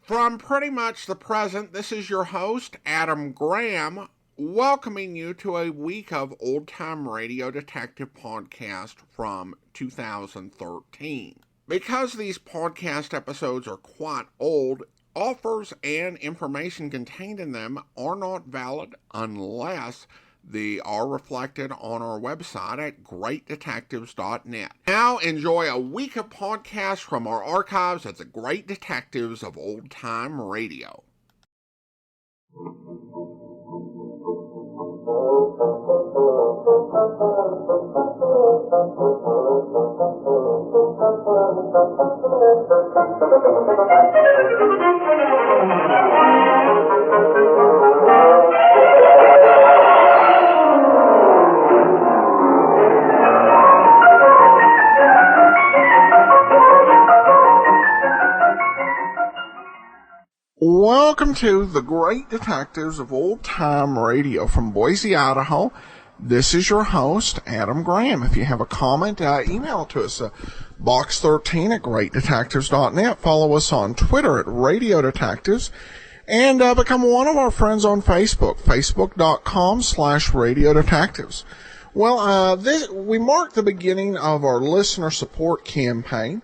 From pretty much the present, this is your host, Adam Graham, welcoming you to a week of old-time radio detective podcast from 2013. Because these podcast episodes are quite old, offers and information contained in them are not valid unless they are reflected on our website at greatdetectives.net. Now enjoy a week of podcasts from our archives at the Great Detectives of Old Time Radio. Welcome to the Great Detectives of Old Time Radio from Boise, Idaho. This is your host, Adam Graham. If you have a comment, email it to us, box13 at greatdetectives.net. Follow us on Twitter at Radio Detectives. And become one of our friends on Facebook, facebook.com/Radio Detectives. Well, we marked the beginning of our listener support campaign.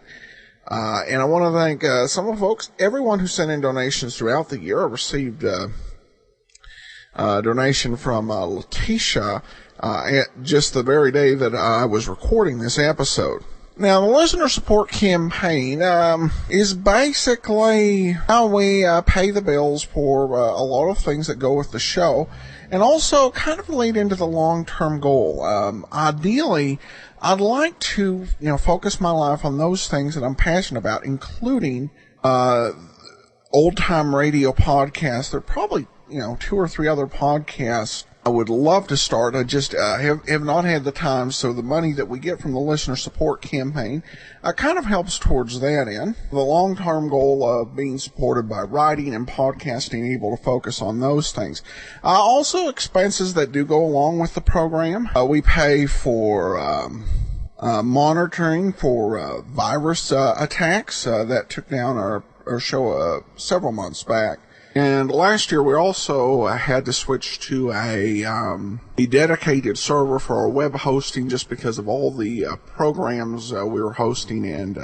And I want to thank some of the folks, everyone who sent in donations throughout the year. I received a donation from Letitia at just the very day that I was recording this episode. Now, the listener support campaign is basically how we pay the bills for a lot of things that go with the show, and also kind of lead into the long-term goal. Ideally, I'd like to, focus my life on those things that I'm passionate about, including old-time radio podcasts. There are probably, 2 or 3 other podcasts I would love to start. I just have not had the time, so the money that we get from the listener support campaign kind of helps towards that end. The long-term goal of being supported by writing and podcasting, able to focus on those things. Also, expenses that do go along with the program. We pay for monitoring for virus attacks that took down our show several months back. And last year, we also had to switch to a dedicated server for our web hosting just because of all the programs we were hosting and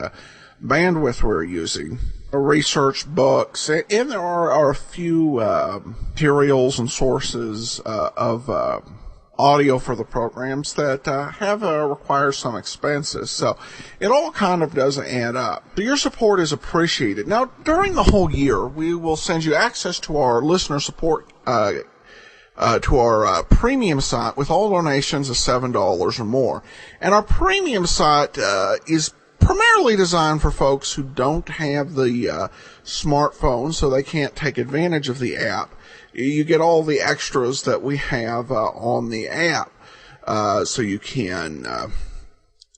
bandwidth we were using. Research books, and there are a few materials and sources of audio for the programs that require some expenses. So it all kind of does add up. So your support is appreciated. Now, during the whole year, we will send you access to our listener support to our premium site with all donations of $7 or more. And our premium site is primarily designed for folks who don't have the smartphone, so they can't take advantage of the app. You get all the extras that we have on the app, so you can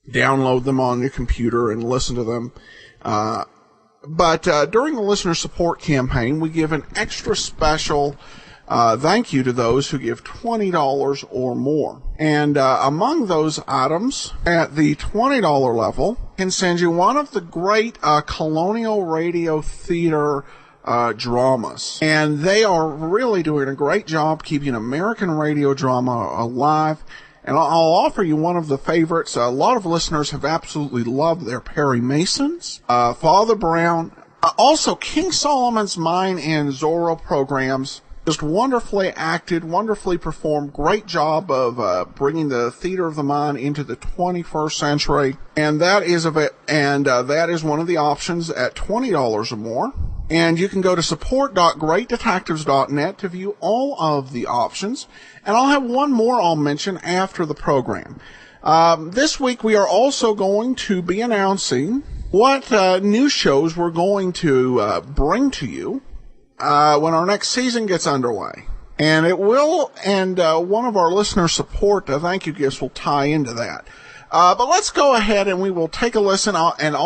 download them on your computer and listen to them. But during the listener support campaign, we give an extra special thank you to those who give $20 or more. And among those items, at the $20 level, can send you one of the great Colonial Radio Theater dramas. And they are really doing a great job keeping American radio drama alive. And I'll offer you one of the favorites. A lot of listeners have absolutely loved their Perry Masons, Father Brown, also King Solomon's Mine and Zorro programs. Just wonderfully acted, wonderfully performed, great job of bringing the theater of the mind into the 21st century. And that is that is one of the options at $20 or more. And you can go to support.greatdetectives.net to view all of the options. And I'll have one more I'll mention after the program. This week we are also going to be announcing what new shows we're going to bring to you when our next season gets underway. And it will, and one of our listener support thank you gifts will tie into that. But let's go ahead and we will take a listen, and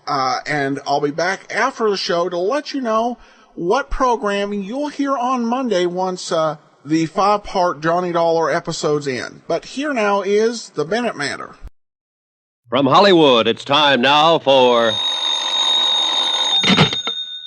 I'll be back after the show to let you know what programming you'll hear on Monday once the 5-part Johnny Dollar episode's in. But here now is the Bennett Matter. From Hollywood, it's time now for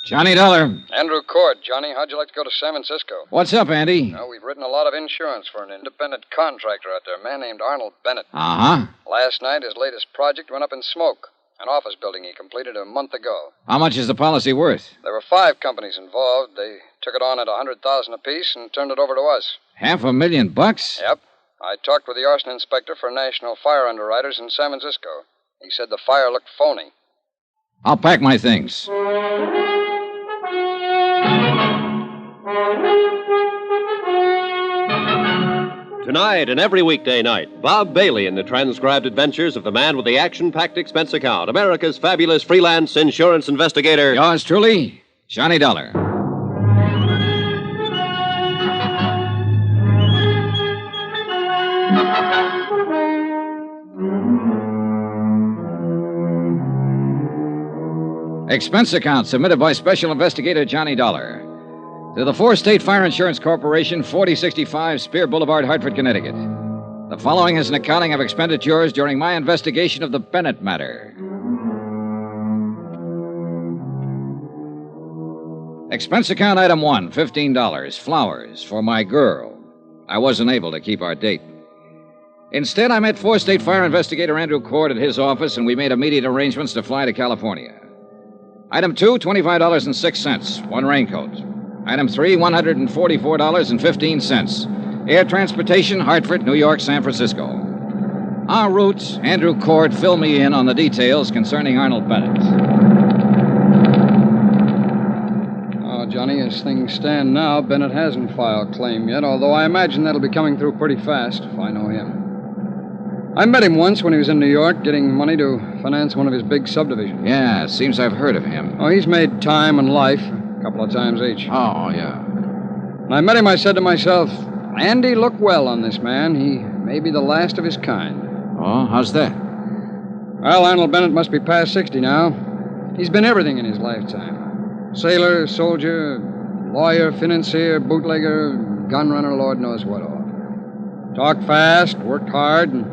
Johnny Dollar. Andrew Cord, Johnny. How'd you like to go to San Francisco? What's up, Andy? Well, we've written a lot of insurance for an independent contractor out there, a man named Arnold Bennett. Uh-huh. Last night, his latest project went up in smoke. An office building he completed a month ago. How much is the policy worth? There were 5 companies involved. They took it on at $100,000 apiece and turned it over to us. $500,000? Yep. I talked with the arson inspector for National Fire Underwriters in San Francisco. He said the fire looked phony. I'll pack my things. Tonight and every weekday night, Bob Bailey in the transcribed adventures of the man with the action-packed expense account, America's fabulous freelance insurance investigator. Yours truly, Johnny Dollar. Expense account submitted by Special Investigator Johnny Dollar to the 4-State Fire Insurance Corporation, 4065 Spear Boulevard, Hartford, Connecticut. The following is an accounting of expenditures during my investigation of the Bennett matter. Expense account item 1, $15, flowers for my girl. I wasn't able to keep our date. Instead, I met 4-State Fire Investigator Andrew Cord at his office, and we made immediate arrangements to fly to California. Item 2, $25.06, one raincoat. Item 3, $144.15. Air transportation, Hartford, New York, San Francisco. En route, Andrew Cord filled me in on the details concerning Arnold Bennett. Oh, Johnny, as things stand now, Bennett hasn't filed claim yet, although I imagine that'll be coming through pretty fast if I know him. I met him once when he was in New York getting money to finance one of his big subdivisions. Yeah, seems I've heard of him. Oh, he's made time and life a couple of times each. Oh, yeah. When I met him, I said to myself, Andy, look well on this man. He may be the last of his kind. Oh, how's that? Well, Arnold Bennett must be past 60 now. He's been everything in his lifetime. Sailor, soldier, lawyer, financier, bootlegger, gun runner, Lord knows what all. Talked fast, worked hard, and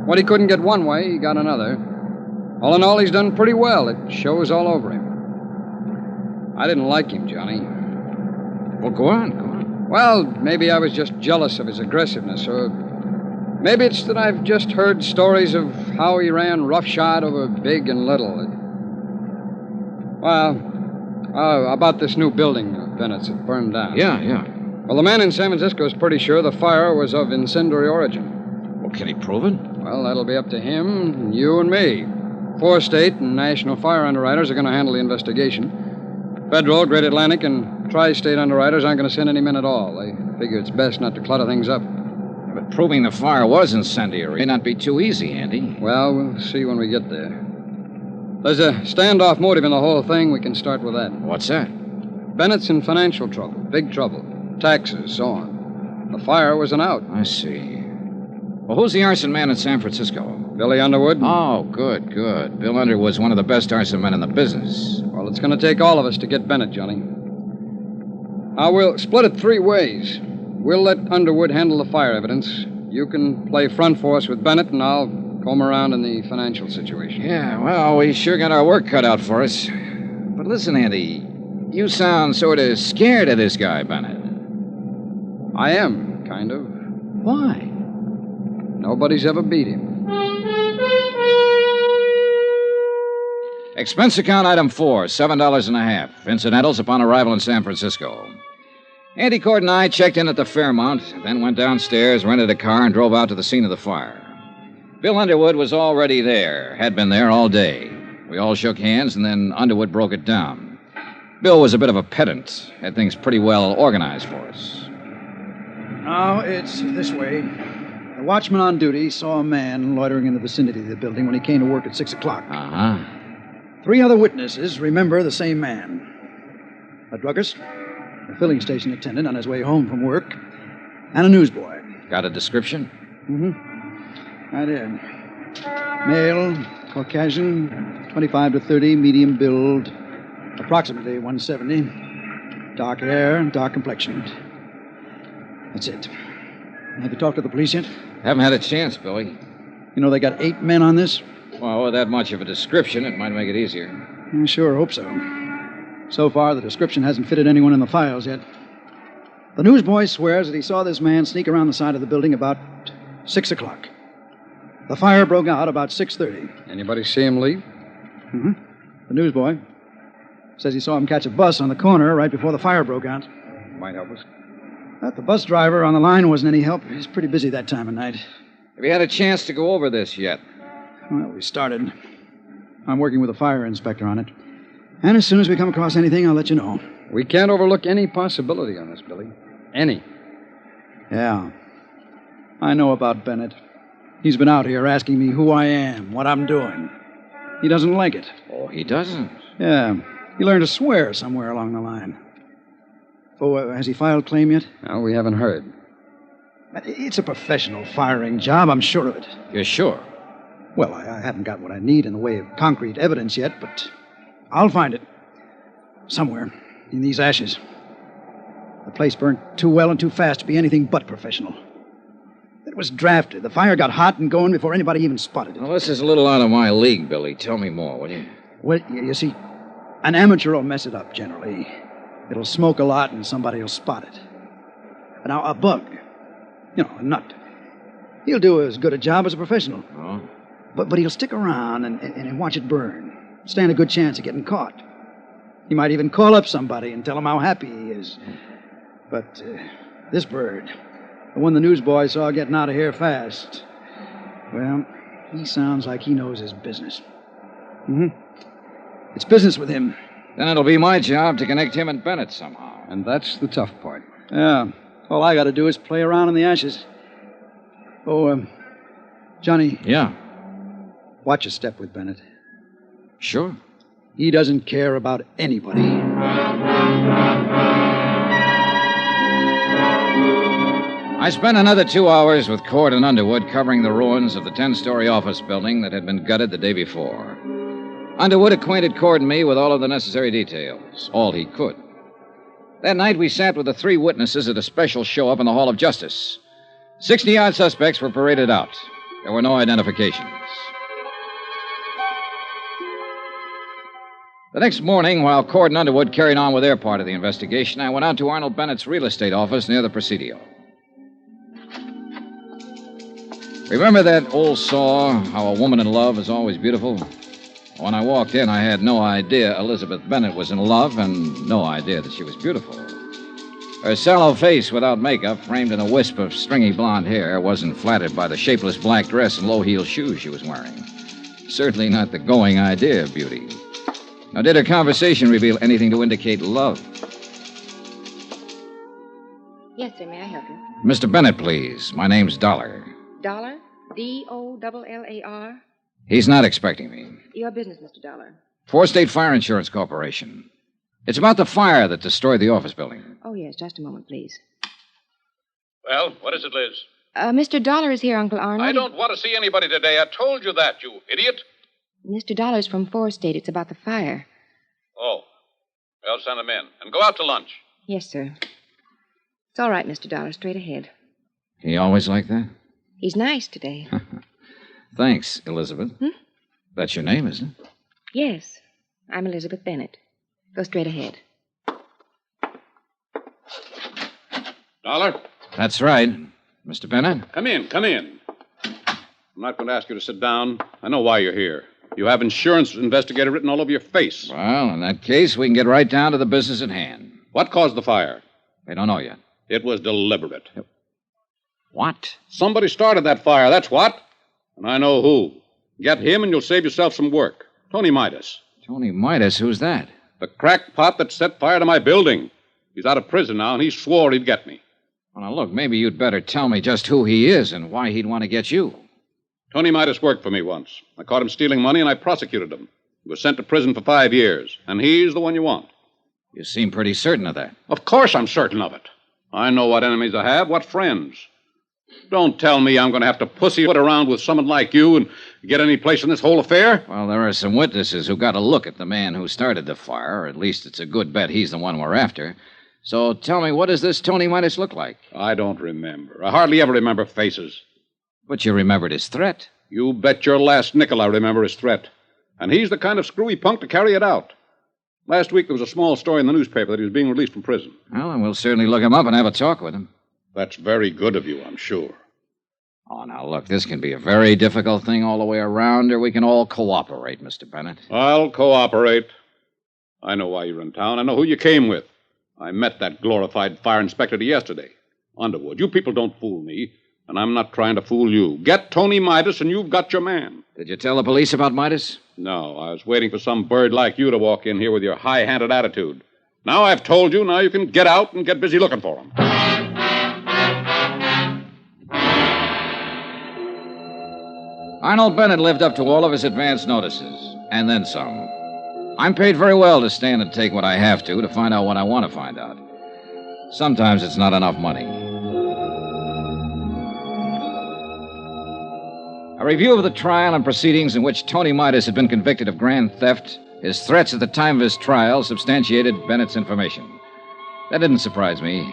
what he couldn't get one way, he got another. All in all, he's done pretty well. It shows all over him. I didn't like him, Johnny. Well, go on. Well, maybe I was just jealous of his aggressiveness, or maybe it's that I've just heard stories of how he ran roughshod over big and little. About this new building of Bennett's that burned down. Yeah. Well, the man in San Francisco is pretty sure the fire was of incendiary origin. Well, can he prove it? Well, that'll be up to him, and you, and me. 4-State and National Fire Underwriters are going to handle the investigation. Federal, Great Atlantic, and Tri-State Underwriters aren't going to send any men at all. They figure it's best not to clutter things up. But proving the fire was incendiary may not be too easy, Andy. Well, we'll see when we get there. There's a standoff motive in the whole thing. We can start with that. What's that? Bennett's in financial trouble, big trouble. Taxes, so on. The fire was an out. I see. Well, who's the arson man in San Francisco? Billy Underwood. Oh, good. Bill Underwood's one of the best arson men in the business. Well, it's going to take all of us to get Bennett, Johnny. Now, we'll split it 3 ways. We'll let Underwood handle the fire evidence. You can play front force with Bennett, and I'll comb around in the financial situation. Yeah, well, we sure got our work cut out for us. But listen, Andy, you sound sort of scared of this guy, Bennett. I am, kind of. Why? Nobody's ever beat him. Expense account item 4, $7.50. Incidentals upon arrival in San Francisco. Andy Cord and I checked in at the Fairmount, then went downstairs, rented a car, and drove out to the scene of the fire. Bill Underwood was already there, had been there all day. We all shook hands, and then Underwood broke it down. Bill was a bit of a pedant, had things pretty well organized for us. Now, it's this way. The watchman on duty saw a man loitering in the vicinity of the building when he came to work at 6 o'clock. Uh-huh. 3 other witnesses remember the same man. A druggist, a filling station attendant on his way home from work, and a newsboy. Got a description? Mm-hmm. I did. Male, Caucasian, 25 to 30, medium build, approximately 170. Dark hair, dark complexion. That's it. Have you talked to the police yet? Haven't had a chance, Billy. You know they got 8 men on this? Well, with that much of a description, it might make it easier. I sure hope so. So far, the description hasn't fitted anyone in the files yet. The newsboy swears that he saw this man sneak around the side of the building about 6 o'clock. The fire broke out about 6:30. Anybody see him leave? Mm-hmm. The newsboy says he saw him catch a bus on the corner right before the fire broke out. Might help us. But the bus driver on the line wasn't any help. He's pretty busy that time of night. Have you had a chance to go over this yet? Well, we started. I'm working with a fire inspector on it. And as soon as we come across anything, I'll let you know. We can't overlook any possibility on this, Billy. Any. Yeah. I know about Bennett. He's been out here asking me who I am, what I'm doing. He doesn't like it. Oh, he doesn't? Yeah. He learned to swear somewhere along the line. Oh, has he filed claim yet? No, we haven't heard. It's a professional firing job, I'm sure of it. You're sure? Well, I haven't got what I need in the way of concrete evidence yet, but I'll find it. Somewhere in these ashes. The place burned too well and too fast to be anything but professional. It was drafted. The fire got hot and going before anybody even spotted it. Well, this is a little out of my league, Billy. Tell me more, will you? Well, you see, an amateur will mess it up generally. It'll smoke a lot and somebody will spot it. Now, a bug, a nut, he'll do as good a job as a professional. Oh? But he'll stick around and watch it burn. Stand a good chance of getting caught. He might even call up somebody and tell him how happy he is. But this bird, the one the newsboy saw getting out of here fast, well, he sounds like he knows his business. Mm-hmm. It's business with him. Then it'll be my job to connect him and Bennett somehow. And that's the tough part. Yeah. All I got to do is play around in the ashes. Oh, Johnny. Yeah? Watch your step with Bennett. Sure. He doesn't care about anybody. I spent another 2 hours with Cord and Underwood covering the ruins of the 10-story office building that had been gutted the day before. Underwood acquainted Cord and me with all of the necessary details, all he could. That night, we sat with the 3 witnesses at a special show-up in the Hall of Justice. 60-odd suspects were paraded out. There were no identifications. The next morning, while Cord and Underwood carried on with their part of the investigation, I went out to Arnold Bennett's real estate office near the Presidio. Remember that old saw, how a woman in love is always beautiful? When I walked in, I had no idea Elizabeth Bennett was in love and no idea that she was beautiful. Her sallow face without makeup, framed in a wisp of stringy blonde hair, wasn't flattered by the shapeless black dress and low-heeled shoes she was wearing. Certainly not the going idea of beauty. Now, did her conversation reveal anything to indicate love? Yes, sir. May I help you? Mr. Bennett, please. My name's Dollar. Dollar? D-O-L-L-A-R? He's not expecting me. Your business, Mr. Dollar. Four State Fire Insurance Corporation. It's about the fire that destroyed the office building. Oh, yes. Just a moment, please. Well, what is it, Liz? Mr. Dollar is here, Uncle Arnold. I don't want to see anybody today. I told you that, you idiot. Mr. Dollar's from 4 State. It's about the fire. Oh. Well, send him in. And go out to lunch. Yes, sir. It's all right, Mr. Dollar. Straight ahead. He always like that? He's nice today. Thanks, Elizabeth. That's your name, isn't it? Yes. I'm Elizabeth Bennett. Go straight ahead. Dollar? That's right. Mr. Bennett? Come in, come in. I'm not going to ask you to sit down. I know why you're here. You have insurance investigator written all over your face. Well, in that case, we can get right down to the business at hand. What caused the fire? We don't know yet. It was deliberate. What? Somebody started that fire, that's what. And I know who. Get him and you'll save yourself some work. Tony Midas. Tony Midas? Who's that? The crackpot that set fire to my building. He's out of prison now, and he swore he'd get me. Well, now, look, maybe you'd better tell me just who he is and why he'd want to get you. Tony Midas worked for me once. I caught him stealing money, and I prosecuted him. He was sent to prison for 5 years, and he's the one you want. You seem pretty certain of that. Of course I'm certain of it. I know what enemies I have, what friends. Don't tell me I'm going to have to pussyfoot around with someone like you and get any place in this whole affair. Well, there are some witnesses who got a look at the man who started the fire, or at least it's a good bet he's the one we're after. So tell me, what does this Tony Midas look like? I don't remember. I hardly ever remember faces. But you remembered his threat. You bet your last nickel I remember his threat. And he's the kind of screwy punk to carry it out. Last week there was a small story in the newspaper that he was being released from prison. Well, then we'll certainly look him up and have a talk with him. That's very good of you, I'm sure. Oh, now, look, this can be a very difficult thing all the way around, or we can all cooperate, Mr. Bennett. I'll cooperate. I know why you're in town. I know who you came with. I met that glorified fire inspector yesterday. Underwood, you people don't fool me, and I'm not trying to fool you. Get Tony Midas, and you've got your man. Did you tell the police about Midas? No, I was waiting for some bird like you to walk in here with your high-handed attitude. Now I've told you, now you can get out and get busy looking for him. Arnold Bennett lived up to all of his advance notices, and then some. I'm paid very well to stand and take what I have to find out what I want to find out. Sometimes it's not enough money. A review of the trial and proceedings in which Tony Midas had been convicted of grand theft, his threats at the time of his trial substantiated Bennett's information. That didn't surprise me.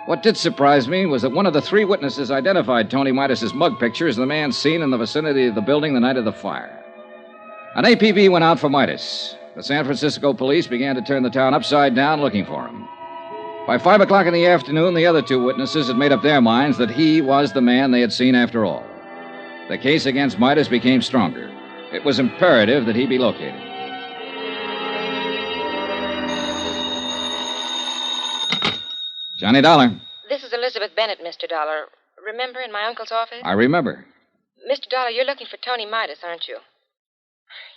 What did surprise me was that one of the three witnesses identified Tony Midas's mug picture as the man seen in the vicinity of the building the night of the fire. An APB went out for Midas. The San Francisco police began to turn the town upside down looking for him. By 5 o'clock in the afternoon, the other two witnesses had made up their minds that he was the man they had seen after all. The case against Midas became stronger. It was imperative that he be located. Johnny Dollar. This is Elizabeth Bennett, Mr. Dollar. Remember in my uncle's office? I remember. Mr. Dollar, you're looking for Tony Midas, aren't you?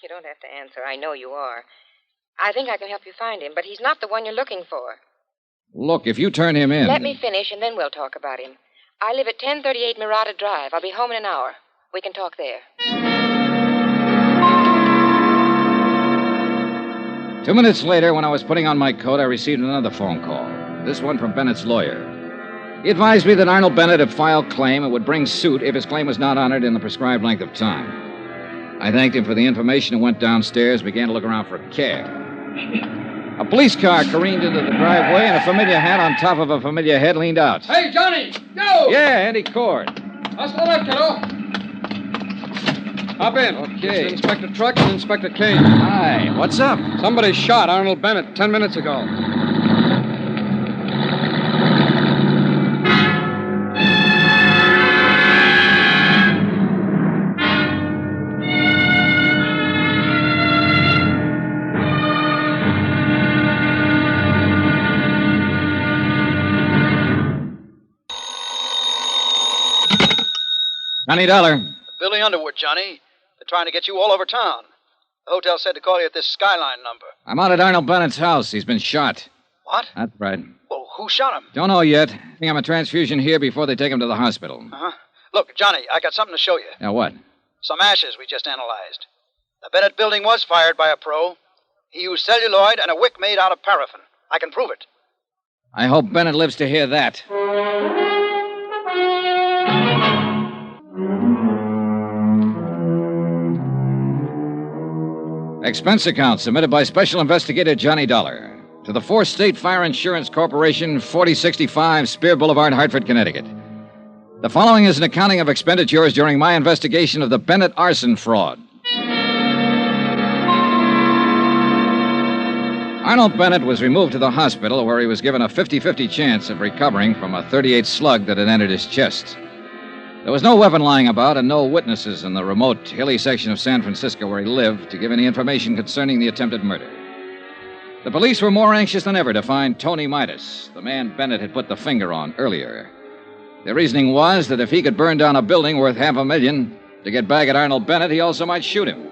You don't have to answer. I know you are. I think I can help you find him, but he's not the one you're looking for. Look, if you turn him in... Let me finish, and then we'll talk about him. I live at 1038 Murata Drive. I'll be home in an hour. We can talk there. 2 minutes later, when I was putting on my coat, I received another phone call. This one from Bennett's lawyer. He advised me that Arnold Bennett had filed claim and would bring suit if his claim was not honored in the prescribed length of time. I thanked him for the information and went downstairs and began to look around for a cab. A police car careened into the driveway, and a familiar hat on top of a familiar head leaned out. Hey, Johnny! Go! Yeah, Andy Cord. How's the left, kiddo? Hop in. Okay. It's Inspector Truck and Inspector Kane. Hi, what's up? Somebody shot Arnold Bennett 10 minutes ago. Johnny Dollar. Billy Underwood, Johnny. They're trying to get you all over town. The hotel said to call you at this Skyline number. I'm out at Arnold Bennett's house. He's been shot. What? That's right. Well, who shot him? Don't know yet. I think I'm a transfusion here before they take him to the hospital. Uh-huh. Look, Johnny, I got something to show you. Now, what? Some ashes we just analyzed. The Bennett building was fired by a pro. He used celluloid and a wick made out of paraffin. I can prove it. I hope Bennett lives to hear that. Expense account submitted by Special Investigator Johnny Dollar to the 4th State Fire Insurance Corporation, 4065 Spear Boulevard, Hartford, Connecticut. The following is an accounting of expenditures during my investigation of the Bennett arson fraud. Arnold Bennett was removed to the hospital where he was given a 50-50 chance of recovering from a .38 slug that had entered his chest. There was no weapon lying about and no witnesses in the remote, hilly section of San Francisco where he lived to give any information concerning the attempted murder. The police were more anxious than ever to find Tony Midas, the man Bennett had put the finger on earlier. Their reasoning was that if he could burn down a building worth $500,000 to get back at Arnold Bennett, he also might shoot him.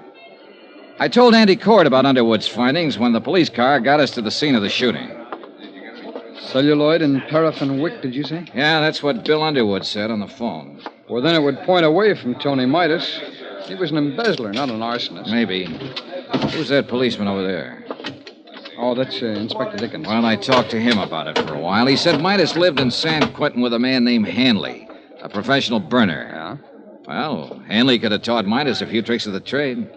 I told Andy Cord about Underwood's findings when the police car got us to the scene of the shooting. Celluloid and paraffin wick, did you say? Yeah, that's what Bill Underwood said on the phone. Well, then it would point away from Tony Midas. He was an embezzler, not an arsonist. Maybe. Who's that policeman over there? Oh, that's Inspector Dickens. Well, I talked to him about it for a while. He said Midas lived in San Quentin with a man named Hanley, a professional burner. Yeah? Well, Hanley could have taught Midas a few tricks of the trade.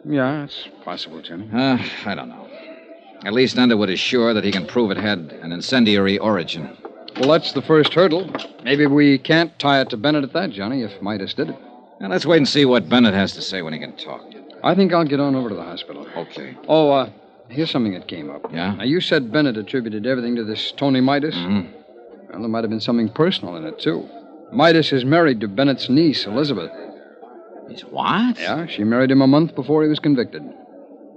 Yeah, it's possible, Johnny. I don't know. At least Underwood is sure that he can prove it had an incendiary origin. Well, that's the first hurdle. Maybe we can't tie it to Bennett at that, Johnny, if Midas did it. Now, let's wait and see what Bennett has to say when he can talk. I think I'll get on over to the hospital. Okay. Oh, Here's something that came up. Yeah? Now, you said Bennett attributed everything to this Tony Midas. Mm-hmm. Well, there might have been something personal in it, too. Midas is married to Bennett's niece, Elizabeth. He's what? Yeah, she married him a month before he was convicted.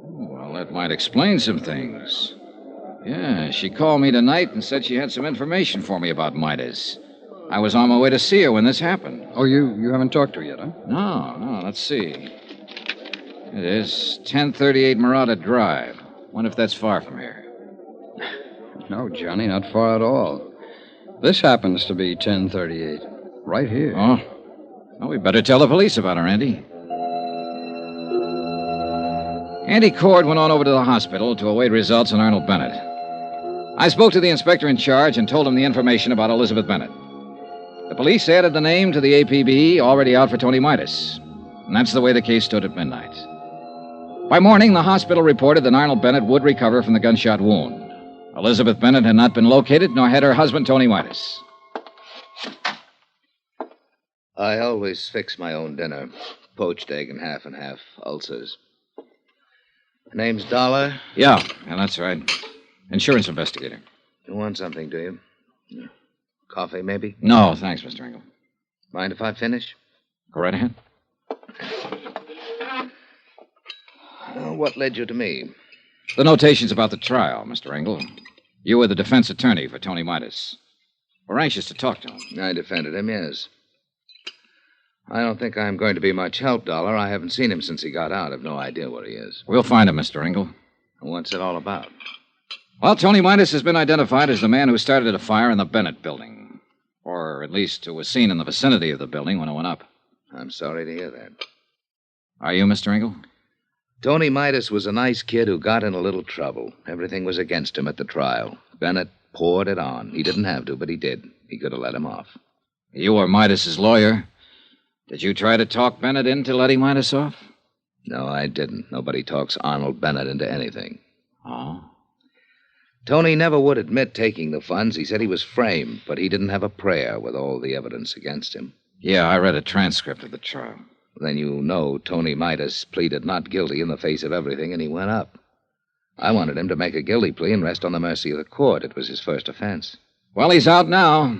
Well, that might explain some things. Yeah, she called me tonight and said she had some information for me about Midas. I was on my way to see her when this happened. Oh, you haven't talked to her yet, huh? No, let's see. It is 1038 Murata Drive. Wonder if that's far from here. No, Johnny, not far at all. This happens to be 1038. Right here. Oh? Well, we better tell the police about her, Andy. Andy Cord went on over to the hospital to await results on Arnold Bennett. I spoke to the inspector in charge and told him the information about Elizabeth Bennett. The police added the name to the APB already out for Tony Midas. And that's the way the case stood at midnight. By morning, the hospital reported that Arnold Bennett would recover from the gunshot wound. Elizabeth Bennett had not been located, nor had her husband, Tony Midas. I always fix my own dinner. Poached egg and half ulcers. Name's Dollar. Yeah, that's right. Insurance investigator. You want something, do you? Coffee, maybe? No, thanks, Mr. Engel. Mind if I finish? Go right ahead. What led you to me? The notations about the trial, Mr. Engel. You were the defense attorney for Tony Midas. We're anxious to talk to him. I defended him, yes. I don't think I'm going to be much help, Dollar. I haven't seen him since he got out. I've no idea where he is. We'll find him, Mr. Engel. What's it all about? Well, Tony Midas has been identified as the man who started a fire in the Bennett building. Or at least who was seen in the vicinity of the building when it went up. I'm sorry to hear that. Are you, Mr. Engel? Tony Midas was a nice kid who got in a little trouble. Everything was against him at the trial. Bennett poured it on. He didn't have to, but he did. He could have let him off. You were Midas's lawyer. Did you try to talk Bennett into letting Midas off? No, I didn't. Nobody talks Arnold Bennett into anything. Oh? Tony never would admit taking the funds. He said he was framed, but he didn't have a prayer with all the evidence against him. Yeah, I read a transcript of the trial. Then you know Tony Midas pleaded not guilty in the face of everything, and he went up. I wanted him to make a guilty plea and rest on the mercy of the court. It was his first offense. Well, he's out now,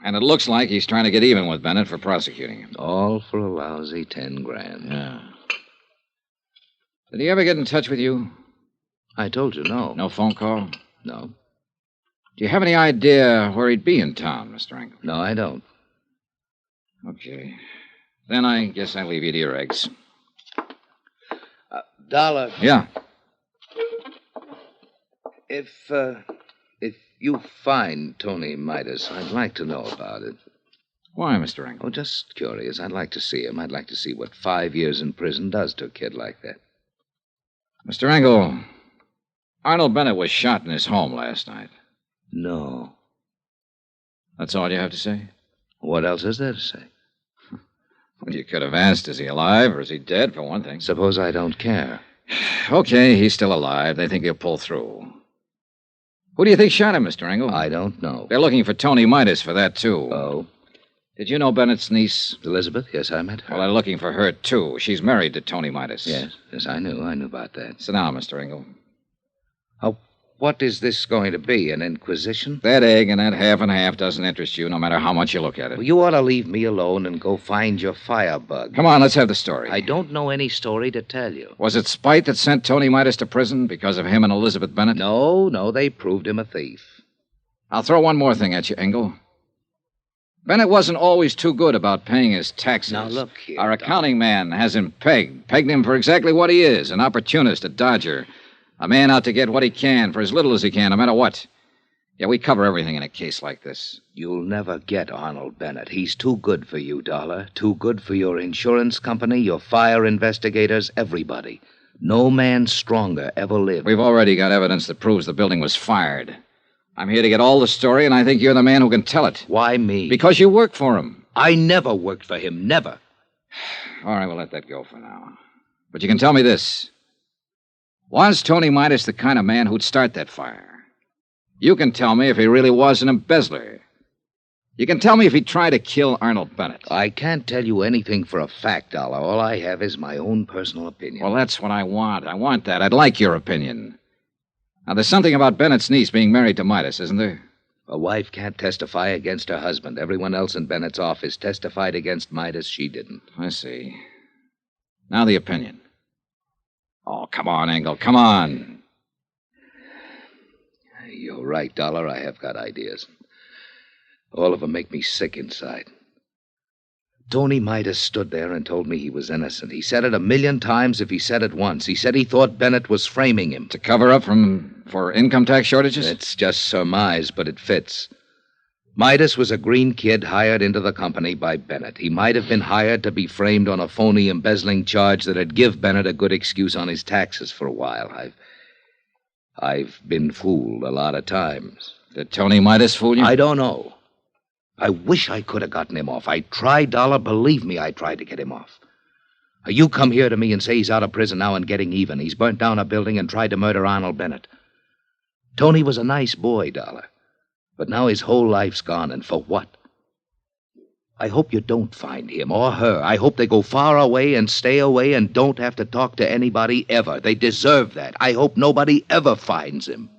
and it looks like he's trying to get even with Bennett for prosecuting him. All for a lousy $10,000. Yeah. Did he ever get in touch with you? I told you no. No phone call? No. Do you have any idea where he'd be in town, Mr. Engel? No, I don't. Okay. Then I guess I'll leave you to your eggs. Dollar. Yeah. If you find Tony Midas, I'd like to know about it. Why, Mr. Engel? Oh, just curious. I'd like to see him. I'd like to see what 5 years in prison does to a kid like that. Mr. Engel, Arnold Bennett was shot in his home last night. No. That's all you have to say? What else is there to say? Well, you could have asked, is he alive or is he dead, for one thing? Suppose I don't care. Okay, he's still alive. They think he'll pull through. Who do you think shot him, Mr. Engel? I don't know. They're looking for Tony Midas for that, too. Oh? Did you know Bennett's niece? Elizabeth? Yes, I met her. Well, they're looking for her, too. She's married to Tony Midas. Yes, I knew. I knew about that. Sit down, Mr. Engel. What is this going to be, an inquisition? That egg and that half and half doesn't interest you, no matter how much you look at it. Well, you ought to leave me alone and go find your firebug. Come on, let's have the story. I don't know any story to tell you. Was it spite that sent Tony Midas to prison because of him and Elizabeth Bennett? No, they proved him a thief. I'll throw one more thing at you, Engel. Bennett wasn't always too good about paying his taxes. Now, look here, Our accounting man has him pegged him for exactly what he is, an opportunist, a dodger. A man out to get what he can for as little as he can, no matter what. Yeah, we cover everything in a case like this. You'll never get Arnold Bennett. He's too good for you, Dollar. Too good for your insurance company, your fire investigators, everybody. No man stronger ever lived. We've already got evidence that proves the building was fired. I'm here to get all the story, and I think you're the man who can tell it. Why me? Because you work for him. I never worked for him, never. All right, we'll let that go for now. But you can tell me this. Was Tony Midas the kind of man who'd start that fire? You can tell me if he really was an embezzler. You can tell me if he tried to kill Arnold Bennett. I can't tell you anything for a fact, Dollar. All I have is my own personal opinion. Well, that's what I want. I want that. I'd like your opinion. Now, there's something about Bennett's niece being married to Midas, isn't there? A wife can't testify against her husband. Everyone else in Bennett's office testified against Midas. She didn't. I see. Now the opinion. Oh, come on, Engel, come on. You're right, Dollar. I have got ideas. All of them make me sick inside. Tony Midas stood there and told me he was innocent. He said it 1,000,000 times if he said it once. He said he thought Bennett was framing him. To cover up for income tax shortages? It's just surmise, but it fits. Midas was a green kid hired into the company by Bennett. He might have been hired to be framed on a phony embezzling charge that'd give Bennett a good excuse on his taxes for a while. I've been fooled a lot of times. Did Tony Midas fool you? I don't know. I wish I could have gotten him off. I tried, Dollar. Believe me, I tried to get him off. You come here to me and say he's out of prison now and getting even. He's burnt down a building and tried to murder Arnold Bennett. Tony was a nice boy, Dollar. But now his whole life's gone, and for what? I hope you don't find him or her. I hope they go far away and stay away and don't have to talk to anybody ever. They deserve that. I hope nobody ever finds him.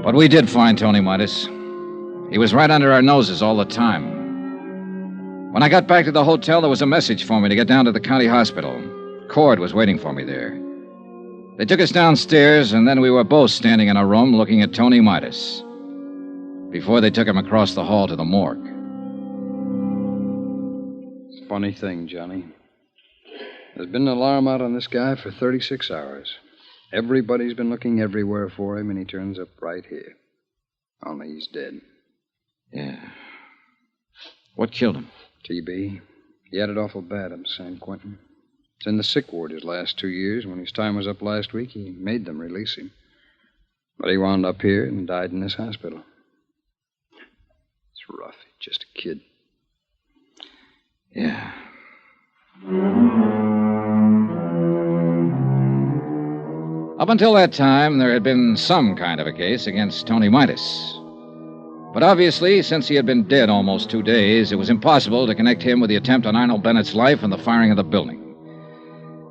But we did find Tony Midas. He was right under our noses all the time. When I got back to the hotel, there was a message for me to get down to the county hospital. Cord was waiting for me there. They took us downstairs, and then we were both standing in a room looking at Tony Midas before they took him across the hall to the morgue. It's a funny thing, Johnny. There's been an alarm out on this guy for 36 hours. Everybody's been looking everywhere for him, and he turns up right here. Only he's dead. Yeah. What killed him? TB. He had it awful bad up in San Quentin. It's in the sick ward his last 2 years. When his time was up last week, he made them release him. But he wound up here and died in this hospital. It's rough. He's just a kid. Yeah. Up until that time, there had been some kind of a case against Tony Midas. But obviously, since he had been dead almost 2 days, it was impossible to connect him with the attempt on Arnold Bennett's life and the firing of the building.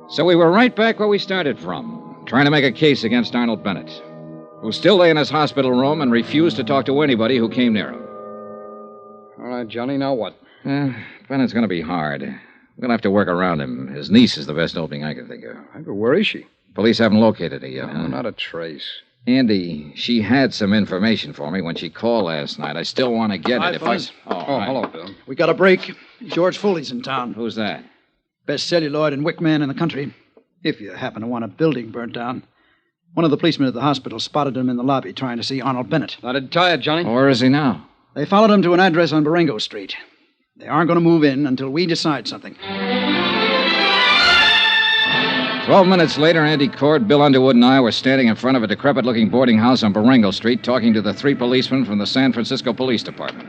So we were right back where we started from, trying to make a case against Arnold Bennett, who still lay in his hospital room and refused to talk to anybody who came near him. All right, Johnny, now what? Bennett's going to be hard. We're going to have to work around him. His niece is the best opening I can think of. Where is she? Police haven't located her yet, No, not a trace. Andy, she had some information for me when she called last night. I still want to get it if I... Oh, hello, Bill. We got a break. George Foley's in town. Who's that? Best celluloid and wick man in the country. If you happen to want a building burnt down. One of the policemen at the hospital spotted him in the lobby trying to see Arnold Bennett. That'd tie it, Johnny. Where is he now? They followed him to an address on Baringo Street. They aren't going to move in until we decide something. 12 minutes later, Andy Cord, Bill Underwood, and I were standing in front of a decrepit-looking boarding house on Baringo Street talking to the 3 policemen from the San Francisco Police Department.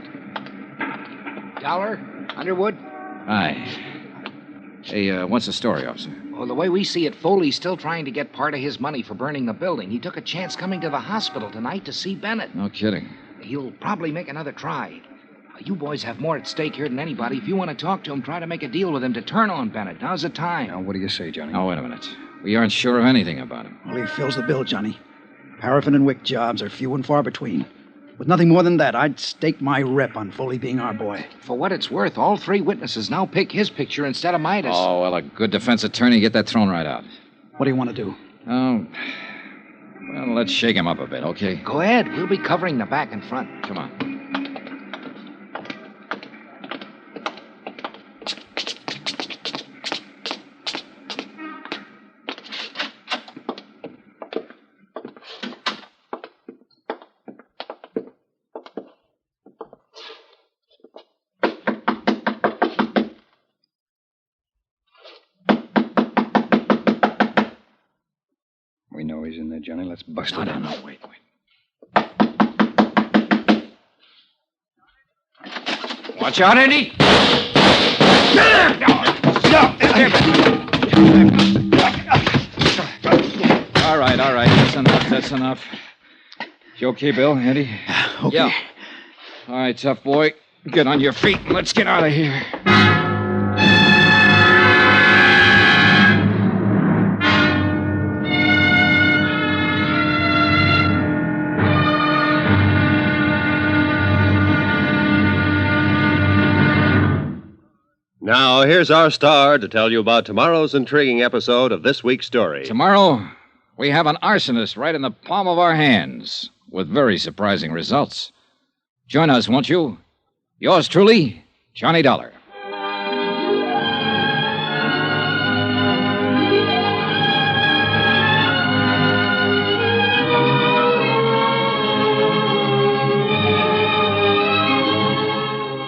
Dollar? Underwood? Hi. Hey, what's the story, officer? Well, the way we see it, Foley's still trying to get part of his money for burning the building. He took a chance coming to the hospital tonight to see Bennett. No kidding. He'll probably make another try. You boys have more at stake here than anybody. If you want to talk to him, try to make a deal with him to turn on Bennett. Now's the time. Now, what do you say, Johnny? Oh, wait a minute. We aren't sure of anything about him. Well, he fills the bill, Johnny. Paraffin and wick jobs are few and far between. With nothing more than that, I'd stake my rep on Foley being our boy. For what it's worth, all 3 witnesses now pick his picture instead of Midas. Oh, well, a good defense attorney, get that thrown right out. What do you want to do? Oh, well, let's shake him up a bit, okay? Go ahead. We'll be covering the back and front. Come on. We know he's in there, Johnny. Let's bust it in. No, wait. Watch out, Andy! All right. That's enough. You okay, Bill, Andy? Okay. Yeah. All right, tough boy. Get on your feet and let's get out of here. Now, here's our star to tell you about tomorrow's intriguing episode of this week's story. Tomorrow, we have an arsonist right in the palm of our hands, with very surprising results. Join us, won't you? Yours truly, Johnny Dollar.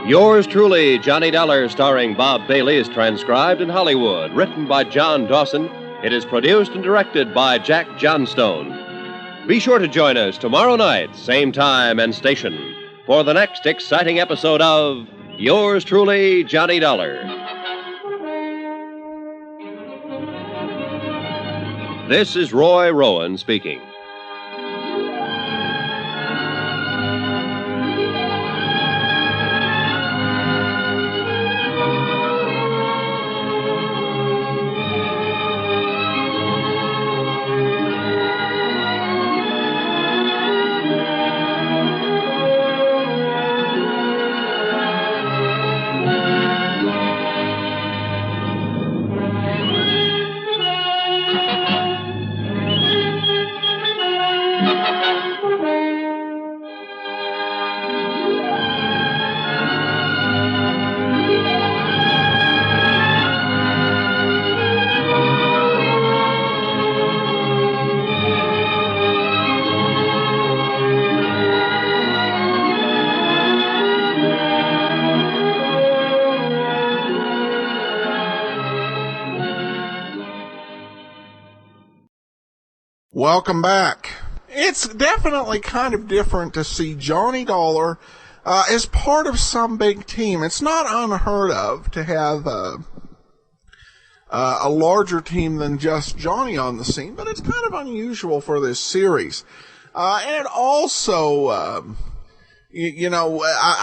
Yours truly, Johnny Dollar, starring Bob Bailey, is transcribed in Hollywood. Written by John Dawson. It is produced and directed by Jack Johnstone. Be sure to join us tomorrow night, same time and station, for the next exciting episode of Yours truly, Johnny Dollar. This is Roy Rowan speaking. Welcome back. It's definitely kind of different to see Johnny Dollar as part of some big team. It's not unheard of to have a larger team than just Johnny on the scene, but it's kind of unusual for this series. And it also, I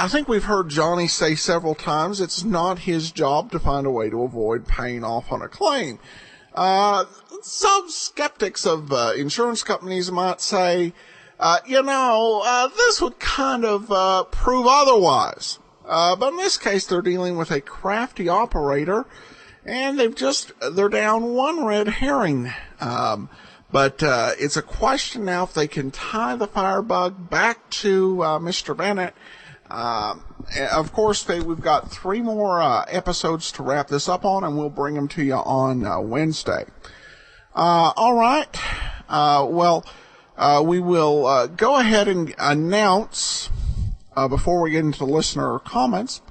think we've heard Johnny say several times it's not his job to find a way to avoid paying off on a claim. Some skeptics of insurance companies might say, this would kind of prove otherwise. But in this case, they're dealing with a crafty operator, and they're down one red herring. But it's a question now if they can tie the firebug back to Mr. Bennett. Of course, we've got 3 more episodes to wrap this up on, and we'll bring them to you on Wednesday. All right. We will go ahead and announce, before we get into listener comments,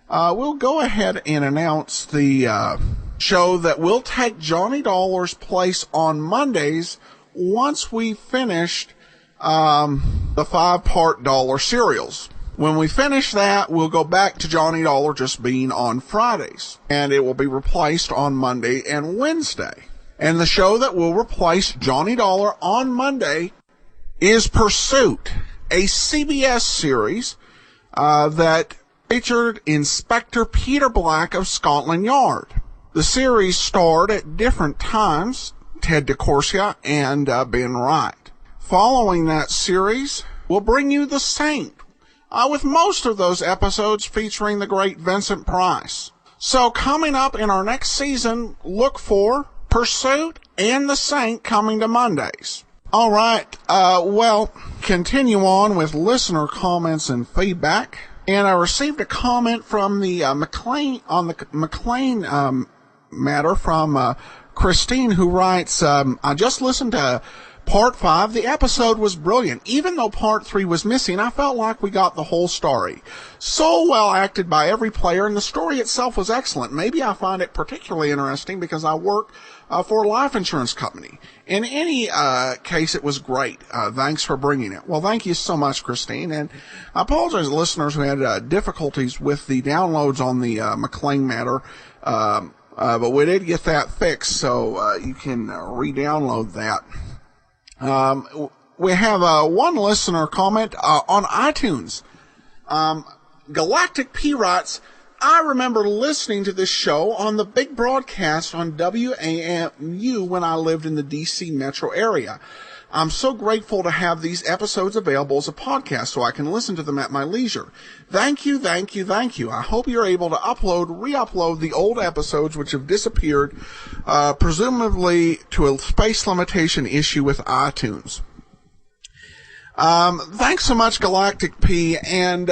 we'll go ahead and announce the show that will take Johnny Dollar's place on Mondays once we've finished the 5-part Dollar serials. When we finish that, we'll go back to Johnny Dollar just being on Fridays, and it will be replaced on Monday and Wednesday. And the show that will replace Johnny Dollar on Monday is Pursuit, a CBS series that featured Inspector Peter Black of Scotland Yard. The series starred at different times Ted DeCorsia and Ben Wright. Following that series, we'll bring you The Saint, with most of those episodes featuring the great Vincent Price. So coming up in our next season, look for Pursuit and The Saint coming to Mondays. All right, continue on with listener comments and feedback. And I received a comment from the McLean matter from Christine, who writes, I just listened to Part 5. The episode was brilliant. Even though Part 3 was missing, I felt like we got the whole story. So well acted by every player, and the story itself was excellent. Maybe I find it particularly interesting because I work for a life insurance company. In any case, it was great. Thanks for bringing it. Well, thank you so much, Christine. And I apologize to listeners who had difficulties with the downloads on the McLean matter. But we did get that fixed, so you can re-download that. We have one listener comment on iTunes. Galactic P writes, I remember listening to this show on the big broadcast on WAMU when I lived in the D.C. metro area. I'm so grateful to have these episodes available as a podcast so I can listen to them at my leisure. Thank you, thank you, thank you. I hope you're able to re-upload the old episodes which have disappeared, presumably to a space limitation issue with iTunes. Thanks so much, Galactic P, and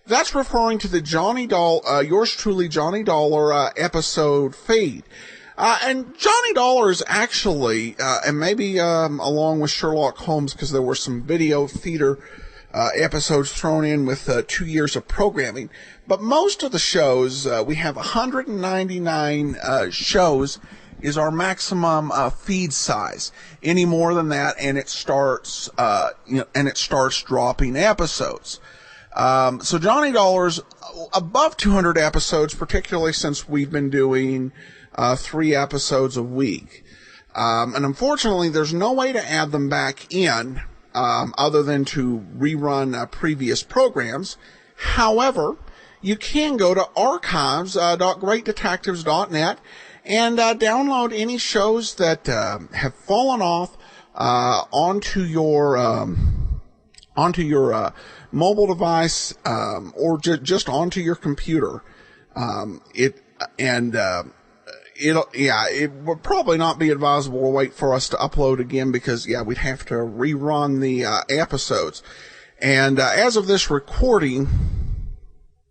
that's referring to the yours truly, Johnny Dollar, episode feed. And Johnny Dollar is actually, and maybe along with Sherlock Holmes, because there were some video theater episodes thrown in with 2 years of programming. But most of the shows, we have 199 shows, is our maximum feed size. Any more than that, and it starts, dropping episodes. So Johnny Dollar's above 200 episodes, particularly since we've been doing 3 episodes a week. And unfortunately, there's no way to add them back in, other than to rerun previous programs. However, you can go to archives.greatdetectives.net and download any shows that have fallen off onto your mobile device, or just onto your computer. It would probably not be advisable to wait for us to upload again, because we'd have to rerun the episodes. And as of this recording,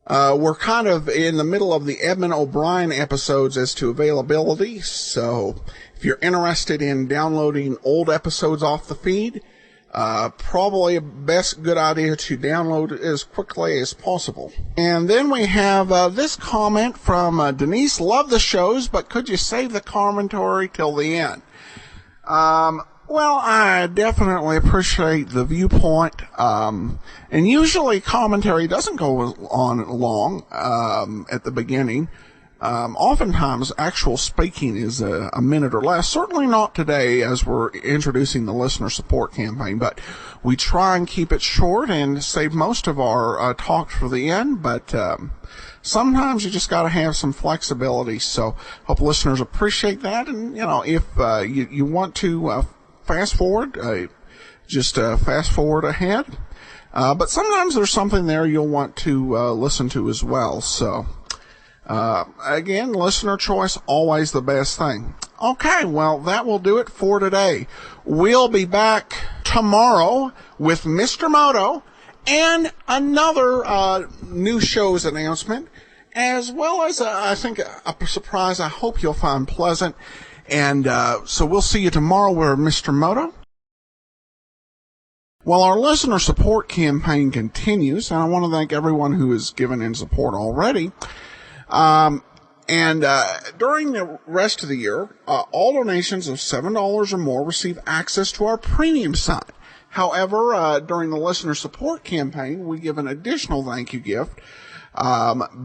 we're kind of in the middle of the Edmund O'Brien episodes as to availability. So if you're interested in downloading old episodes off the feed, probably a good idea to download it as quickly as possible. And then we have this comment from Denise. Love the shows, but could you save the commentary till the end? Well, I definitely appreciate the viewpoint. And usually commentary doesn't go on long at the beginning. Oftentimes, actual speaking is a minute or less. Certainly not today, as we're introducing the listener support campaign, but we try and keep it short and save most of our talk for the end. But sometimes you just got to have some flexibility. So, hope listeners appreciate that. And if you want to fast forward, just fast forward ahead. But sometimes there's something there you'll want to listen to as well. So. Again, listener choice, always the best thing. Okay, well, that will do it for today. We'll be back tomorrow with Mr. Moto and another new show's announcement, as well as, I think, a surprise I hope you'll find pleasant. And so we'll see you tomorrow with Mr. Moto. Well, our listener support campaign continues, and I want to thank everyone who has given in support already. During the rest of the year, all donations of $7 or more receive access to our premium site. However, during the listener support campaign, we give an additional thank you gift,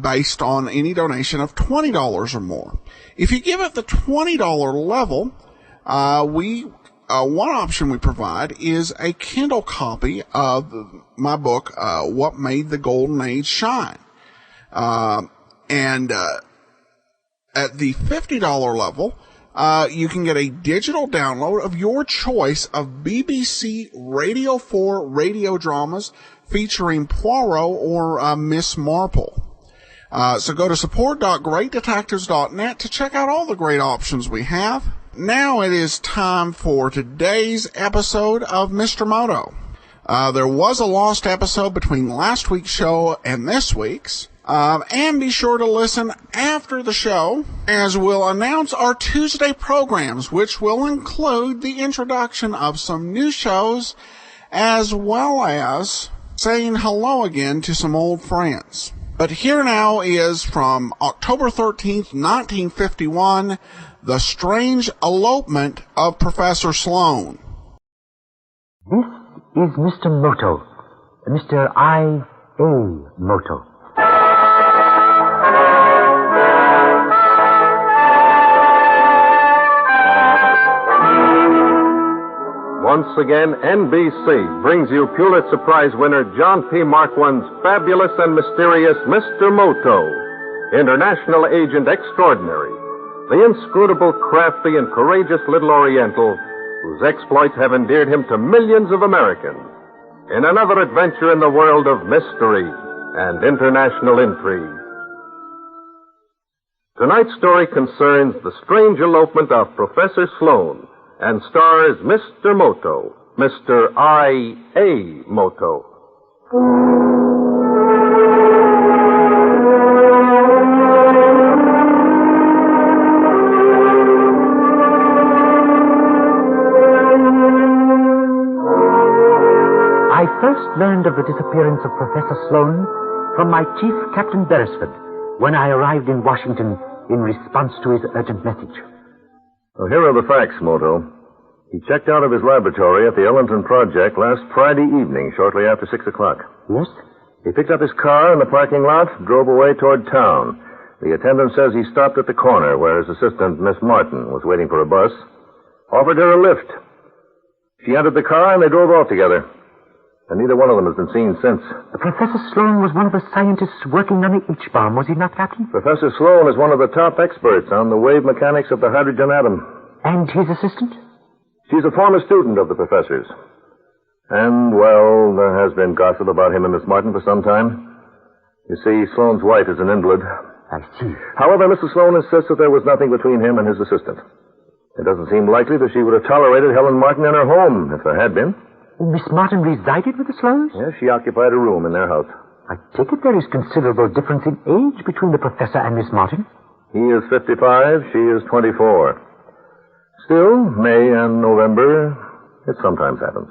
based on any donation of $20 or more. If you give at the $20 level, one option we provide is a Kindle copy of my book, What Made the Golden Age Shine. And at the $50 level, you can get a digital download of your choice of BBC Radio 4 radio dramas featuring Poirot or Miss Marple. So go to support.greatdetectives.net to check out all the great options we have. Now it is time for today's episode of Mr. Moto. There was a lost episode between last week's show and this week's. And be sure to listen after the show, as we'll announce our Tuesday programs, which will include the introduction of some new shows, as well as saying hello again to some old friends. But here now is, from October 13th, 1951, The Strange Elopement of Professor Sloan. This is Mr. Moto, Mr. I.A. Moto. Once again, NBC brings you Pulitzer Prize winner John P. Marquand's fabulous and mysterious Mr. Moto, International Agent Extraordinary. The inscrutable, crafty, and courageous little Oriental whose exploits have endeared him to millions of Americans, in another adventure in the world of mystery and international intrigue. Tonight's story concerns the strange elopement of Professor Sloan and stars Mr. Moto, Mr. I.A. Moto. I first learned of the disappearance of Professor Sloan from my chief, Captain Beresford, when I arrived in Washington in response to his urgent message. Well, here are the facts, Moto. He checked out of his laboratory at the Ellington Project last Friday evening, shortly after 6 o'clock. Yes? He picked up his car in the parking lot, drove away toward town. The attendant says he stopped at the corner where his assistant, Miss Martin, was waiting for a bus, offered her a lift. She entered the car and they drove off together. And neither one of them has been seen since. Professor Sloan was one of the scientists working on the H-bomb, was he not, Captain? Professor Sloan is one of the top experts on the wave mechanics of the hydrogen atom. And his assistant? She's a former student of the professor's. And, well, there has been gossip about him and Miss Martin for some time. You see, Sloan's wife is an invalid. I see. However, Mrs. Sloan insists that there was nothing between him and his assistant. It doesn't seem likely that she would have tolerated Helen Martin in her home if there had been. Miss Martin resided with the Sloans? Yes, she occupied a room in their house. I take it there is considerable difference in age between the professor and Miss Martin. He is 55, she is 24. Still, May and November, it sometimes happens.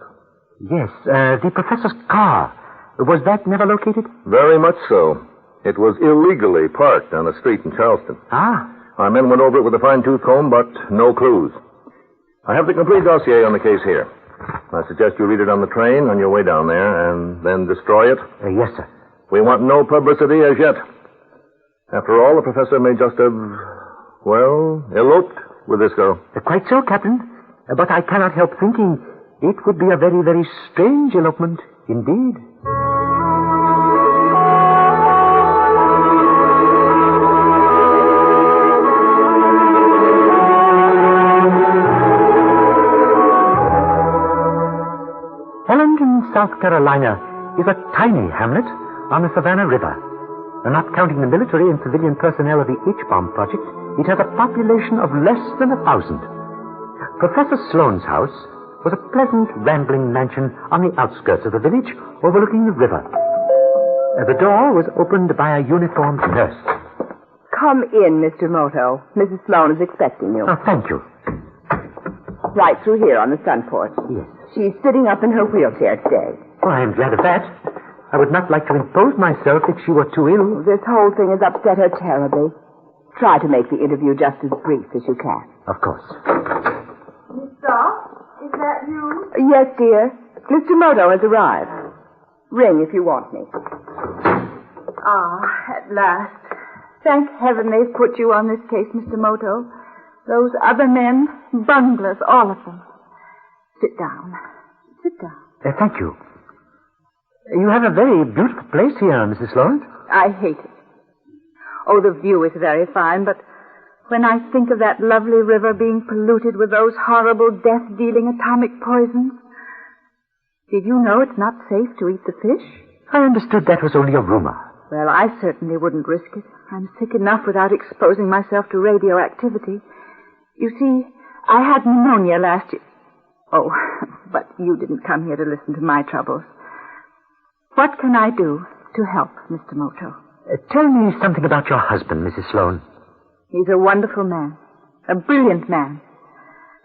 Yes, the professor's car. Was that never located? Very much so. It was illegally parked on a street in Charleston. Ah. Our men went over it with a fine-tooth comb, but no clues. I have the complete dossier on the case here. I suggest you read it on the train on your way down there and then destroy it. Yes, sir. We want no publicity as yet. After all, the professor may just have, well, eloped with this girl. Quite so, Captain. But I cannot help thinking it would be a very, very strange elopement indeed. Ellington, South Carolina, is a tiny hamlet on the Savannah River. And not counting the military and civilian personnel of the H-bomb project, it has a population of less than 1,000. Professor Sloan's house was a pleasant, rambling mansion on the outskirts of the village, overlooking the river. The door was opened by a uniformed nurse. Come in, Mr. Moto. Mrs. Sloan is expecting you. Oh, thank you. Right through here on the sun porch. Yes. She's sitting up in her wheelchair today. Oh, I am glad of that. I would not like to impose myself if she were too ill. This whole thing has upset her terribly. Try to make the interview just as brief as you can. Of course. Miss Doss, is that you? Yes, dear. Mr. Moto has arrived. Ring if you want me. Ah, at last. Thank heaven they've put you on this case, Mr. Moto. Those other men, bunglers, all of them. Sit down. Sit down. Thank you. You have a very beautiful place here, Mrs. Sloan. I hate it. Oh, the view is very fine, but when I think of that lovely river being polluted with those horrible death-dealing atomic poisons... Did you know it's not safe to eat the fish? I understood that was only a rumor. Well, I certainly wouldn't risk it. I'm sick enough without exposing myself to radioactivity. You see, I had pneumonia last year. Oh, but you didn't come here to listen to my troubles. What can I do to help, Mr. Moto? Tell me something about your husband, Mrs. Sloan. He's a wonderful man. A brilliant man.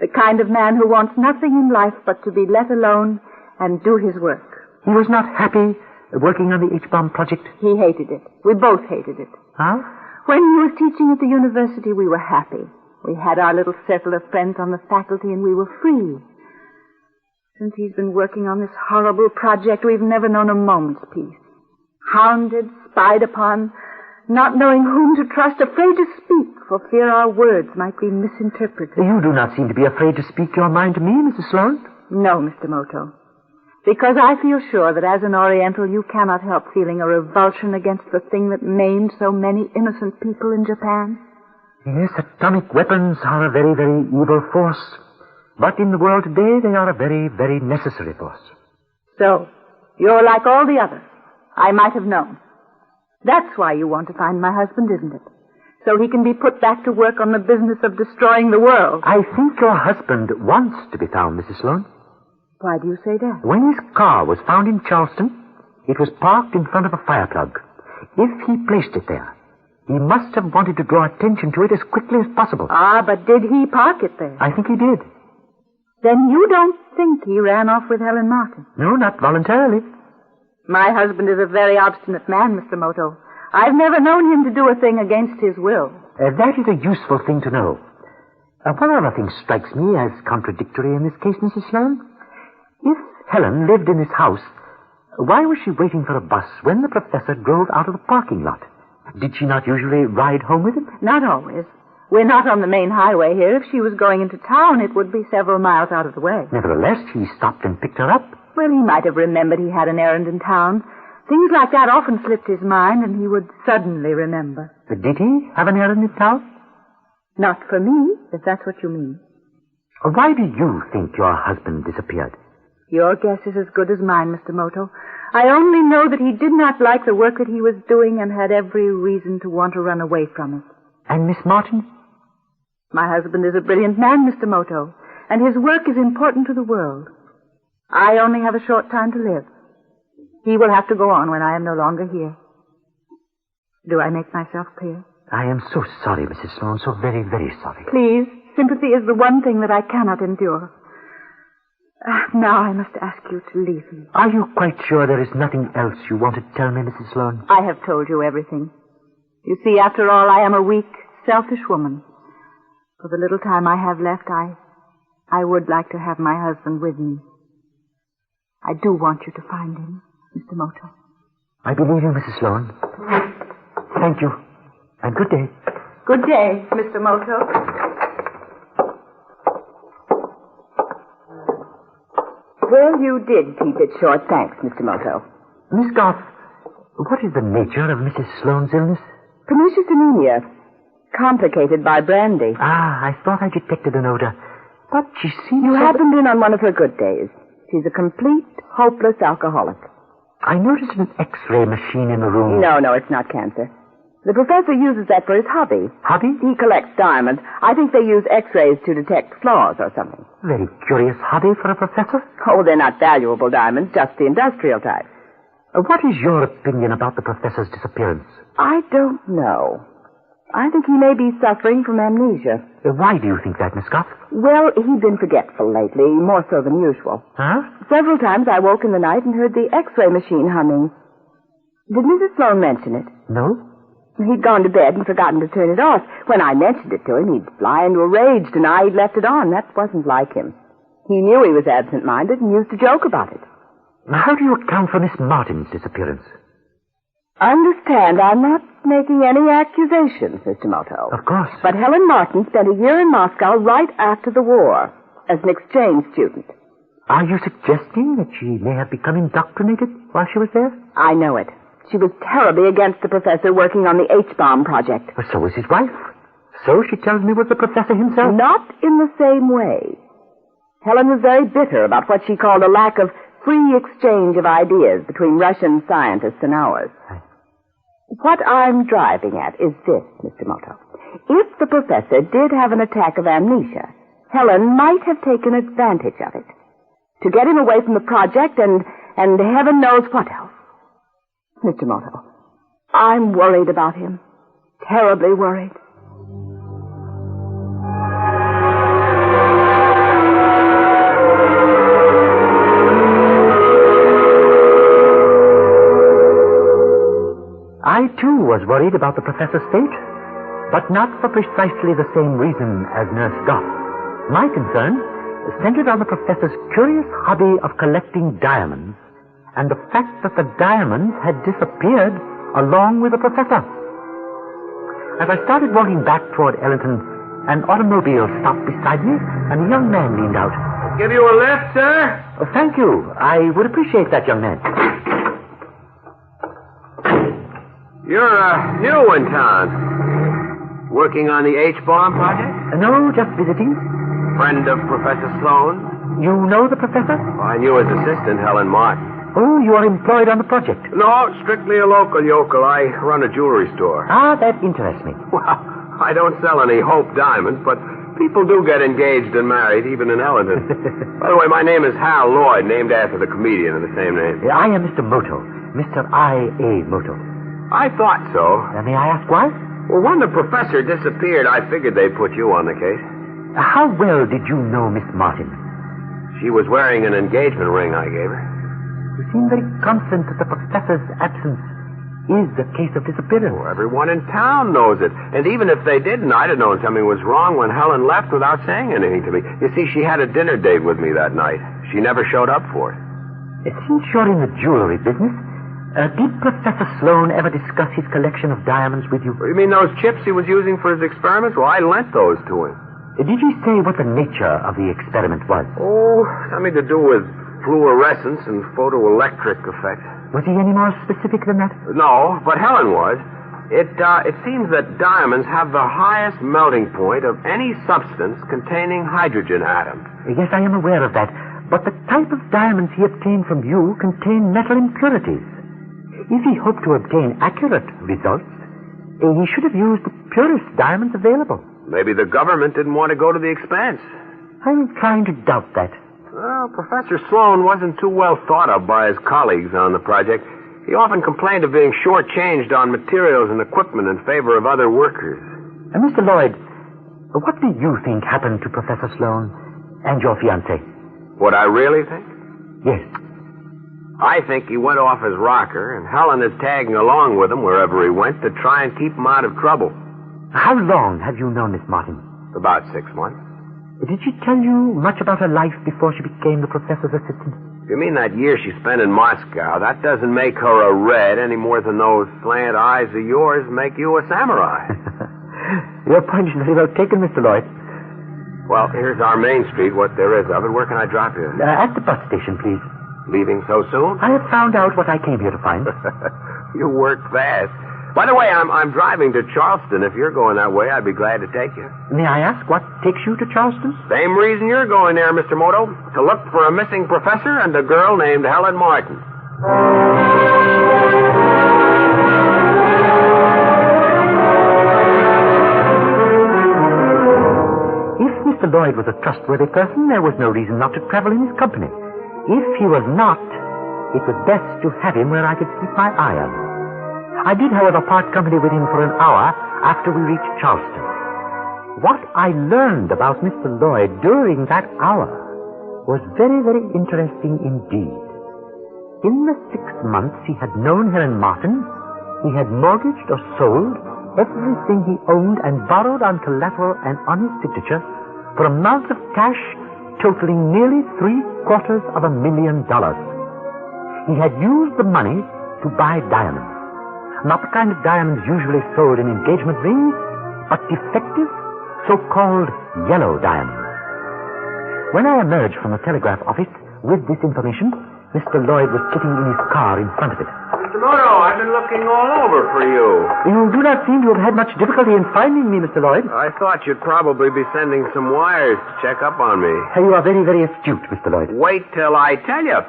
The kind of man who wants nothing in life but to be let alone and do his work. He was not happy working on the H-bomb project? He hated it. We both hated it. Huh? When he was teaching at the university, we were happy. We had our little circle of friends on the faculty, and we were free. Since he's been working on this horrible project, we've never known a moment's peace. Hounded, spied upon, not knowing whom to trust, afraid to speak for fear our words might be misinterpreted. You do not seem to be afraid to speak your mind to me, Mrs. Sloan. No, Mr. Moto. Because I feel sure that as an Oriental, you cannot help feeling a revulsion against the thing that maimed so many innocent people in Japan. Yes, atomic weapons are a very, very evil force. But in the world today, they are a very, very necessary force. So, you're like all the others. I might have known. That's why you want to find my husband, isn't it? So he can be put back to work on the business of destroying the world. I think your husband wants to be found, Mrs. Sloan. Why do you say that? When his car was found in Charleston, it was parked in front of a fire plug. If he placed it there, he must have wanted to draw attention to it as quickly as possible. Ah, but did he park it there? I think he did. Then you don't think he ran off with Helen Martin? No, not voluntarily. My husband is a very obstinate man, Mr. Moto. I've never known him to do a thing against his will. That is a useful thing to know. One other thing strikes me as contradictory in this case, Mrs. Sloan. If Helen lived in this house, why was she waiting for a bus when the professor drove out of the parking lot? Did she not usually ride home with him? Not always. We're not on the main highway here. If she was going into town, it would be several miles out of the way. Nevertheless, he stopped and picked her up. Well, he might have remembered he had an errand in town. Things like that often slipped his mind, and he would suddenly remember. Did he have an errand in town? Not for me, if that's what you mean. Why do you think your husband disappeared? Your guess is as good as mine, Mr. Moto. I only know that he did not like the work that he was doing and had every reason to want to run away from it. And Miss Martin? My husband is a brilliant man, Mr. Moto, and his work is important to the world. I only have a short time to live. He will have to go on when I am no longer here. Do I make myself clear? I am so sorry, Mrs. Sloan, so very, very sorry. Please, sympathy is the one thing that I cannot endure. Now I must ask you to leave me. Are you quite sure there is nothing else you want to tell me, Mrs. Sloan? I have told you everything. You see, after all, I am a weak, selfish woman. For the little time I have left, I would like to have my husband with me. I do want you to find him, Mr. Moto. I believe you, Mrs. Sloan. Thank you. And good day. Good day, Mr. Moto. Well, you did keep it short, thanks, Mr. Moto. Miss Goff, what is the nature of Mrs. Sloan's illness? Pernicious anemia, complicated by brandy. I thought I detected an odor. But she seems... You happened in on one of her good days. She's a complete, hopeless alcoholic. I noticed an X-ray machine in the room. No, it's not cancer. The professor uses that for his hobby. Hobby? He collects diamonds. I think they use X-rays to detect flaws or something. Very curious hobby for a professor. Oh, they're not valuable diamonds, just the industrial type. What is your opinion about the professor's disappearance? I don't know. I think he may be suffering from amnesia. Why do you think that, Miss Goff? Well, he's been forgetful lately, more so than usual. Huh? Several times I woke in the night and heard the X-ray machine humming. Did Mrs. Sloan mention it? No. He'd gone to bed and forgotten to turn it off. When I mentioned it to him, he'd fly into a rage, deny he'd left it on. That wasn't like him. He knew he was absent-minded and used to joke about it. How do you account for Miss Martin's disappearance? Understand, I'm not making any accusations, Mr. Moto. Of course. But Helen Martin spent a year in Moscow right after the war as an exchange student. Are you suggesting that she may have become indoctrinated while she was there? I know it. She was terribly against the professor working on the H-bomb project. Well, so was his wife. So, she tells me, was the professor himself. Not in the same way. Helen was very bitter about what she called a lack of free exchange of ideas between Russian scientists and ours. What I'm driving at is this, Mr. Moto. If the professor did have an attack of amnesia, Helen might have taken advantage of it to get him away from the project and heaven knows what else. Mr. Moto, I'm worried about him. Terribly worried. I, too, was worried about the professor's fate, but not for precisely the same reason as Nurse Goff. My concern centered on the professor's curious hobby of collecting diamonds and the fact that the diamonds had disappeared along with the professor. As I started walking back toward Ellington, an automobile stopped beside me, and a young man leaned out. Give you a lift, sir? Oh, thank you. I would appreciate that, young man. You're new in town. Working on the H-bomb project? No, just visiting. friend of Professor Sloan. You know the professor? I knew his assistant, Helen Martin. Oh, you are employed on the project. No, strictly a local yokel. I run a jewelry store. Ah, that interests me. Well, I don't sell any Hope diamonds, but people do get engaged and married, even in Ellington. By the way, my name is Hal Lloyd, named after the comedian of the same name. I am Mr. Moto. Mr. I.A. Moto. I thought so. May I ask why? Well, when the professor disappeared, I figured they'd put you on the case. How well did you know Miss Martin? She was wearing an engagement ring I gave her. You seem very confident that the professor's absence is a case of disappearance. Oh, everyone in town knows it. And even if they didn't, I'd have known something was wrong when Helen left without saying anything to me. You see, she had a dinner date with me that night. She never showed up for it. Since you're in the jewelry business, did Professor Sloan ever discuss his collection of diamonds with you? You mean those chips he was using for his experiments? Well, I lent those to him. Did he say what the nature of the experiment was? Oh, something to do with fluorescence and photoelectric effect. Was he any more specific than that? No, but Helen was. It seems that diamonds have the highest melting point of any substance containing hydrogen atoms. Yes, I am aware of that. But the type of diamonds he obtained from you contain metal impurities. If he hoped to obtain accurate results, he should have used the purest diamonds available. Maybe the government didn't want to go to the expense. I'm inclined to doubt that. Well, Professor Sloan wasn't too well thought of by his colleagues on the project. He often complained of being shortchanged on materials and equipment in favor of other workers. Mr. Lloyd, what do you think happened to Professor Sloan and your fiancée? What I really think? Yes. I think he went off his rocker, and Helen is tagging along with him wherever he went to try and keep him out of trouble. How long have you known Miss Martin? About 6 months. Did she tell you much about her life before she became the professor's assistant? You mean that year she spent in Moscow? That doesn't make her a Red any more than those slant eyes of yours make you a samurai. Your point is very well taken, Mr. Lloyd. Well, here's our main street, what there is of it. Where can I drop you? At the bus station, please. Leaving so soon? I have found out what I came here to find. You work fast. By the way, I'm driving to Charleston. If you're going that way, I'd be glad to take you. May I ask what takes you to Charleston? Same reason you're going there, Mr. Moto. To look for a missing professor and a girl named Helen Martin. If Mr. Lloyd was a trustworthy person, there was no reason not to travel in his company. If he was not, it was best to have him where I could keep my eye on him. I did, however, part company with him for an hour after we reached Charleston. What I learned about Mr. Lloyd during that hour was very, very interesting indeed. In the 6 months he had known Helen Martin, he had mortgaged or sold everything he owned and borrowed on collateral and on his signature for amounts of cash totaling nearly $750,000. He had used the money to buy diamonds. Not the kind of diamonds usually sold in engagement rings, but defective, so-called yellow diamonds. When I emerged from the telegraph office with this information, Mr. Lloyd was sitting in his car in front of it. Mr. Moto, I've been looking all over for you. You do not seem to have had much difficulty in finding me, Mr. Lloyd. I thought you'd probably be sending some wires to check up on me. You are very, very astute, Mr. Lloyd. Wait till I tell you.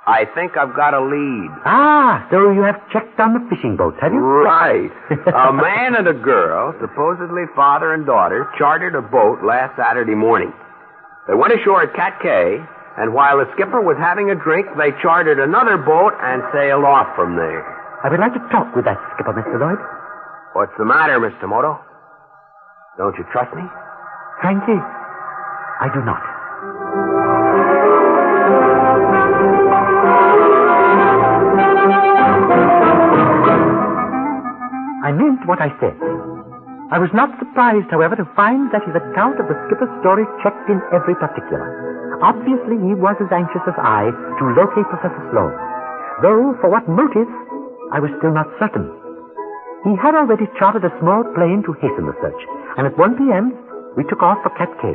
I think I've got a lead. Ah, so you have checked on the fishing boats, have you? Right. A man and a girl, supposedly father and daughter, chartered a boat last Saturday morning. They went ashore at Cat Cay, and while the skipper was having a drink, they chartered another boat and sailed off from there. I would like to talk with that skipper, Mr. Lloyd. What's the matter, Mr. Moto? Don't you trust me? Frankly, I do not. I meant what I said. I was not surprised, however, to find that his account of the skipper's story checked in every particular. Obviously, he was as anxious as I to locate Professor Sloan, though for what motive, I was still not certain. He had already chartered a small plane to hasten the search, and at 1 p.m., we took off for Cat Cay.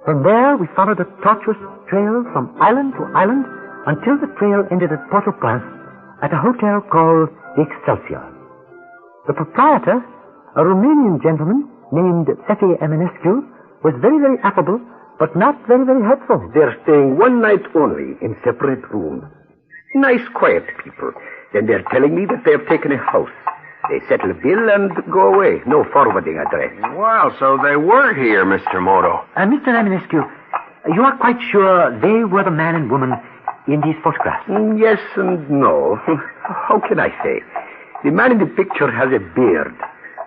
From there, we followed a tortuous trail from island to island until the trail ended at Port-au-Prince at a hotel called the Excelsior. The proprietor, a Romanian gentleman named Sefi Eminescu, was very, very affable but not very, very helpful. They're staying one night only in separate rooms. Nice, quiet people. Then they're telling me that they've taken a house. They settle a bill and go away. No forwarding address. Well, so they were here, Mr. Moto. Mr. Eminescu, you are quite sure they were the man and woman in these photographs? Yes and no. How can I say? The man in the picture has a beard.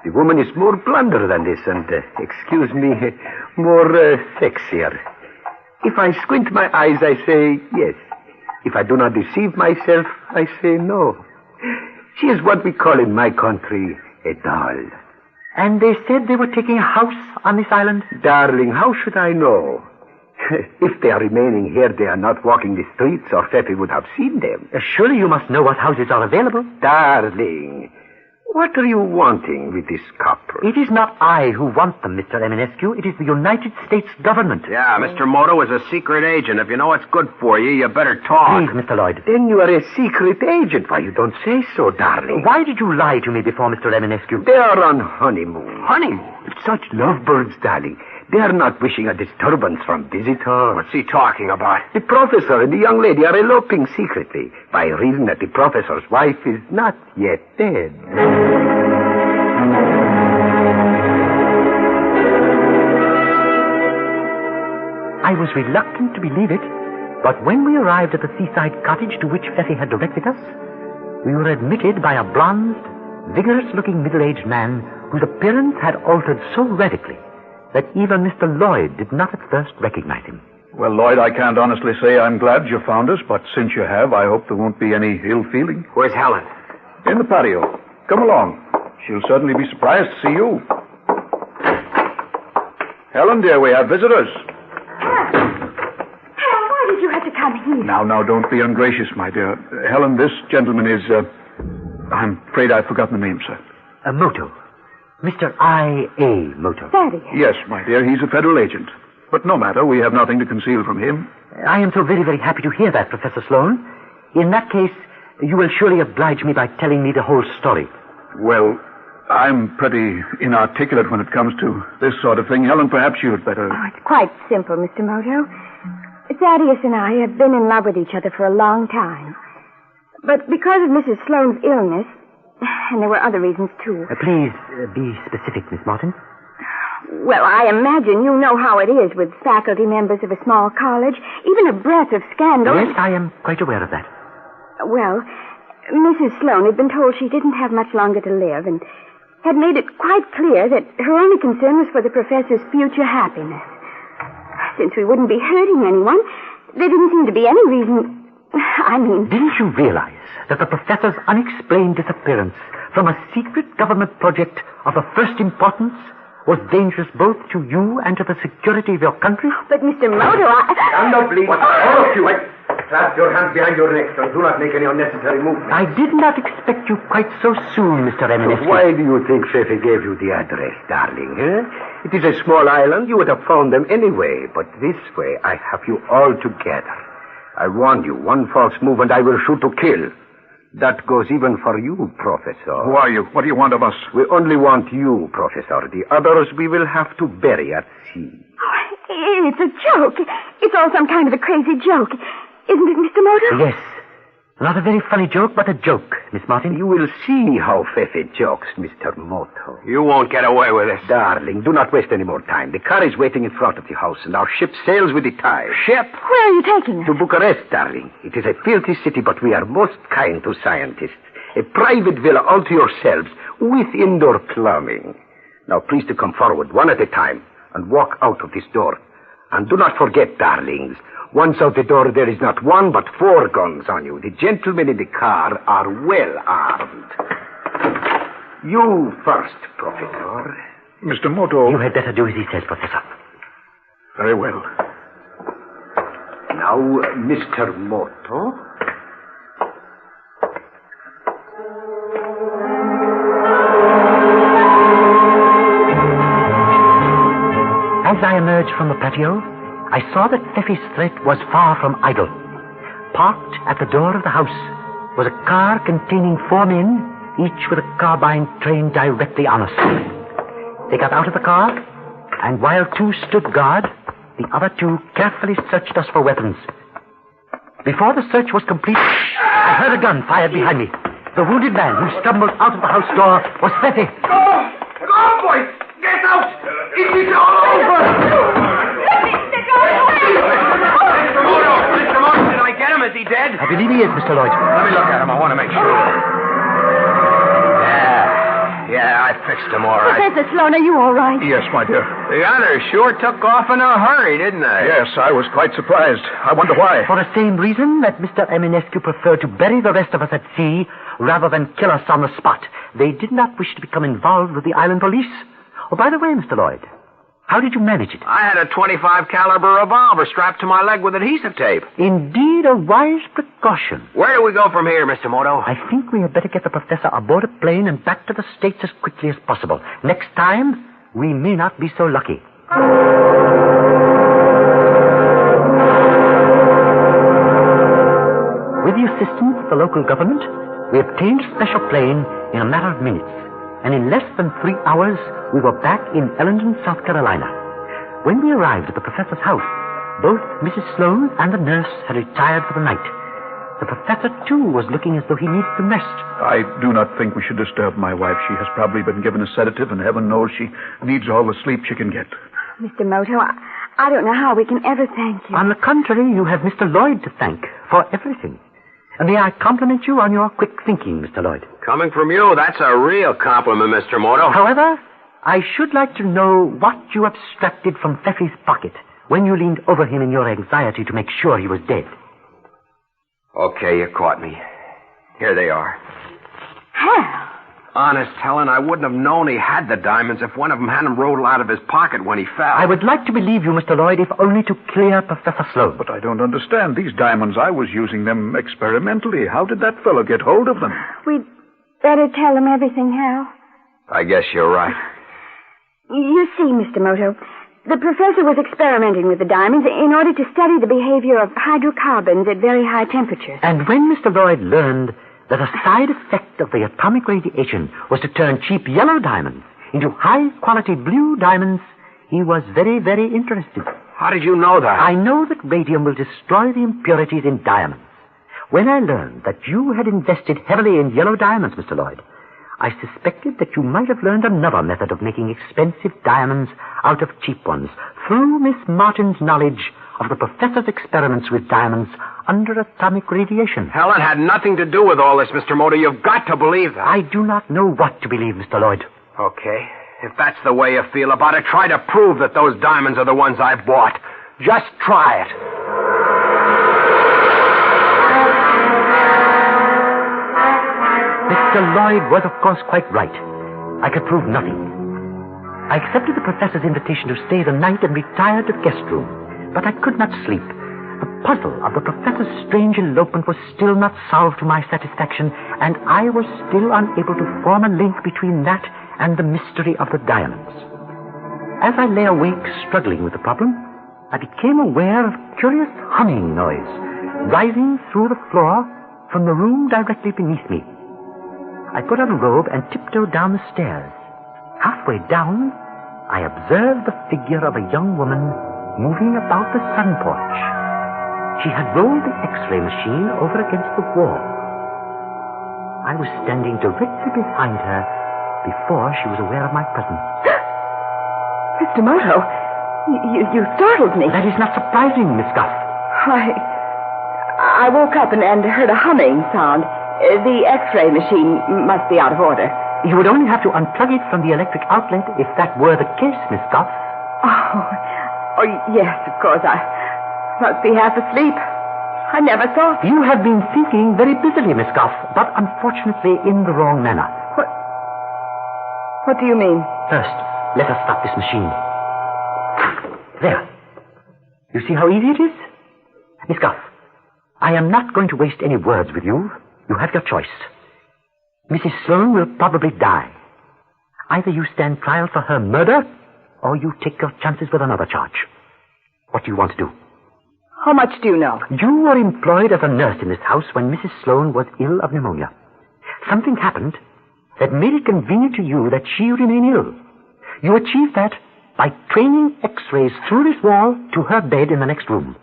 The woman is more blonder than this and, excuse me, more sexier. If I squint my eyes, I say yes. If I do not deceive myself, I say no. She is what we call in my country a doll. And they said they were taking a house on this island? Darling, how should I know? If they are remaining here, they are not walking the streets, or Fefe would have seen them. Surely you must know what houses are available. Darling, what are you wanting with this copper? It is not I who want them, Mr. Eminescu. It is the United States government. Yeah, Mr. Moto is a secret agent. If you know what's good for you, you better talk. Please, Mr. Lloyd. Then you are a secret agent. Why, you don't say so, darling. Why did you lie to me before, Mr. Eminescu? They are on honeymoon. Honeymoon? Such lovebirds, darling. They are not wishing a disturbance from visitors. What's he talking about? The professor and the young lady are eloping secretly, by reason that the professor's wife is not yet dead. I was reluctant to believe it, but when we arrived at the seaside cottage to which Fefe had directed us, we were admitted by a bronzed, vigorous-looking middle-aged man whose appearance had altered so radically that even Mr. Lloyd did not at first recognize him. Well, Lloyd, I can't honestly say I'm glad you found us, but since you have, I hope there won't be any ill feeling. Where's Helen? In the patio. Come along. She'll certainly be surprised to see you. Helen, dear, we have visitors. Why did you have to come here? Now, don't be ungracious, my dear. Helen, this gentleman is, I'm afraid I've forgotten the name, sir. Moto. Mr. I.A. Moto. Thaddeus. Yes, my dear, he's a federal agent. But no matter, we have nothing to conceal from him. I am so very, very happy to hear that, Professor Sloan. In that case, you will surely oblige me by telling me the whole story. Well, I'm pretty inarticulate when it comes to this sort of thing. Helen, perhaps you'd better... Oh, it's quite simple, Mr. Moto. Thaddeus and I have been in love with each other for a long time. But because of Mrs. Sloan's illness, and there were other reasons, too. Please be specific, Miss Martin. Well, I imagine you know how it is with faculty members of a small college. Even a breath of scandal... Yes, I am quite aware of that. Well, Mrs. Sloan had been told she didn't have much longer to live and had made it quite clear that her only concern was for the professor's future happiness. Since we wouldn't be hurting anyone, there didn't seem to be any reason... Didn't you realize that the professor's unexplained disappearance from a secret government project of the first importance was dangerous both to you and to the security of your country? But, Mr. Moto, Stand up, please. All of you. Clasp your hands behind your necks and do not make any unnecessary movements. I did not expect you quite so soon, Mr. Eminescu. Why do you think Fefe gave you the address, darling? It is a small island. You would have found them anyway. But this way, I have you all together. I warned you, one false move and I will shoot to kill. That goes even for you, Professor. Who are you? What do you want of us? We only want you, Professor. The others we will have to bury at sea. Oh, it's a joke. It's all some kind of a crazy joke. Isn't it, Mr. Moto? Yes. Not a very funny joke, but a joke, Miss Martin. You will see how Fefe jokes, Mr. Moto. You won't get away with this. Darling, do not waste any more time. The car is waiting in front of the house, and our ship sails with the tide. Ship? Where are you taking us? To Bucharest, darling. It is a filthy city, but we are most kind to scientists. A private villa all to yourselves, with indoor plumbing. Now, please to come forward, one at a time, and walk out of this door. And do not forget, darlings, once out the door, there is not one but 4 guns on you. The gentlemen in the car are well armed. You first, Professor. Mr. Moto... You had better do as he says, Professor. Very well. Now, Mr. Moto. As I emerged from the patio, I saw that Fefe's threat was far from idle. Parked at the door of the house was a car containing 4 men, each with a carbine trained directly on us. They got out of the car, and while 2 stood guard, The other two carefully searched us for weapons. Before the search was complete, I heard a gun fired behind me. The wounded man who stumbled out of the house door was Fethi. Go, boys! Get out! It is all over! Mr. Moto, did I get him? Is he dead? I believe he is, Mr. Lloyd. Let me look at him. I want to make sure. Yeah, I fixed him all right. Professor Sloan, are you all right? Yes, my dear. The others sure took off in a hurry, didn't they? Yes, I was quite surprised. I wonder why. For the same reason that Mr. Eminescu preferred to bury the rest of us at sea rather than kill us on the spot. They did not wish to become involved with the island police. Oh, by the way, Mr. Lloyd, how did you manage it? I had a .25 caliber revolver strapped to my leg with adhesive tape. Indeed, a wise precaution. Where do we go from here, Mr. Moto? I think we had better get the professor aboard a plane and back to the States as quickly as possible. Next time, we may not be so lucky. With the assistance of the local government, we obtained a special plane in a matter of minutes. And in less than 3 hours, we were back in Ellendon, South Carolina. When we arrived at the professor's house, both Mrs. Sloan and the nurse had retired for the night. The professor, too, was looking as though he needed some rest. I do not think we should disturb my wife. She has probably been given a sedative, and heaven knows she needs all the sleep she can get. Mr. Moto, I don't know how we can ever thank you. On the contrary, you have Mr. Lloyd to thank for everything. And may I compliment you on your quick thinking, Mr. Lloyd. Coming from you, that's a real compliment, Mr. Moto. However, I should like to know what you abstracted from Fethi's pocket when you leaned over him in your anxiety to make sure he was dead. Okay, you caught me. Here they are. Hell. Honest, Helen, I wouldn't have known he had the diamonds if one of them hadn't rolled out of his pocket when he fell. I would like to believe you, Mr. Lloyd, if only to clear Professor Sloan. But I don't understand. These diamonds, I was using them experimentally. How did that fellow get hold of them? We'd better tell him everything, Hal. I guess you're right. You see, Mr. Moto, the professor was experimenting with the diamonds in order to study the behavior of hydrocarbons at very high temperatures. And when Mr. Lloyd learned that a side effect of the atomic radiation was to turn cheap yellow diamonds into high-quality blue diamonds, he was very, very interested. How did you know that? I know that radium will destroy the impurities in diamonds. When I learned that you had invested heavily in yellow diamonds, Mr. Lloyd, I suspected that you might have learned another method of making expensive diamonds out of cheap ones through Miss Martin's knowledge of the professor's experiments with diamonds under atomic radiation. Helen had nothing to do with all this, Mr. Moto. You've got to believe that. I do not know what to believe, Mr. Lloyd. Okay. If that's the way you feel about it, try to prove that those diamonds are the ones I bought. Just try it. Mr. Lloyd was, of course, quite right. I could prove nothing. I accepted the professor's invitation to stay the night and retired to the guest room. But I could not sleep. The puzzle of the professor's strange elopement was still not solved to my satisfaction, and I was still unable to form a link between that and the mystery of the diamonds. As I lay awake struggling with the problem, I became aware of a curious humming noise rising through the floor from the room directly beneath me. I put on a robe and tiptoed down the stairs. Halfway down, I observed the figure of a young woman moving about the sun porch. She had rolled the X-ray machine over against the wall. I was standing directly behind her before she was aware of my presence. Mr. Moto, you startled me. That is not surprising, Miss Guff. I woke up and heard a humming sound. The X-ray machine must be out of order. You would only have to unplug it from the electric outlet if that were the case, Miss Guff. Oh, yes, of course. I must be half asleep. I never thought. You have been thinking very busily, Miss Guff, but unfortunately in the wrong manner. What do you mean? First, let us stop this machine. There. You see how easy it is? Miss Guff, I am not going to waste any words with you. You have your choice. Mrs. Sloan will probably die. Either you stand trial for her murder, or you take your chances with another charge. What do you want to do? How much do you know? You were employed as a nurse in this house when Mrs. Sloan was ill of pneumonia. Something happened that made it convenient to you that she remain ill. You achieved that by training X-rays through this wall to her bed in the next room.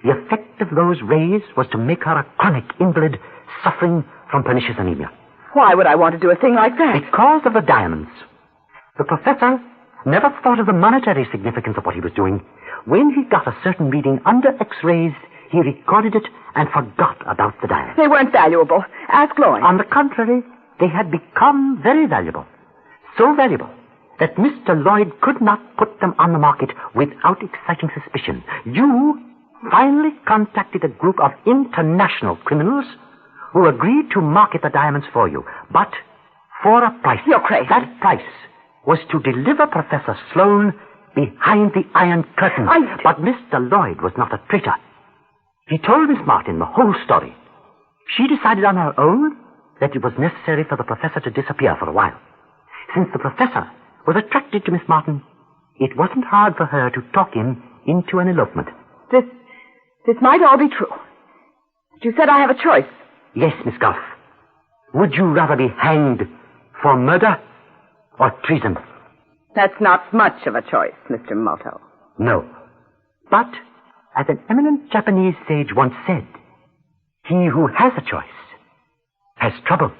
The effect of those rays was to make her a chronic invalid suffering from pernicious anemia. Why would I want to do a thing like that? Because of the diamonds. The professor never thought of the monetary significance of what he was doing. When he got a certain reading under X-rays, he recorded it and forgot about the diamonds. They weren't valuable. Ask Lloyd. On the contrary, they had become very valuable. So valuable that Mr. Lloyd could not put them on the market without exciting suspicion. You finally contacted a group of international criminals who agreed to market the diamonds for you, but for a price. You're crazy. That price was to deliver Professor Sloan behind the Iron Curtain. But Mr. Lloyd was not a traitor. He told Miss Martin the whole story. She decided on her own that it was necessary for the professor to disappear for a while. Since the professor was attracted to Miss Martin, it wasn't hard for her to talk him into an elopement. This might all be true. But you said I have a choice. Yes, Miss Goff. Would you rather be hanged for murder or treason? That's not much of a choice, Mr. Moto. No. But, as an eminent Japanese sage once said, he who has a choice has trouble.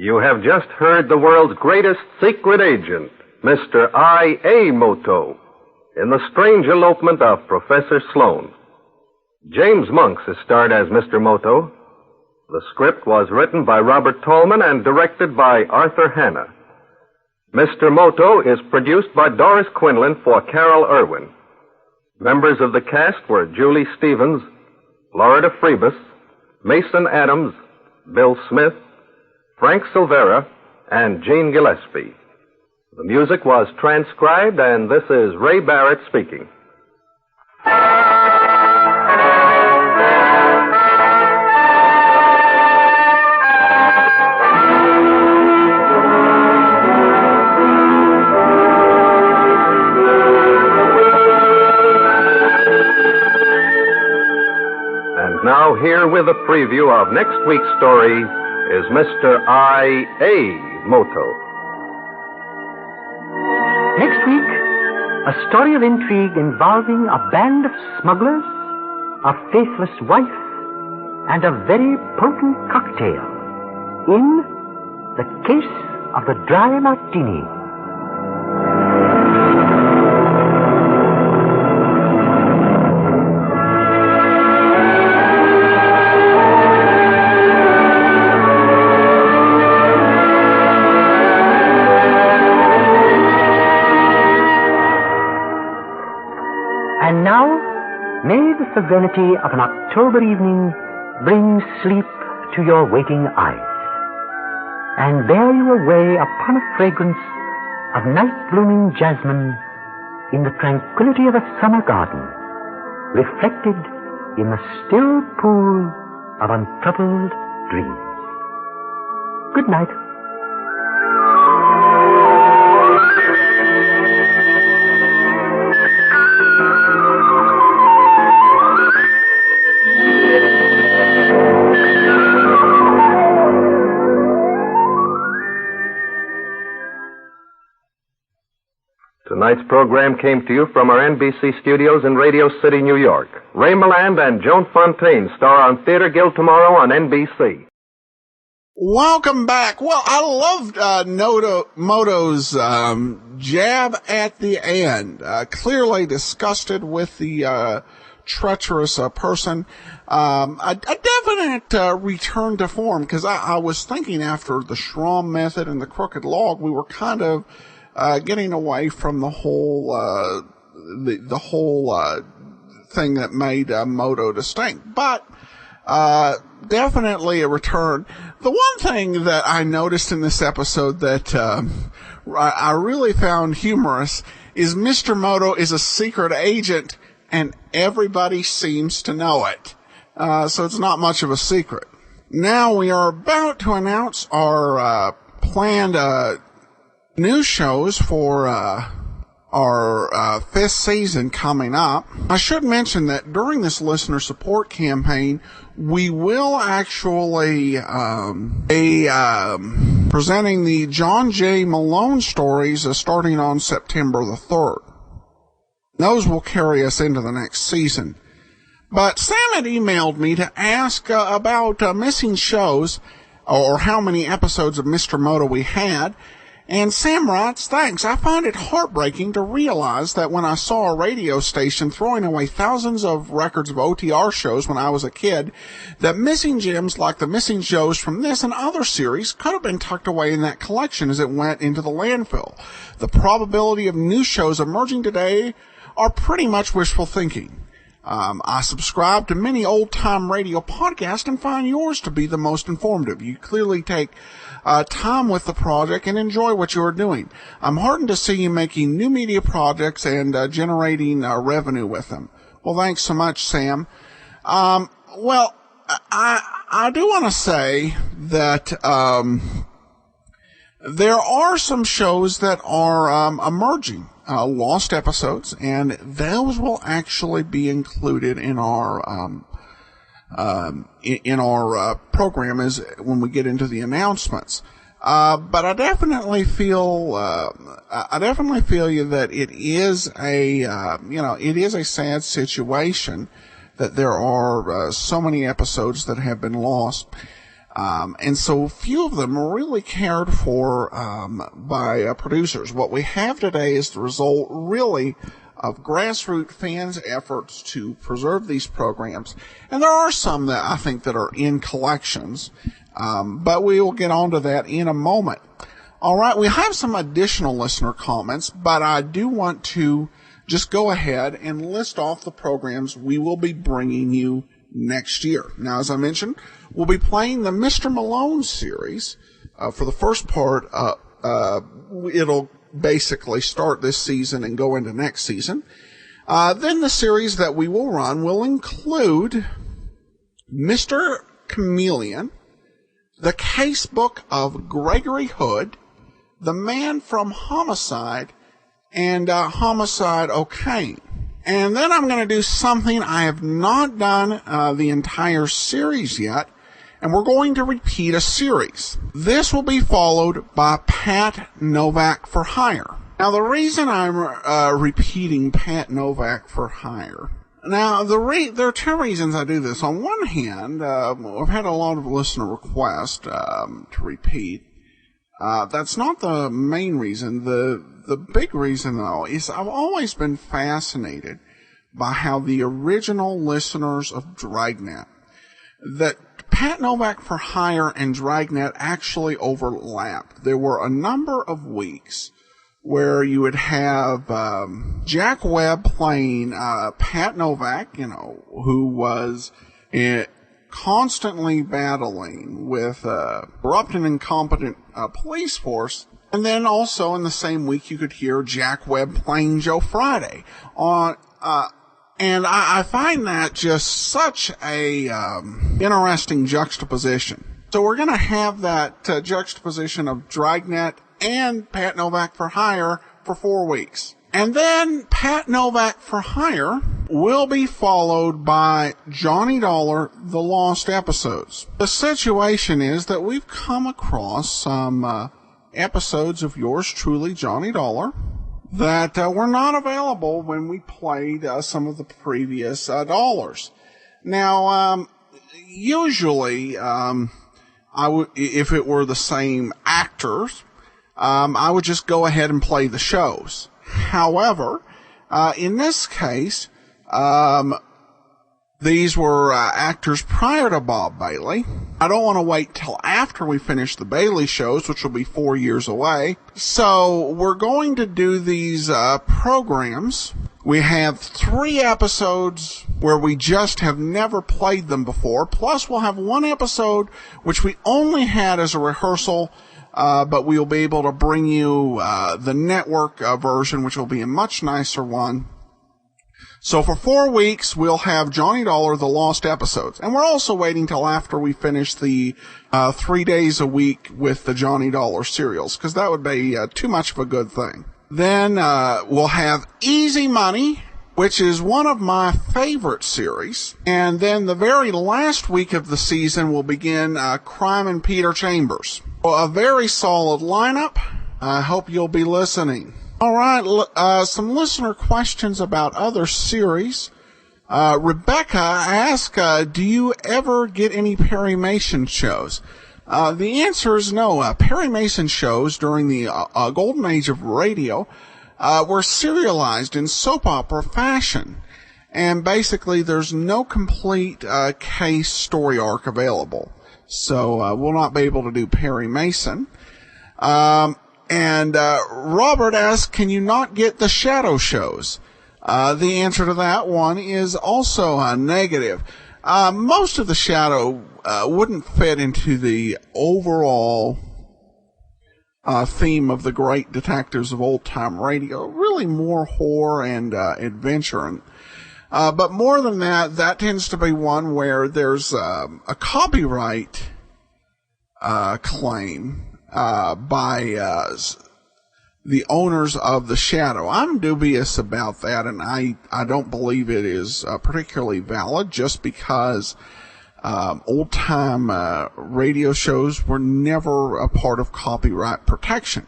You have just heard the world's greatest secret agent, Mr. I.A. Moto, in the strange elopement of Professor Sloan. James Monks is starred as Mr. Moto. The script was written by Robert Tolman and directed by Arthur Hanna. Mr. Moto is produced by Doris Quinlan for Carol Irwin. Members of the cast were Julie Stevens, Florida Freebus, Mason Adams, Bill Smith, Frank Silvera, and Gene Gillespie. The music was transcribed, and this is Ray Barrett speaking. And now, here with a preview of next week's story is Mr. I.A. Moto. Next week, a story of intrigue involving a band of smugglers, a faithless wife, and a very potent cocktail in The Case of the Dry Martini. And now, may the serenity of an October evening bring sleep to your waiting eyes, and bear you away upon a fragrance of night-blooming jasmine in the tranquility of a summer garden, reflected in the still pool of untroubled dreams. Good night. Tonight's program came to you from our NBC studios in Radio City, New York. Ray Milland and Joan Fontaine star on Theater Guild tomorrow on NBC. Welcome back. Well, I loved Moto's jab at the end. Clearly disgusted with the treacherous person. A definite return to form, because I was thinking after the Schramm method and the crooked log, we were kind of getting away from the whole the whole thing that made Moto distinct. But definitely a return. The one thing that I noticed in this episode that I really found humorous is Mr. Moto is a secret agent, and everybody seems to know it. So it's not much of a secret. Now we are about to announce our planned new shows for our fifth season coming up. I should mention that during this listener support campaign, we will actually be presenting the John J. Malone stories starting on September the 3rd. Those will carry us into the next season. But Sam had emailed me to ask about missing shows, or how many episodes of Mr. Moto we had. And Sam writes, thanks. I find it heartbreaking to realize that when I saw a radio station throwing away thousands of records of OTR shows when I was a kid, that missing gems like the missing shows from this and other series could have been tucked away in that collection as it went into the landfill. The probability of new shows emerging today are pretty much wishful thinking. I subscribe to many old-time radio podcasts and find yours to be the most informative. You clearly take time with the project and enjoy what you are doing. I'm heartened to see you making new media projects and generating revenue with them. Well, thanks so much, Sam. Well, I do want to say that there are some shows that are emerging. Lost episodes, and those will actually be included in our program as when we get into the announcements. But I definitely feel that it is a sad situation that there are so many episodes that have been lost. And so few of them are really cared for by producers. What we have today is the result, really, of grassroots fans' efforts to preserve these programs. And there are some that I think that are in collections, but we will get on to that in a moment. All right, we have some additional listener comments, but I do want to just go ahead and list off the programs we will be bringing you next year. Now, as I mentioned, we'll be playing the Mr. Malone series. For the first part, it'll basically start this season and go into next season. Then the series that we will run will include Mr. Chameleon, The Casebook of Gregory Hood, The Man from Homicide, and Homicide O'Kane. And then I'm going to do something I have not done the entire series yet, and we're going to repeat a series. This will be followed by Pat Novak for Hire. Now, the reason I'm repeating Pat Novak for Hire, now, there are two reasons I do this. On one hand, I've had a lot of listener requests to repeat. That's not the main reason. The big reason, though, is I've always been fascinated by how the original listeners of Dragnet, that Pat Novak for Hire and Dragnet actually overlapped. There were a number of weeks where you would have Jack Webb playing Pat Novak, who was constantly battling with corrupt and incompetent police force. And then also in the same week, you could hear Jack Webb playing Joe Friday and I find that just such a interesting juxtaposition. So we're going to have that juxtaposition of Dragnet and Pat Novak for Hire for 4 weeks. And then Pat Novak for Hire will be followed by Johnny Dollar, The Lost Episodes. The situation is that we've come across some episodes of yours truly, Johnny Dollar, that were not available when we played some of the previous dollars. Now, usually, if it were the same actors, I would just go ahead and play the shows. However, in this case, these were actors prior to Bob Bailey. I don't want to wait till after we finish the Bailey shows, which will be 4 years away. So we're going to do these programs. We have 3 episodes where we just have never played them before. Plus, we'll have 1 episode which we only had as a rehearsal, but we'll be able to bring you the network version, which will be a much nicer one. So for 4 weeks, we'll have Johnny Dollar, the lost episodes. And we're also waiting till after we finish the 3 days a week with the Johnny Dollar serials, because that would be too much of a good thing. Then we'll have Easy Money, which is one of my favorite series. And then the very last week of the season will begin Crime and Peter Chambers. So a very solid lineup. I hope you'll be listening. All right, some listener questions about other series. Rebecca asked, do you ever get any Perry Mason shows? The answer is no. Perry Mason shows during the golden age of radio were serialized in soap opera fashion. And basically, there's no complete case story arc available. So we'll not be able to do Perry Mason. And Robert asked, can you not get the Shadow shows? The answer to that one is also negative. Most of the Shadow wouldn't fit into the overall theme of the great detectives of old-time radio. Really more horror and adventure. But more than that, that tends to be one where there's a copyright claim by the owners of the Shadow. I'm dubious about that, and I don't believe it is particularly valid, just because old-time radio shows were never a part of copyright protection.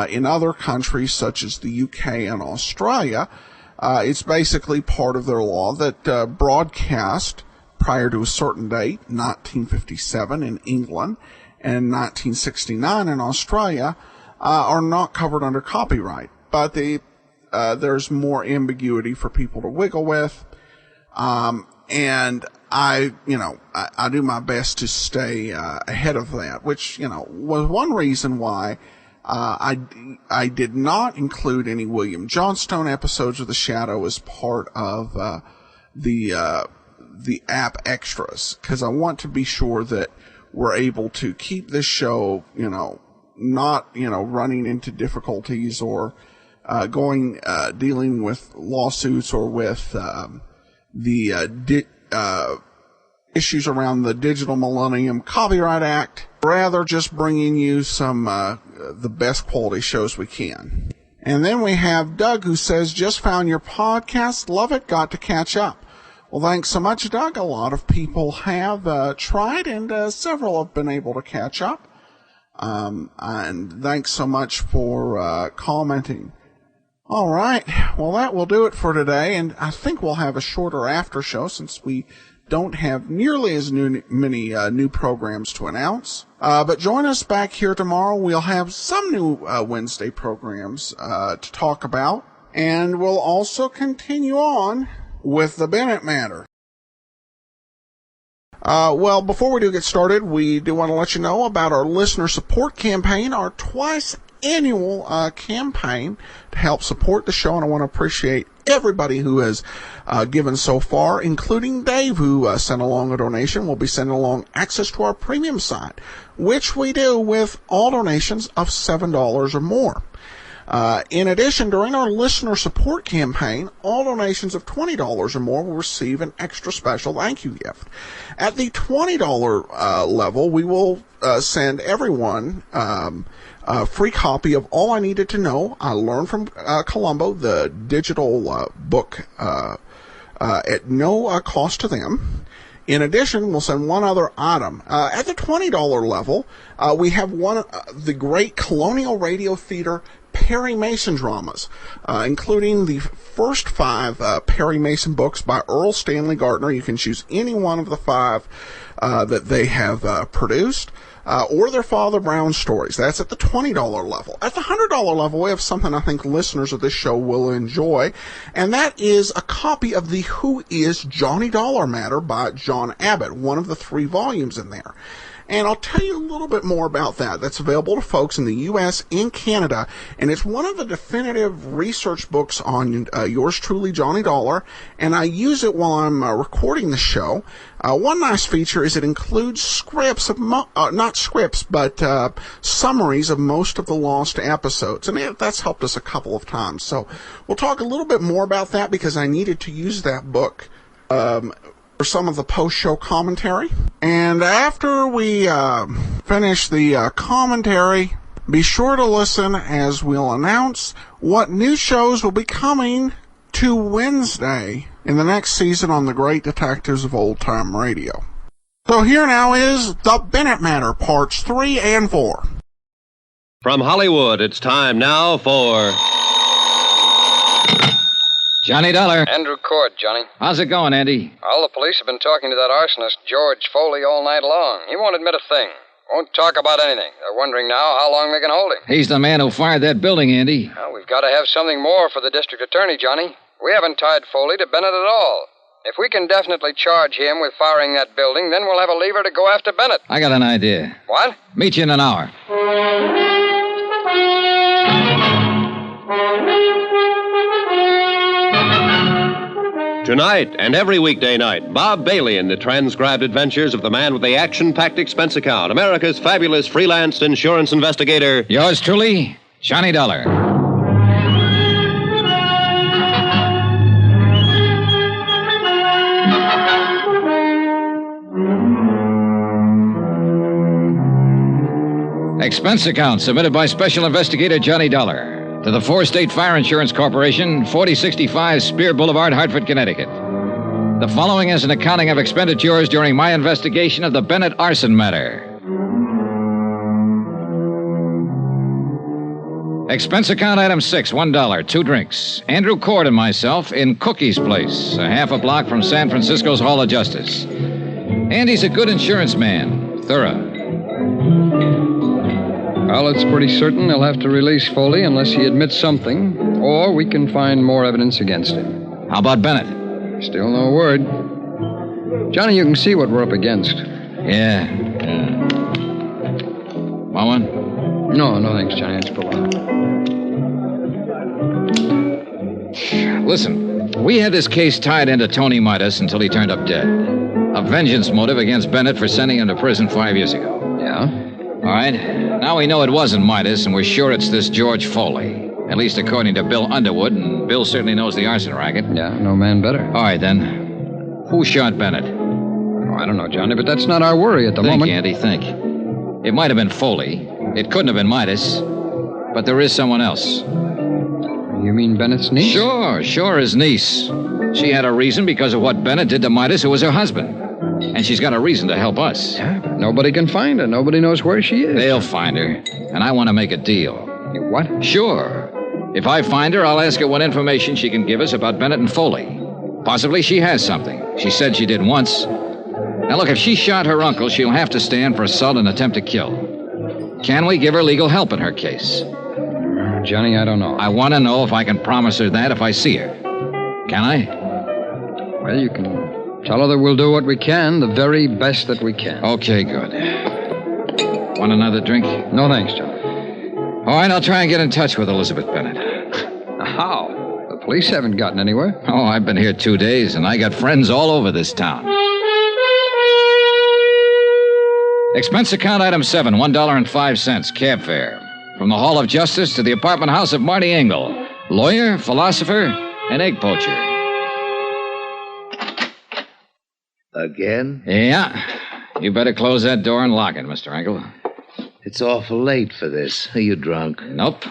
In other countries, such as the UK and Australia, it's basically part of their law that broadcast prior to a certain date, 1957 in England, and 1969 in Australia, are not covered under copyright. But there's more ambiguity for people to wiggle with. And I do my best to stay ahead of that, which, was one reason why I did not include any William Johnstone episodes of The Shadow as part of the app extras, because I want to be sure that we're able to keep this show, not, running into difficulties or dealing with lawsuits or with the issues around the Digital Millennium Copyright Act. Rather, just bringing you some the best quality shows we can. And then we have Doug, who says, just found your podcast, love it, got to catch up. Well, thanks so much, Doug. A lot of people have tried, and several have been able to catch up. And thanks so much for commenting. All right. Well, that will do it for today, and I think we'll have a shorter after show since we don't have nearly as many new programs to announce. But join us back here tomorrow. We'll have some new Wednesday programs to talk about, and we'll also continue on with the Bennett matter. Well, before we do get started, we do want to let you know about our listener support campaign, our twice annual campaign to help support the show, and I want to appreciate everybody who has given so far, including Dave, who sent along a donation. We'll be sending along access to our premium site, which we do with all donations of $7 or more. In addition, during our listener support campaign, all donations of $20 or more will receive an extra special thank you gift. At the $20 level, we will send everyone a free copy of All I Needed to Know, I Learned from Columbo, the digital book, at no cost to them. In addition, we'll send one other item. At the $20 level, we have the great Colonial Radio Theater Perry Mason dramas, including the first 5 Perry Mason books by Earl Stanley Gardner. You can choose any one of the 5 that they have produced, or their Father Brown stories. That's at the $20 level. At the $100 level, we have something I think listeners of this show will enjoy, and that is a copy of the Who Is Johnny Dollar Matter by John Abbott, one of the 3 volumes in there. And I'll tell you a little bit more about that. That's available to folks in the U.S. and Canada, and it's one of the definitive research books on yours truly, Johnny Dollar, and I use it while I'm recording the show One nice feature is it includes scripts of, not scripts, but summaries of most of the lost episodes, and that's helped us a couple of times. So we'll talk a little bit more about that because I needed to use that book for some of the post-show commentary. And after we finish the commentary, be sure to listen as we'll announce what new shows will be coming to Wednesday in the next season on the Great Detectives of Old Time Radio. So here now is The Bennett Matter, Parts 3 and 4. From Hollywood, it's time now for... Johnny Dollar. Andrew Cord, Johnny. How's it going, Andy? All the police have been talking to that arsonist, George Foley, all night long. He won't admit a thing. Won't talk about anything. They're wondering now how long they can hold him. He's the man who fired that building, Andy. Well, we've got to have something more for the district attorney, Johnny. We haven't tied Foley to Bennett at all. If we can definitely charge him with firing that building, then we'll have a lever to go after Bennett. I got an idea. What? Meet you in an hour. Tonight and every weekday night, Bob Bailey in the transcribed adventures of the man with the action-packed expense account, America's fabulous freelance insurance investigator. Yours truly, Johnny Dollar. Expense account submitted by Special Investigator Johnny Dollar to the 4-State Fire Insurance Corporation, 4065 Spear Boulevard, Hartford, Connecticut. The following is an accounting of expenditures during my investigation of the Bennett arson matter. Expense account item 6, $1, 2 drinks. Andrew Cord and myself in Cookie's Place, a half a block from San Francisco's Hall of Justice. Andy's a good insurance man, thorough. Well, it's pretty certain they'll have to release Foley unless he admits something, or we can find more evidence against him. How about Bennett? Still no word. Johnny, you can see what we're up against. Yeah. Want one? No, thanks, Johnny. Let's pull out. Listen, we had this case tied into Tony Midas until he turned up dead. A vengeance motive against Bennett for sending him to prison 5 years ago. Yeah? All right. Now we know it wasn't Midas, and we're sure it's this George Foley. At least according to Bill Underwood, and Bill certainly knows the arson racket. Yeah, no man better. All right, then. Who shot Bennett? Oh, I don't know, Johnny, but that's not our worry at the moment. Think, Andy, think. It might have been Foley. It couldn't have been Midas. But there is someone else. You mean Bennett's niece? Sure, his niece. She had a reason because of what Bennett did to Midas, who was her husband. And she's got a reason to help us. Yeah, but nobody can find her. Nobody knows where she is. They'll find her. And I want to make a deal. What? Sure. If I find her, I'll ask her what information she can give us about Bennett and Foley. Possibly she has something. She said she did once. Now, look, if she shot her uncle, she'll have to stand for assault and attempt to kill. Can we give her legal help in her case? Johnny, I don't know. I want to know if I can promise her that if I see her. Can I? Well, you can tell her that we'll do what we can, the very best that we can. Okay, good. Want another drink? No, thanks, Johnny. All right, I'll try and get in touch with Elizabeth Bennett. How? The police haven't gotten anywhere. Oh, I've been here 2 days, and I got friends all over this town. Expense account item 7, $1.05, cab fare. From the Hall of Justice to the apartment house of Marty Engel, lawyer, philosopher, and egg poacher. Again? Yeah. You better close that door and lock it, Mr. Engel. It's awful late for this. Are you drunk? Nope.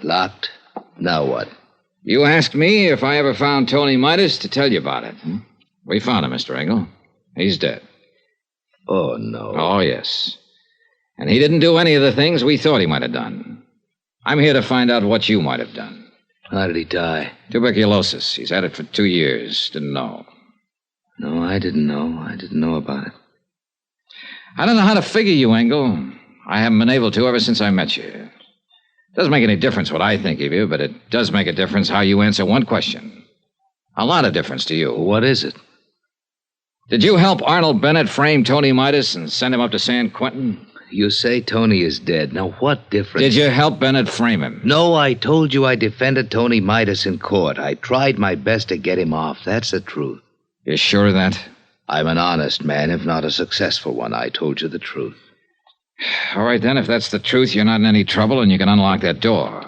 Locked. Now what? You asked me if I ever found Tony Midas to tell you about it. We found him, Mr. Engel. He's dead. Oh, no. Oh, yes. And he didn't do any of the things we thought he might have done. I'm here to find out what you might have done. How did he die? Tuberculosis. He's had it for 2 years. Didn't know. No, I didn't know. I didn't know about it. I don't know how to figure you, Engel. I haven't been able to ever since I met you. It doesn't make any difference what I think of you, but it does make a difference how you answer one question. A lot of difference to you. What is it? Did you help Arnold Bennett frame Tony Midas and send him up to San Quentin? You say Tony is dead. Now, what difference? Did you help Bennett frame him? No, I told you I defended Tony Midas in court. I tried my best to get him off. That's the truth. You sure of that? I'm an honest man, if not a successful one. I told you the truth. All right, then, if that's the truth, you're not in any trouble and you can unlock that door.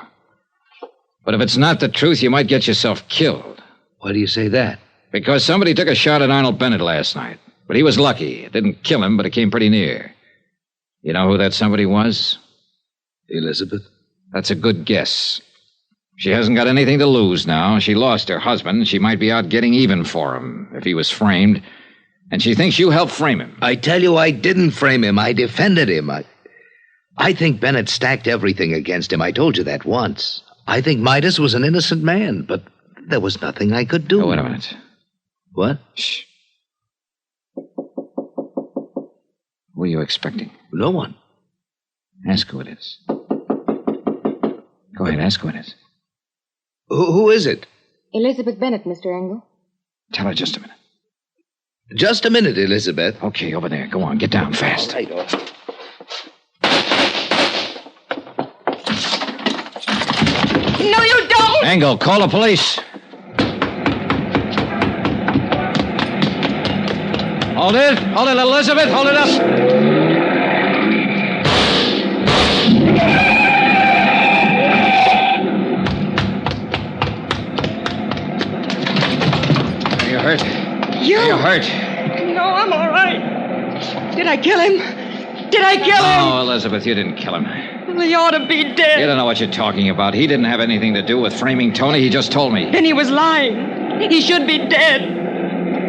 But if it's not the truth, you might get yourself killed. Why do you say that? Because somebody took a shot at Arnold Bennett last night. But he was lucky. It didn't kill him, but it came pretty near. You know who that somebody was? Elizabeth? That's a good guess. She hasn't got anything to lose now. She lost her husband. She might be out getting even for him if he was framed. And she thinks you helped frame him. I tell you, I didn't frame him. I defended him. I think Bennett stacked everything against him. I told you that once. I think Midas was an innocent man, but there was nothing I could do. Oh, wait a minute. What? Shh. Who are you expecting? No one. Ask who it is. Go ahead, ask who it is. Who is it? Elizabeth Bennett, Mr. Engel. Tell her just a minute. Just a minute, Elizabeth. Okay, over there. Go on, get down fast. All right. No, you don't! Engel, call the police. Hold it, Elizabeth, hold it up. Are you hurt? You? Are you hurt? No, I'm all right. Did I kill him? Oh, Elizabeth, you didn't kill him. Well, he ought to be dead. You don't know what you're talking about. He didn't have anything to do with framing Tony. He just told me. Then he was lying. He should be dead.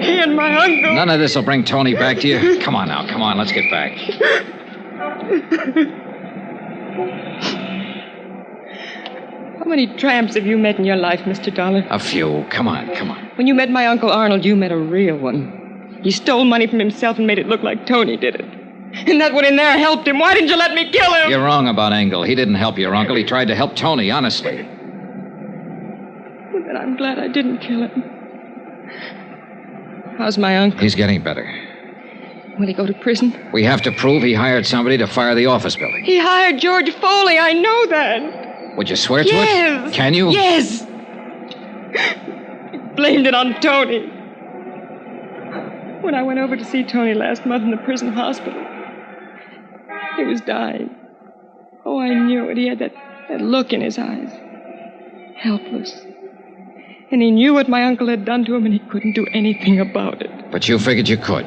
He and my uncle. None of this will bring Tony back to you. Come on now, come on, let's get back. How many tramps have you met in your life, Mr. Dollar? A few. Come on. When you met my Uncle Arnold, you met a real one. He stole money from himself and made it look like Tony did it. And that one in there helped him. Why didn't you let me kill him? You're wrong about Engel. He didn't help your uncle. He tried to help Tony, honestly. Well, then I'm glad I didn't kill him. How's my uncle? He's getting better. Will he go to prison? We have to prove he hired somebody to fire the office building. He hired George Foley. I know that. Would you swear to Yes. it? Can you? Yes. He blamed it on Tony. When I went over to see Tony last month in the prison hospital, he was dying. Oh, I knew it. He had that look in his eyes. Helpless. And he knew what my uncle had done to him, and he couldn't do anything about it. But you figured you could.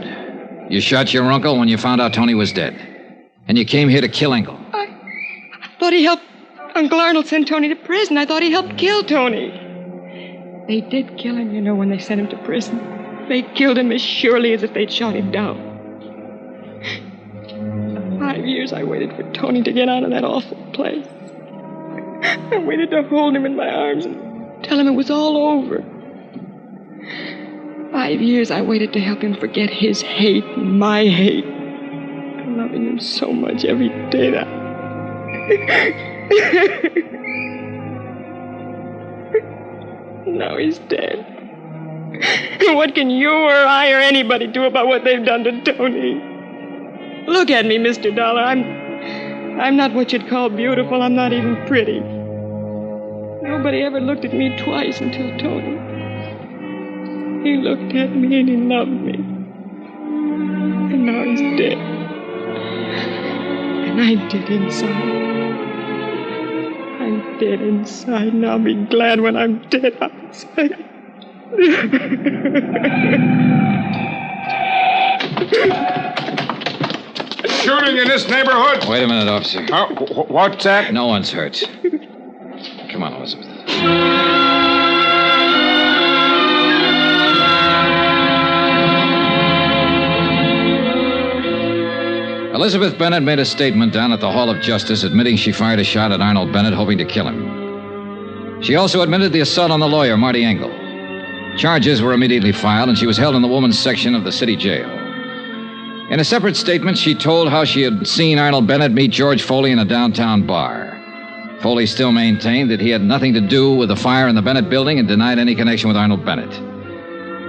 You shot your uncle when you found out Tony was dead. And you came here to kill Engel. I thought he helped Uncle Arnold send Tony to prison. I thought he helped kill Tony. They did kill him, you know, when they sent him to prison. They killed him as surely as if they'd shot him down. 5 years I waited for Tony to get out of that awful place. I waited to hold him in my arms and tell him it was all over. 5 years I waited to help him forget his hate and my hate. Loving him so much every day that... Now he's dead. What can you or I or anybody do about what they've done to Tony? Look at me, Mr. Dollar. I'm not what you'd call beautiful. I'm not even pretty. Nobody ever looked at me twice until Tony. He looked at me and he loved me. And now he's dead. And I'm dead inside. I'm dead inside, and I'll be glad when I'm dead outside. Shooting in this neighborhood? Wait a minute, officer. What's that? No one's hurt. Come on, Elizabeth. Elizabeth Bennett made a statement down at the Hall of Justice admitting she fired a shot at Arnold Bennett, hoping to kill him. She also admitted the assault on the lawyer, Marty Engel. Charges were immediately filed, and she was held in the women's section of the city jail. In a separate statement, she told how she had seen Arnold Bennett meet George Foley in a downtown bar. Foley still maintained that he had nothing to do with the fire in the Bennett building and denied any connection with Arnold Bennett.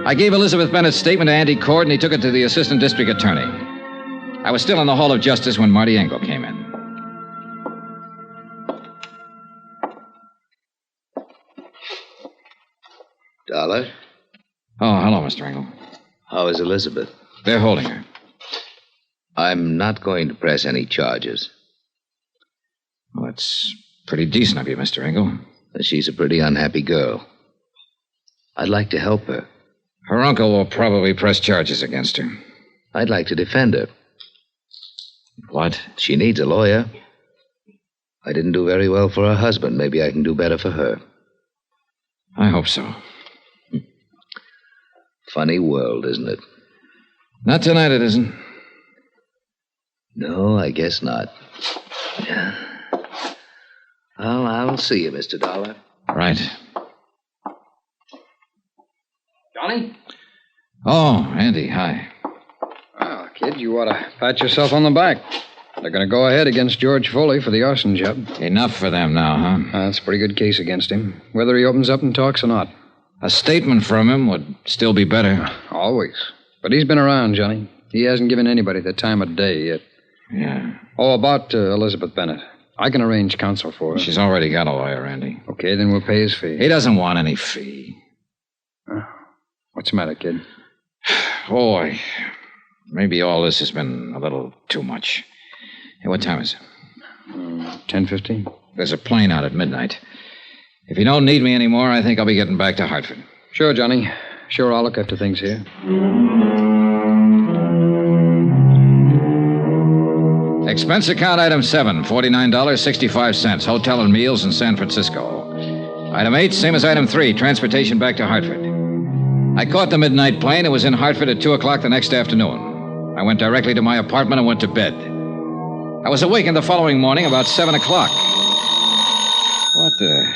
I gave Elizabeth Bennett's statement to Andy Cord, and he took it to the assistant district attorney. I was still in the Hall of Justice when Marty Engel came in. Dollar? Oh, hello, Mr. Engel. How is Elizabeth? They're holding her. I'm not going to press any charges. Well, that's pretty decent of you, Mr. Engel. She's a pretty unhappy girl. I'd like to help her. Her uncle will probably press charges against her. I'd like to defend her. What? She needs a lawyer. I didn't do very well for her husband. Maybe I can do better for her. I hope so. Funny world, isn't it? Not tonight, it isn't. No, I guess not. Yeah. Well, I'll see you, Mr. Dollar. Right. Johnny? Oh, Andy, hi. Well, kid, you ought to pat yourself on the back. They're going to go ahead against George Foley for the arson job. Enough for them now, huh? That's a pretty good case against him, whether he opens up and talks or not. A statement from him would still be better. Always. But he's been around, Johnny. He hasn't given anybody the time of day yet. Yeah. Oh, about Elizabeth Bennett. I can arrange counsel for her. She's already got a lawyer, Andy. Okay, then we'll pay his fee. He doesn't want any fee. What's the matter, kid? Boy, maybe all this has been a little too much. Hey, what time is it? 10:15. There's a plane out at midnight. If you don't need me anymore, I think I'll be getting back to Hartford. Sure, Johnny. Sure, I'll look after things here. Expense account item 7, $49.65. Hotel and meals in San Francisco. Item 8, same as item 3, transportation back to Hartford. I caught the midnight plane and was in Hartford at 2 o'clock the next afternoon. I went directly to my apartment and went to bed. I was awakened the following morning about 7 o'clock. What the...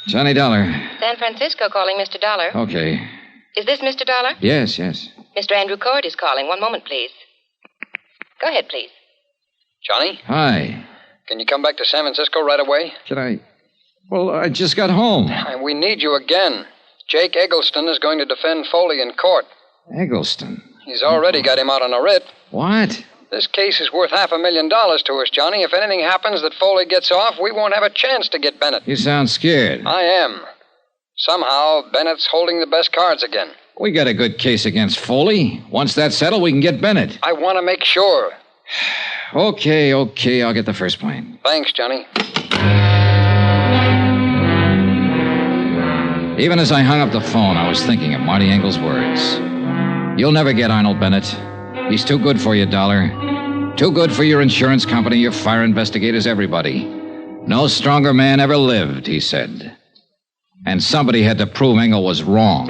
Johnny Dollar. San Francisco calling, Mr. Dollar. Okay. Is this Mr. Dollar? Yes, yes. Mr. Andrew Cord is calling. One moment, please. Go ahead, please. Johnny? Hi. Can you come back to San Francisco right away? Should I... Well, I just got home. We need you again. Jake Eggleston is going to defend Foley in court. Eggleston? He's already got him out on a writ. What? This case is worth $500,000 to us, Johnny. If anything happens that Foley gets off, we won't have a chance to get Bennett. You sound scared. I am. Somehow, Bennett's holding the best cards again. We got a good case against Foley. Once that's settled, we can get Bennett. I want to make sure. Okay, I'll get the first plane. Thanks, Johnny. Even as I hung up the phone, I was thinking of Marty Engel's words. You'll never get Arnold Bennett. He's too good for you, Dollar. Too good for your insurance company, your fire investigators, everybody. No stronger man ever lived, he said. And somebody had to prove Engel was wrong.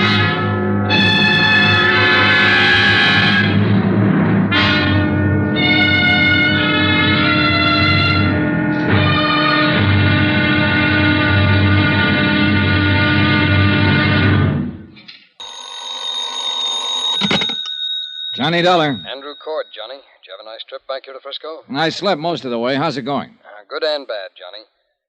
Johnny Dollar. Andrew Cord, Johnny. Did you have a nice trip back here to Frisco? I slept most of the way. How's it going? Good and bad, Johnny.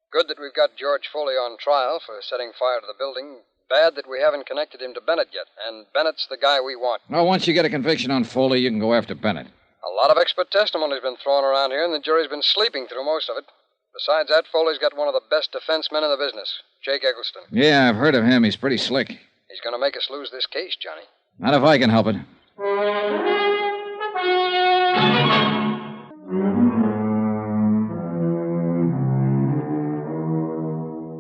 Good that we've got George Foley on trial for setting fire to the building. Bad that we haven't connected him to Bennett yet. And Bennett's the guy we want. Well, once you get a conviction on Foley, you can go after Bennett. A lot of expert testimony's been thrown around here, and the jury's been sleeping through most of it. Besides that, Foley's got one of the best defense men in the business, Jake Eggleston. Yeah, I've heard of him. He's pretty slick. He's going to make us lose this case, Johnny. Not if I can help it.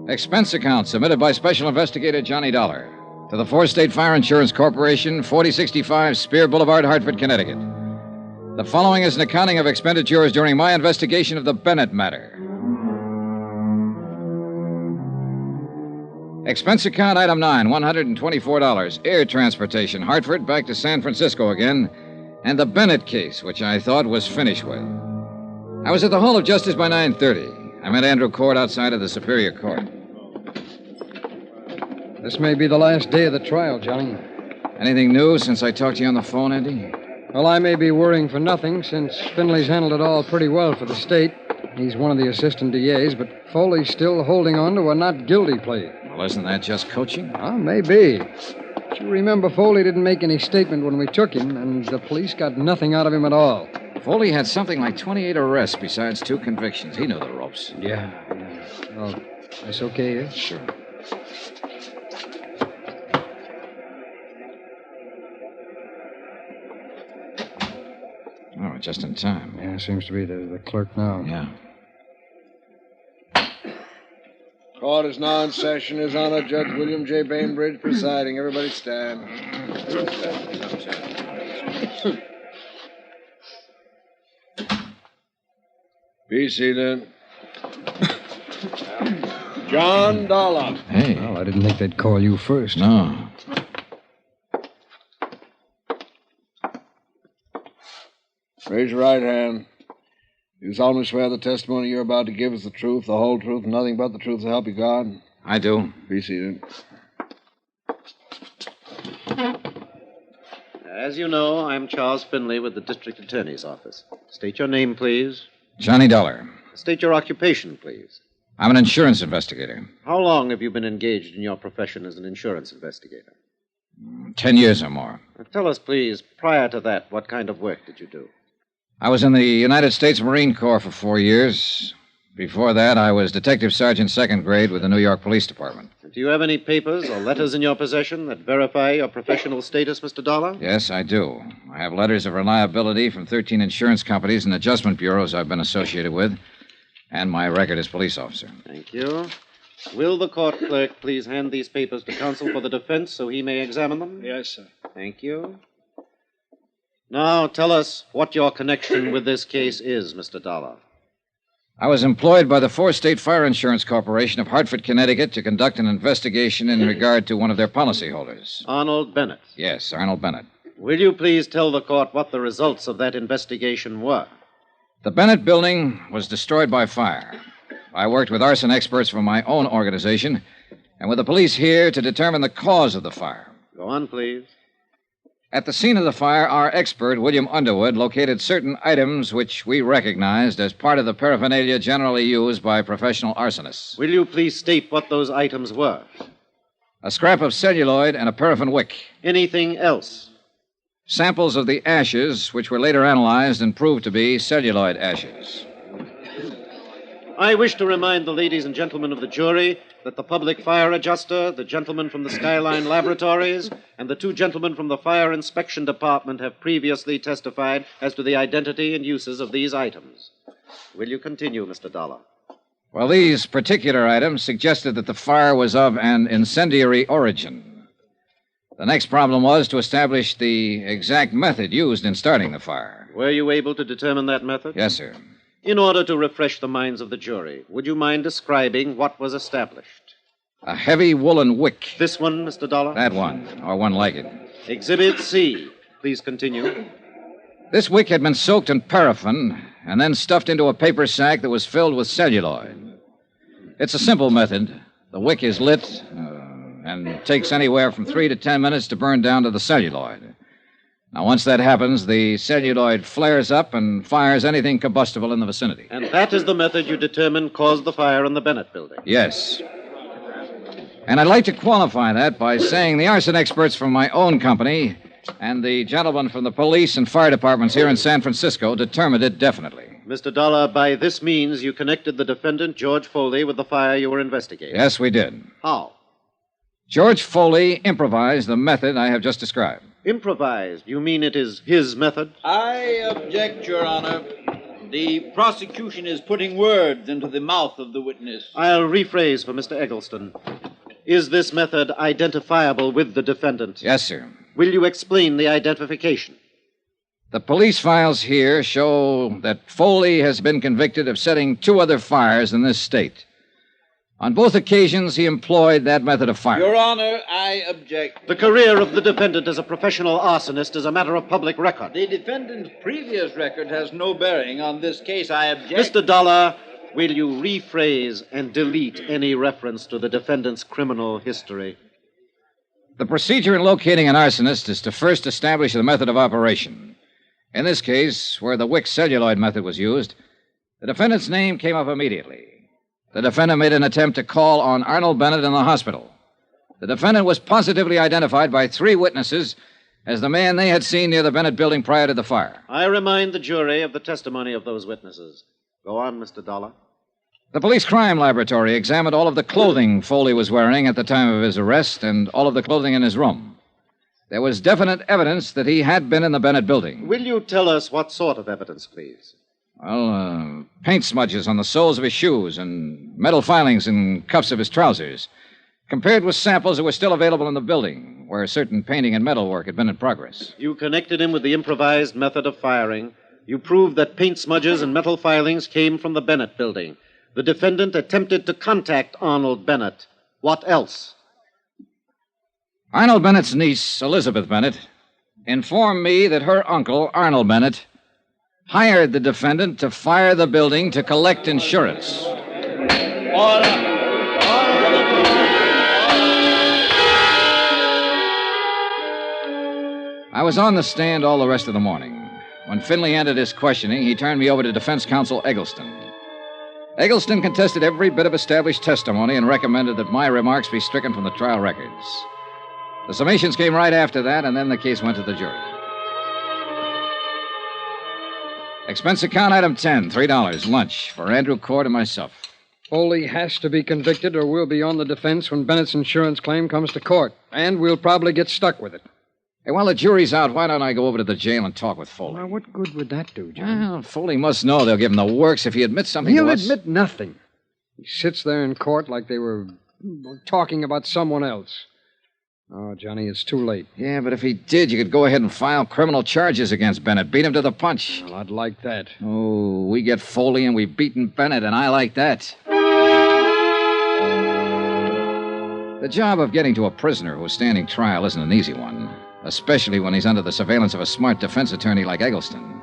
Expense account submitted by Special Investigator Johnny Dollar to the Four-State Fire Insurance Corporation, 4065 Spear Boulevard, Hartford, Connecticut. The following is an accounting of expenditures during my investigation of the Bennett matter. Expense account item 9, $124. Air transportation, Hartford, back to San Francisco again. And the Bennett case, which I thought was finished with. I was at the Hall of Justice by 9:30. I met Andrew Cord outside of the Superior Court. This may be the last day of the trial, Johnny. Anything new since I talked to you on the phone, Andy? Well, I may be worrying for nothing, since Finley's handled it all pretty well for the state. He's one of the assistant DAs, but Foley's still holding on to a not guilty plea. Well, isn't that just coaching? Well, maybe. But you remember Foley didn't make any statement when we took him, and the police got nothing out of him at all. Foley had something like 28 arrests besides 2 convictions. He knew the ropes. Yeah. Well, that's okay, eh? Sure. Oh, just in time. Yeah, seems to be the clerk now. Yeah. Court is now in session. His Honor, Judge William J. Bainbridge presiding. Everybody stand. Be seated. John Dollar. Hey. Well, I didn't think they'd call you first. No. Raise your right hand. You solemnly swear the testimony you're about to give is the truth, the whole truth, and nothing but the truth to help you God? I do. Be seated. As you know, I'm Charles Finley with the District Attorney's Office. State your name, please. Johnny Dollar. State your occupation, please. I'm an insurance investigator. How long have you been engaged in your profession as an insurance investigator? 10 years or more. Now, tell us, please, prior to that, what kind of work did you do? I was in the United States Marine Corps for 4 years. Before that, I was Detective Sergeant 2nd grade with the New York Police Department. Do you have any papers or letters in your possession that verify your professional status, Mr. Dollar? Yes, I do. I have letters of reliability from 13 insurance companies and adjustment bureaus I've been associated with, and my record as police officer. Thank you. Will the court clerk please hand these papers to counsel for the defense so he may examine them? Yes, sir. Thank you. Now, tell us what your connection with this case is, Mr. Dollar. I was employed by the Four-State Fire Insurance Corporation of Hartford, Connecticut, to conduct an investigation in regard to one of their policyholders. Arnold Bennett. Yes, Arnold Bennett. Will you please tell the court what the results of that investigation were? The Bennett building was destroyed by fire. I worked with arson experts from my own organization and with the police here to determine the cause of the fire. Go on, please. At the scene of the fire, our expert, William Underwood, located certain items which we recognized as part of the paraphernalia generally used by professional arsonists. Will you please state what those items were? A scrap of celluloid and a paraffin wick. Anything else? Samples of the ashes, which were later analyzed and proved to be celluloid ashes. I wish to remind the ladies and gentlemen of the jury that the public fire adjuster, the gentleman from the Skyline Laboratories, and the 2 gentlemen from the Fire Inspection Department have previously testified as to the identity and uses of these items. Will you continue, Mr. Dollar? Well, these particular items suggested that the fire was of an incendiary origin. The next problem was to establish the exact method used in starting the fire. Were you able to determine that method? Yes, sir. In order to refresh the minds of the jury, would you mind describing what was established? A heavy woolen wick. This one, Mr. Dollar? That one, or one like it. Exhibit C. Please continue. This wick had been soaked in paraffin and then stuffed into a paper sack that was filled with celluloid. It's a simple method. The wick is lit and takes anywhere from 3 to 10 minutes to burn down to the celluloid. Now, once that happens, the celluloid flares up and fires anything combustible in the vicinity. And that is the method you determined caused the fire in the Bennett building? Yes. And I'd like to qualify that by saying the arson experts from my own company and the gentlemen from the police and fire departments here in San Francisco determined it definitely. Mr. Dollar, by this means you connected the defendant, George Foley, with the fire you were investigating? Yes, we did. How? George Foley improvised the method I have just described. Improvised? You mean it is his method? I object, Your Honor. The prosecution is putting words into the mouth of the witness. I'll rephrase for Mr. Eggleston. Is this method identifiable with the defendant? Yes, sir. Will you explain the identification? The police files here show that Foley has been convicted of setting 2 other fires in this state. On both occasions, he employed that method of fire. Your Honor, I object. The career of the defendant as a professional arsonist is a matter of public record. The defendant's previous record has no bearing on this case. I object. Mr. Dollar, will you rephrase and delete any reference to the defendant's criminal history? The procedure in locating an arsonist is to first establish the method of operation. In this case, where the wick celluloid method was used, the defendant's name came up immediately. The defendant made an attempt to call on Arnold Bennett in the hospital. The defendant was positively identified by 3 witnesses as the man they had seen near the Bennett building prior to the fire. I remind the jury of the testimony of those witnesses. Go on, Mr. Dollar. The police crime laboratory examined all of the clothing Foley was wearing at the time of his arrest and all of the clothing in his room. There was definite evidence that he had been in the Bennett building. Will you tell us what sort of evidence, please? Well, paint smudges on the soles of his shoes and metal filings in cuffs of his trousers, compared with samples that were still available in the building, where certain painting and metal work had been in progress. You connected him with the improvised method of firing. You proved that paint smudges and metal filings came from the Bennett building. The defendant attempted to contact Arnold Bennett. What else? Arnold Bennett's niece, Elizabeth Bennett, informed me that her uncle, Arnold Bennett, hired the defendant to fire the building to collect insurance. Order! I was on the stand all the rest of the morning. When Finley ended his questioning, he turned me over to defense counsel Eggleston. Eggleston contested every bit of established testimony and recommended that my remarks be stricken from the trial records. The summations came right after that, and then the case went to the jury. Expense account item 10, $3, lunch for Andrew Cord and myself. Foley has to be convicted or we'll be on the defense when Bennett's insurance claim comes to court. And we'll probably get stuck with it. Hey, while the jury's out, why don't I go over to the jail and talk with Foley? Now, what good would that do, John? Well, Foley must know they'll give him the works if he admits something He'll to us. admit nothing. He sits there in court like they were talking about someone else. Oh, Johnny, it's too late. Yeah, but if he did, you could go ahead and file criminal charges against Bennett. Beat him to the punch. Well, I'd like that. Oh, we get Foley and we've beaten Bennett, and I like that. The job of getting to a prisoner who's standing trial isn't an easy one, especially when he's under the surveillance of a smart defense attorney like Eggleston.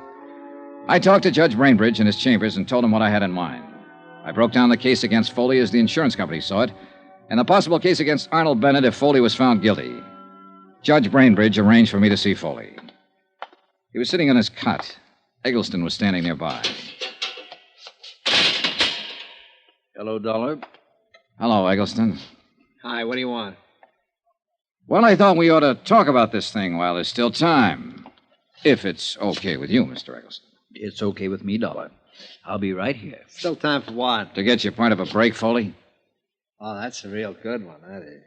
I talked to Judge Brainbridge in his chambers and told him what I had in mind. I broke down the case against Foley as the insurance company saw it, and the possible case against Arnold Bennett if Foley was found guilty. Judge Brainbridge arranged for me to see Foley. He was sitting on his cot. Eggleston was standing nearby. Hello, Dollar. Hello, Eggleston. Hi, what do you want? Well, I thought we ought to talk about this thing while there's still time. If it's okay with you, Mr. Eggleston. It's okay with me, Dollar. I'll be right here. Still time for what? To get you part of a break, Foley. Oh, that's a real good one, that is.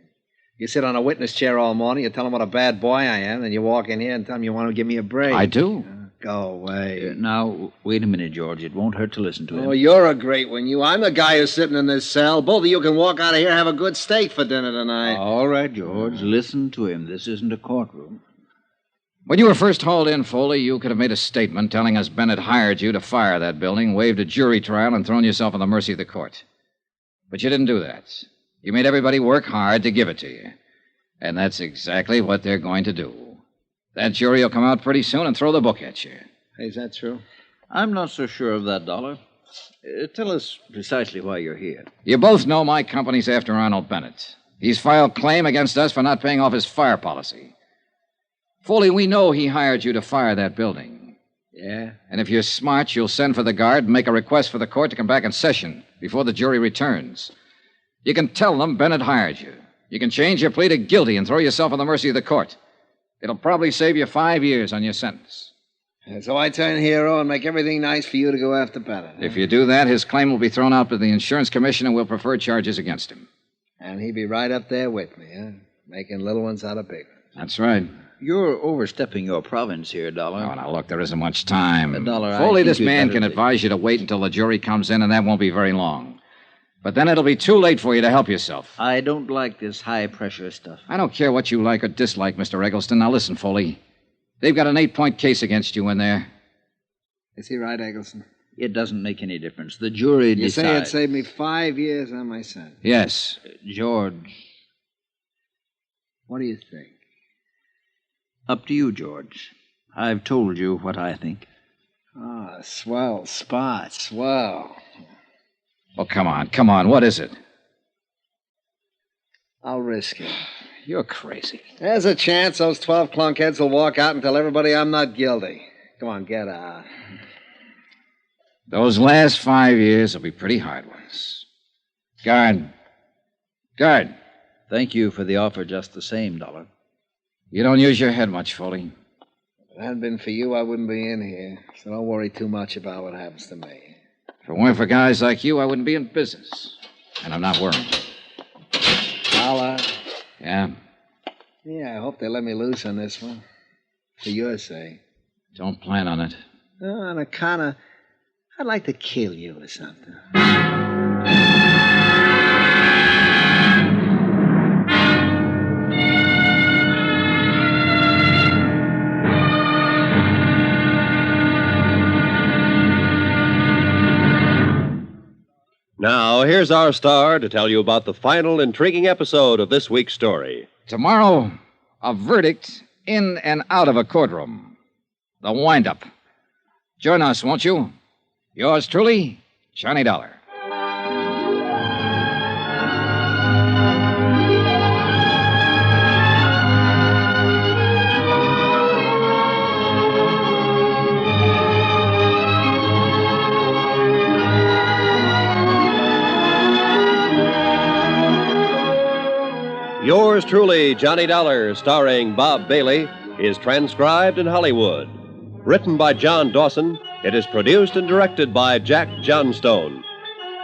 You sit on a witness chair all morning, you tell them what a bad boy I am, then you walk in here and tell them you want to give me a break. I do. Go away. Now, wait a minute, George. It won't hurt to listen to him. Oh, you're a great one, you. I'm the guy who's sitting in this cell. Both of you can walk out of here and have a good steak for dinner tonight. All right, George. Listen to him. This isn't a courtroom. When you were first hauled in, Foley, you could have made a statement telling us Bennett hired you to fire that building, waived a jury trial, and thrown yourself on the mercy of the court. But you didn't do that. You made everybody work hard to give it to you. And that's exactly what they're going to do. That jury will come out pretty soon and throw the book at you. Is that true? I'm not so sure of that, Dollar. Tell us precisely why you're here. You both know my company's after Arnold Bennett. He's filed claim against us for not paying off his fire policy. Foley, we know he hired you to fire that building. Yeah? And if you're smart, you'll send for the guard and make a request for the court to come back in session before the jury returns. You can tell them Bennett hired you. You can change your plea to guilty and throw yourself on the mercy of the court. It'll probably save you 5 years on your sentence. And so I turn hero and make everything nice for you to go after Bennett. If you do that, his claim will be thrown out by the insurance commission and we'll prefer charges against him. And he'd be right up there with me, huh? Making little ones out of big ones. That's right. You're overstepping your province here, Dollar. Oh, now, look, there isn't much time. Dollar, Foley, this man can advise you to wait until the jury comes in, and that won't be very long. But then it'll be too late for you to help yourself. I don't like this high-pressure stuff. I don't care what you like or dislike, Mr. Eggleston. Now, listen, Foley. They've got an 8-point case against you in there. Is he right, Eggleston? It doesn't make any difference. The jury decides. You say it'd save me 5 years on my sentence? Yes. George. What do you think? Up to you, George. I've told you what I think. Ah, swell spot, swell. Oh, come on. What is it? I'll risk it. You're crazy. There's a chance those 12 clunkheads will walk out and tell everybody I'm not guilty. Come on, get out. Those last 5 years will be pretty hard ones. Guard. Thank you for the offer just the same, Dollar. You don't use your head much, Foley. If it hadn't been for you, I wouldn't be in here. So don't worry too much about what happens to me. If it weren't for guys like you, I wouldn't be in business. And I'm not worried. Dollar? Yeah? Yeah, I hope they let me loose on this one. For your sake. Don't plan on it. On account of... I'd like to kill you or something. Now, here's our star to tell you about the final intriguing episode of this week's story. Tomorrow, a verdict in and out of a courtroom. The wind-up. Join us, won't you? Yours truly, Johnny Dollar. Yours truly, Johnny Dollar, starring Bob Bailey, is transcribed in Hollywood. Written by John Dawson, it is produced and directed by Jack Johnstone.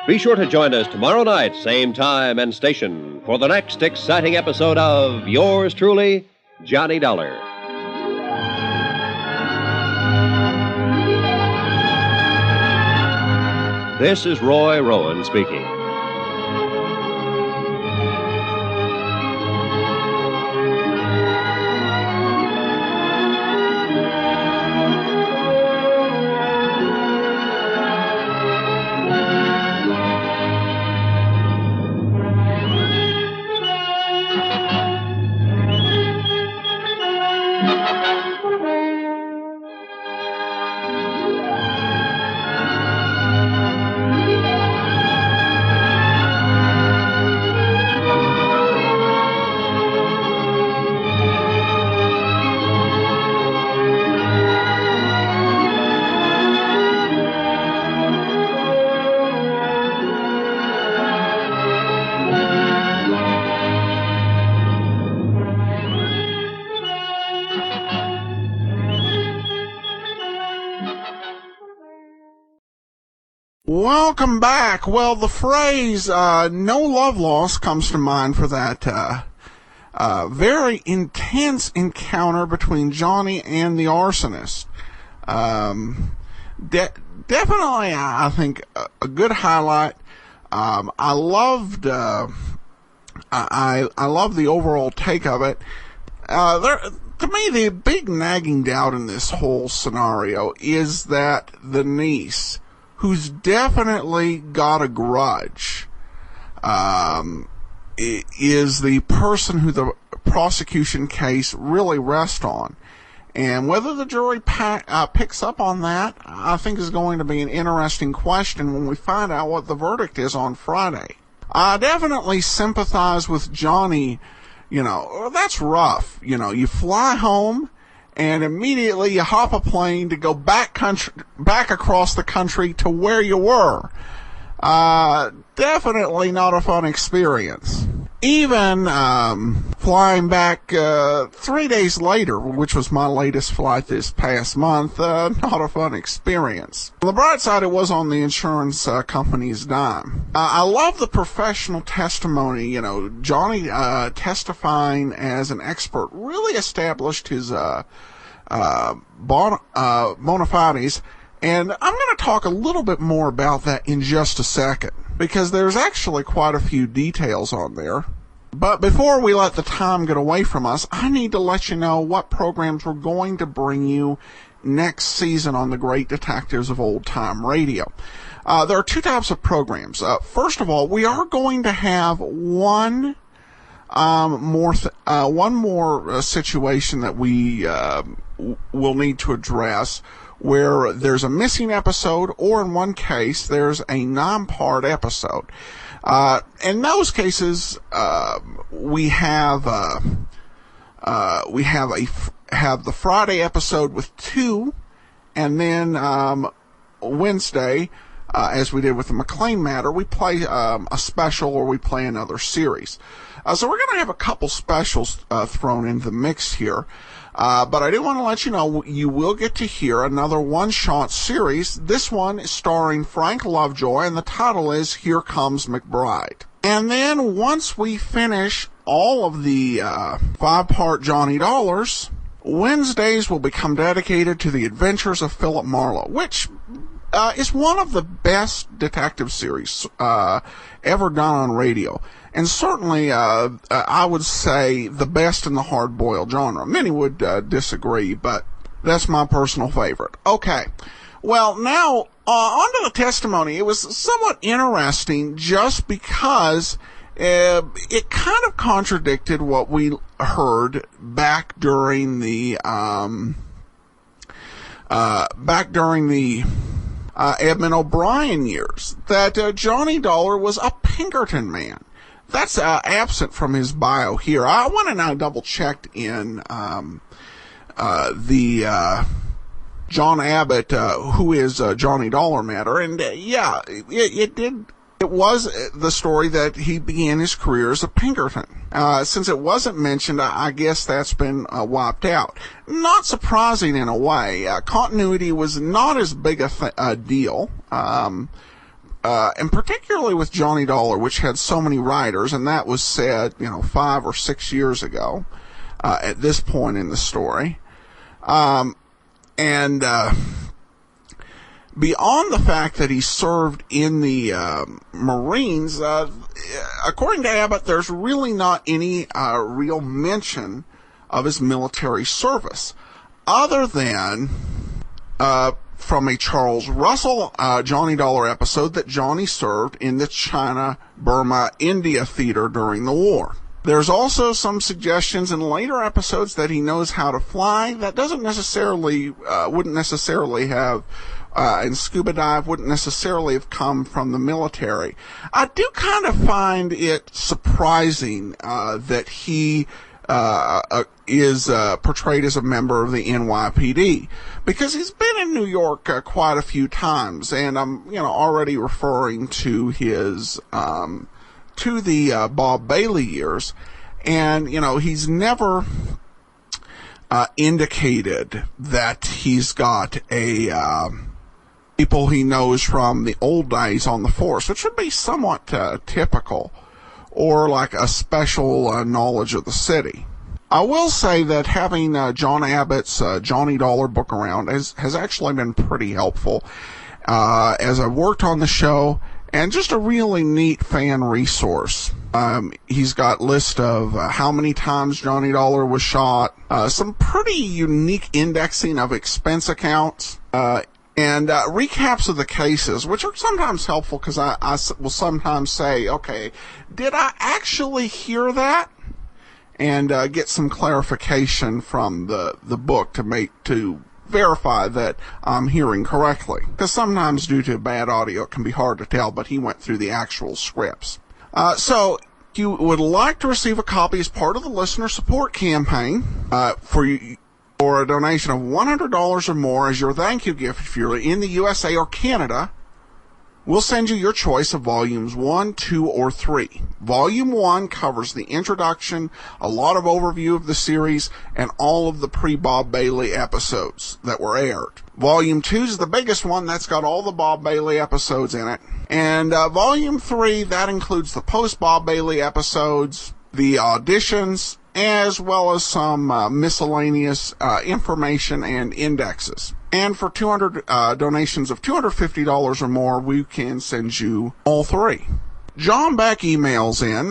Be sure to join us tomorrow night, same time and station, for the next exciting episode of Yours truly, Johnny Dollar. This is Roy Rowan speaking. Welcome back. Well, the phrase, no love lost comes to mind for that, very intense encounter between Johnny and the arsonist. Definitely, I think, a good highlight. I loved the overall take of it. To me, the big nagging doubt in this whole scenario is that the niece, who's definitely got a grudge, is the person who the prosecution case really rests on. And whether the jury picks up on that, I think is going to be an interesting question when we find out what the verdict is on Friday. I definitely sympathize with Johnny. You know, that's rough. You know, you fly home and immediately you hop a plane to go back across the country to where you were. Definitely not a fun experience. Even flying back 3 days later, which was my latest flight this past month, not a fun experience. On the bright side, it was on the insurance company's dime. I love the professional testimony. You know, Johnny testifying as an expert really established his bona fides. And I'm going to talk a little bit more about that in just a second, because there's actually quite a few details on there. But before we let the time get away from us, I need to let you know what programs we're going to bring you next season on the Great Detectives of Old Time Radio. There are two types of programs. First of all, we are going to have one more situation that we will need to address, where there's a missing episode, or in one case, there's a non-part episode. In those cases, we have the Friday episode with two, and then Wednesday, as we did with the McLean matter, we play a special, or we play another series. So we're going to have a couple specials thrown into the mix here. But I do want to let you know you will get to hear another one-shot series. This one is starring Frank Lovejoy, and the title is Here Comes McBride. And then once we finish all of the 5-part Johnny Dollars, Wednesdays will become dedicated to the adventures of Philip Marlowe, which is one of the best detective series ever done on radio. And certainly, I would say the best in the hard-boiled genre. Many would disagree, but that's my personal favorite. Okay. Well, now, on to the testimony. It was somewhat interesting just because it kind of contradicted what we heard back during the Edmund O'Brien years, that Johnny Dollar was a Pinkerton man. That's absent from his bio here. I went and I double-checked in the John Abbott, who is Johnny Dollar matter, and yeah, it was the story that he began his career as a Pinkerton. Since it wasn't mentioned, I guess that's been wiped out. Not surprising in a way. Continuity was not as big a deal. And particularly with Johnny Dollar, which had so many writers, and that was said, 5 or 6 years ago, at this point in the story. And beyond the fact that he served in the Marines, according to Abbott, there's really not any real mention of his military service, other than from a Charles Russell Johnny Dollar episode that Johnny served in the China, Burma, India theater during the war. There's also some suggestions in later episodes that he knows how to fly. That doesn't necessarily, wouldn't necessarily have, and scuba dive wouldn't necessarily have come from the military. I do kind of find it surprising that he is portrayed as a member of the NYPD, because he's been in New York quite a few times, and I'm already referring to his to the Bob Bailey years, and he's never indicated that he's got a people he knows from the old days on the force, which would be somewhat typical, or like a special knowledge of the city. I will say that having John Abbott's Johnny Dollar book around has actually been pretty helpful as I've worked on the show, and just a really neat fan resource. He's got list of how many times Johnny Dollar was shot, some pretty unique indexing of expense accounts, and recaps of the cases, which are sometimes helpful because I will sometimes say, okay, did I actually hear that? And get some clarification from the book to verify that I'm hearing correctly. Because sometimes due to bad audio it can be hard to tell, but he went through the actual scripts. So if you would like to receive a copy as part of the listener support campaign, for a donation of $100 or more as your thank you gift if you're in the USA or Canada, we'll send you your choice of volumes 1, 2, or 3. Volume 1 covers the introduction, a lot of overview of the series, and all of the pre-Bob Bailey episodes that were aired. Volume 2 is the biggest one. That's got all the Bob Bailey episodes in it. And Volume 3, that includes the post-Bob Bailey episodes, the auditions, as well as some miscellaneous information and indexes. And for 200 donations of $250 or more, we can send you all 3. John Beck emails in.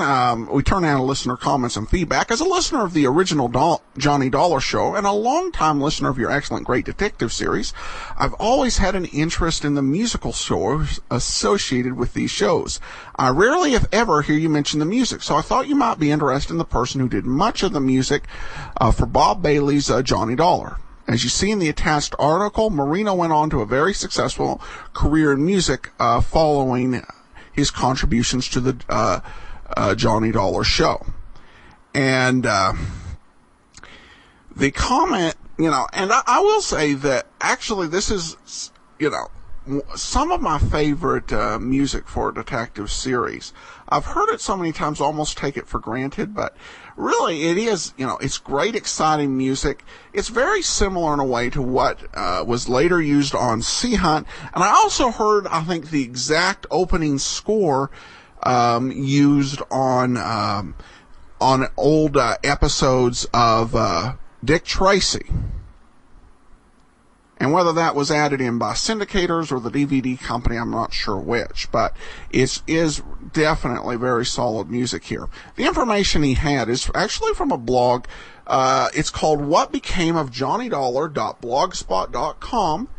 We turn out listener comments and feedback. As a listener of the original Johnny Dollar show and a longtime listener of your excellent Great Detective series, I've always had an interest in the musical scores associated with these shows. I rarely, if ever, hear you mention the music, so I thought you might be interested in the person who did much of the music for Bob Bailey's Johnny Dollar. As you see in the attached article, Marino went on to a very successful career in music following his contributions to the Johnny Dollar show. And the comment, and I will say that actually this is, some of my favorite music for a detective series. I've heard it so many times, almost take it for granted, but really it is, it's great, exciting music. It's very similar in a way to what was later used on Sea Hunt. And I also heard, I think, the exact opening score used on old episodes of Dick Tracy. And whether that was added in by syndicators or the DVD company, I'm not sure which, but it is definitely very solid music here. The information he had is actually from a blog. It's called What Became of JohnnyDollar.blogspot.com,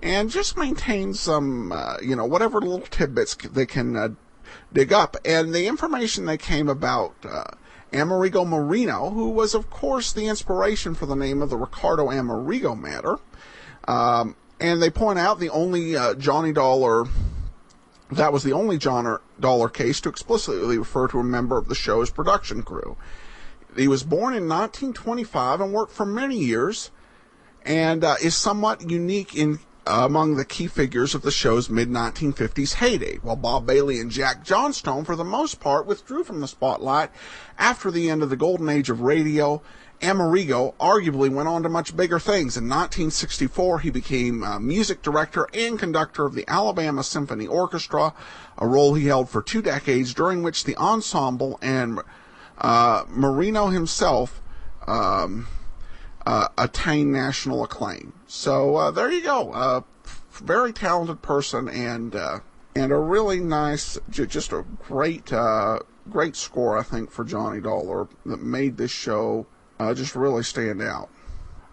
and just maintains some, whatever little tidbits they can dig up. And the information they came about Amerigo Marino, who was, of course, the inspiration for the name of the Ricardo Amerigo matter. And they point out the only Johnny Dollar, that was the only John Dollar case to explicitly refer to a member of the show's production crew. He was born in 1925 and worked for many years, and is somewhat unique in among the key figures of the show's mid-1950s heyday, while Bob Bailey and Jack Johnstone, for the most part, withdrew from the spotlight after the end of the golden age of radio. Amerigo arguably went on to much bigger things. In 1964, he became music director and conductor of the Alabama Symphony Orchestra, a role he held for 2 decades, during which the ensemble and Marino himself attained national acclaim. So there you go. Very talented person, and a really nice, just a great score, I think, for Johnny Dollar that made this show just really stand out.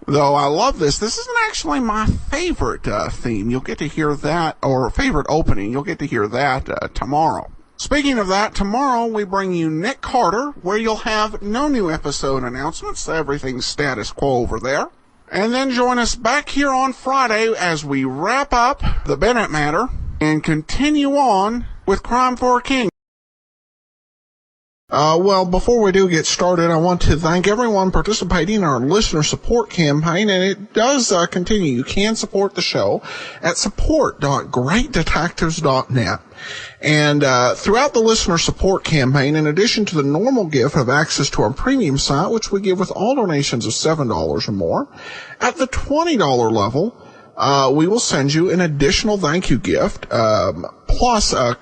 Though I love this. This isn't actually my favorite theme. You'll get to hear that, or favorite opening. You'll get to hear that tomorrow. Speaking of that, tomorrow we bring you Nick Carter, where you'll have no new episode announcements. Everything's status quo over there. And then join us back here on Friday as we wrap up the Bennett matter and continue on with Crime for a King. Well, before we do get started, I want to thank everyone participating in our listener support campaign, and it does continue. You can support the show at support.greatdetectives.net. And throughout the listener support campaign, in addition to the normal gift of access to our premium site, which we give with all donations of $7 or more, at the $20 level, we will send you an additional thank you gift, plus a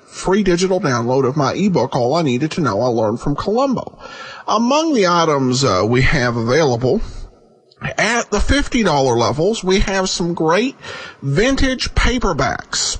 free digital download of my ebook, All I Needed to Know I Learned from Columbo. Among the items we have available, at the $50 levels, we have some great vintage paperbacks.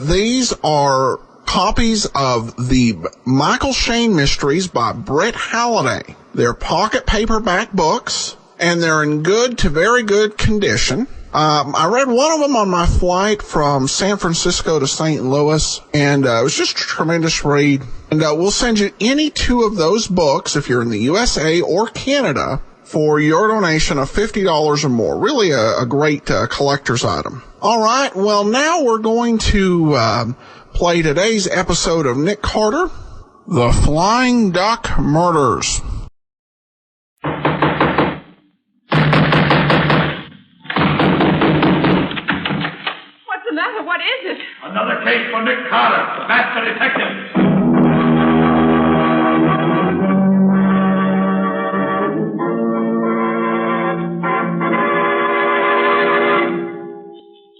These are copies of the Michael Shane Mysteries by Brett Halliday. They're pocket paperback books, and they're in good to very good condition. I read one of them on my flight from San Francisco to St. Louis, and it was just a tremendous read. And we'll send you any 2 of those books, if you're in the USA or Canada, for your donation of $50 or more. Really a great collector's item. All right, well, now we're going to play today's episode of Nick Carter, The Flying Duck Murders. What is it? Another case for Nick Carter, the master detective.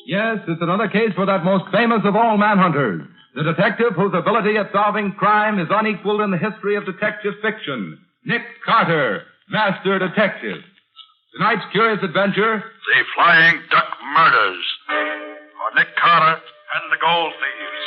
Yes, it's another case for that most famous of all manhunters, the detective whose ability at solving crime is unequaled in the history of detective fiction, Nick Carter, master detective. Tonight's curious adventure, The Flying Duck Murders. Nick Carter and the Gold Thieves.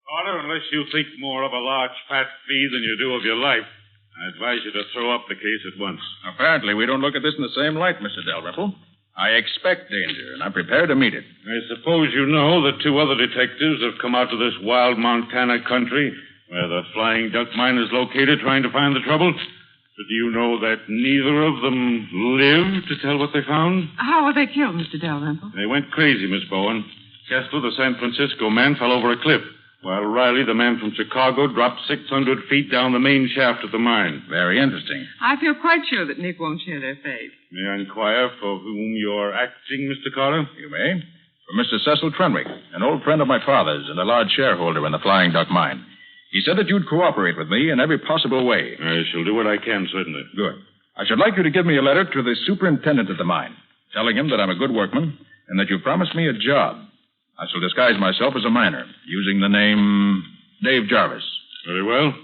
Carter, unless you think more of a large fat fee than you do of your life, I advise you to throw up the case at once. Apparently, we don't look at this in the same light, Mr. Dalrymple. I expect danger, and I'm prepared to meet it. I suppose you know that 2 other detectives have come out to this wild Montana country where the Flying Duck mine is located, trying to find the trouble. But do you know that neither of them lived to tell what they found? How were they killed, Mr. Dalrymple? They went crazy, Miss Bowen. Kessler, the San Francisco man, fell over a cliff. while Riley, the man from Chicago, dropped 600 feet down the main shaft of the mine. Very interesting. I feel quite sure that Nick won't share their fate. May I inquire for whom you're acting, Mr. Carter? You may. For Mr. Cecil Trenwick, an old friend of my father's and a large shareholder in the Flying Duck Mine. He said that you'd cooperate with me in every possible way. I shall do what I can, certainly. Good. I should like you to give me a letter to the superintendent of the mine, telling him that I'm a good workman and that you promised me a job. I shall disguise myself as a miner, using the name Dave Jarvis. Very well.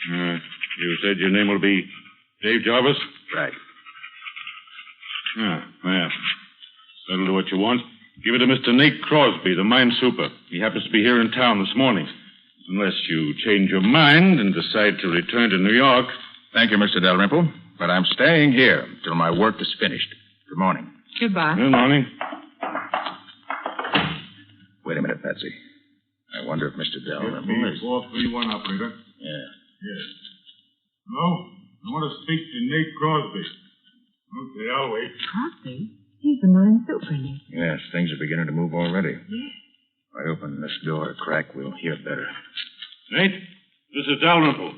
You said your name will be Dave Jarvis? Right. Well. That'll do what you want. Give it to Mr. Nate Crosby, the mine super. He happens to be here in town this morning. Unless you change your mind and decide to return to New York. Thank you, Mr. Dalrymple. But I'm staying here till my work is finished. Good morning. Goodbye. Good morning. Wait a minute, Patsy. I wonder if Mr. Dalrymple is... 431, operator. Yeah. Yes. Hello? I want to speak to Nate Crosby. Okay, I'll wait. Crosby? He's the mine super, Nick. Yes, things are beginning to move already. Yes. If I open this door a crack, we'll hear better. Nate, this is Dalrymple.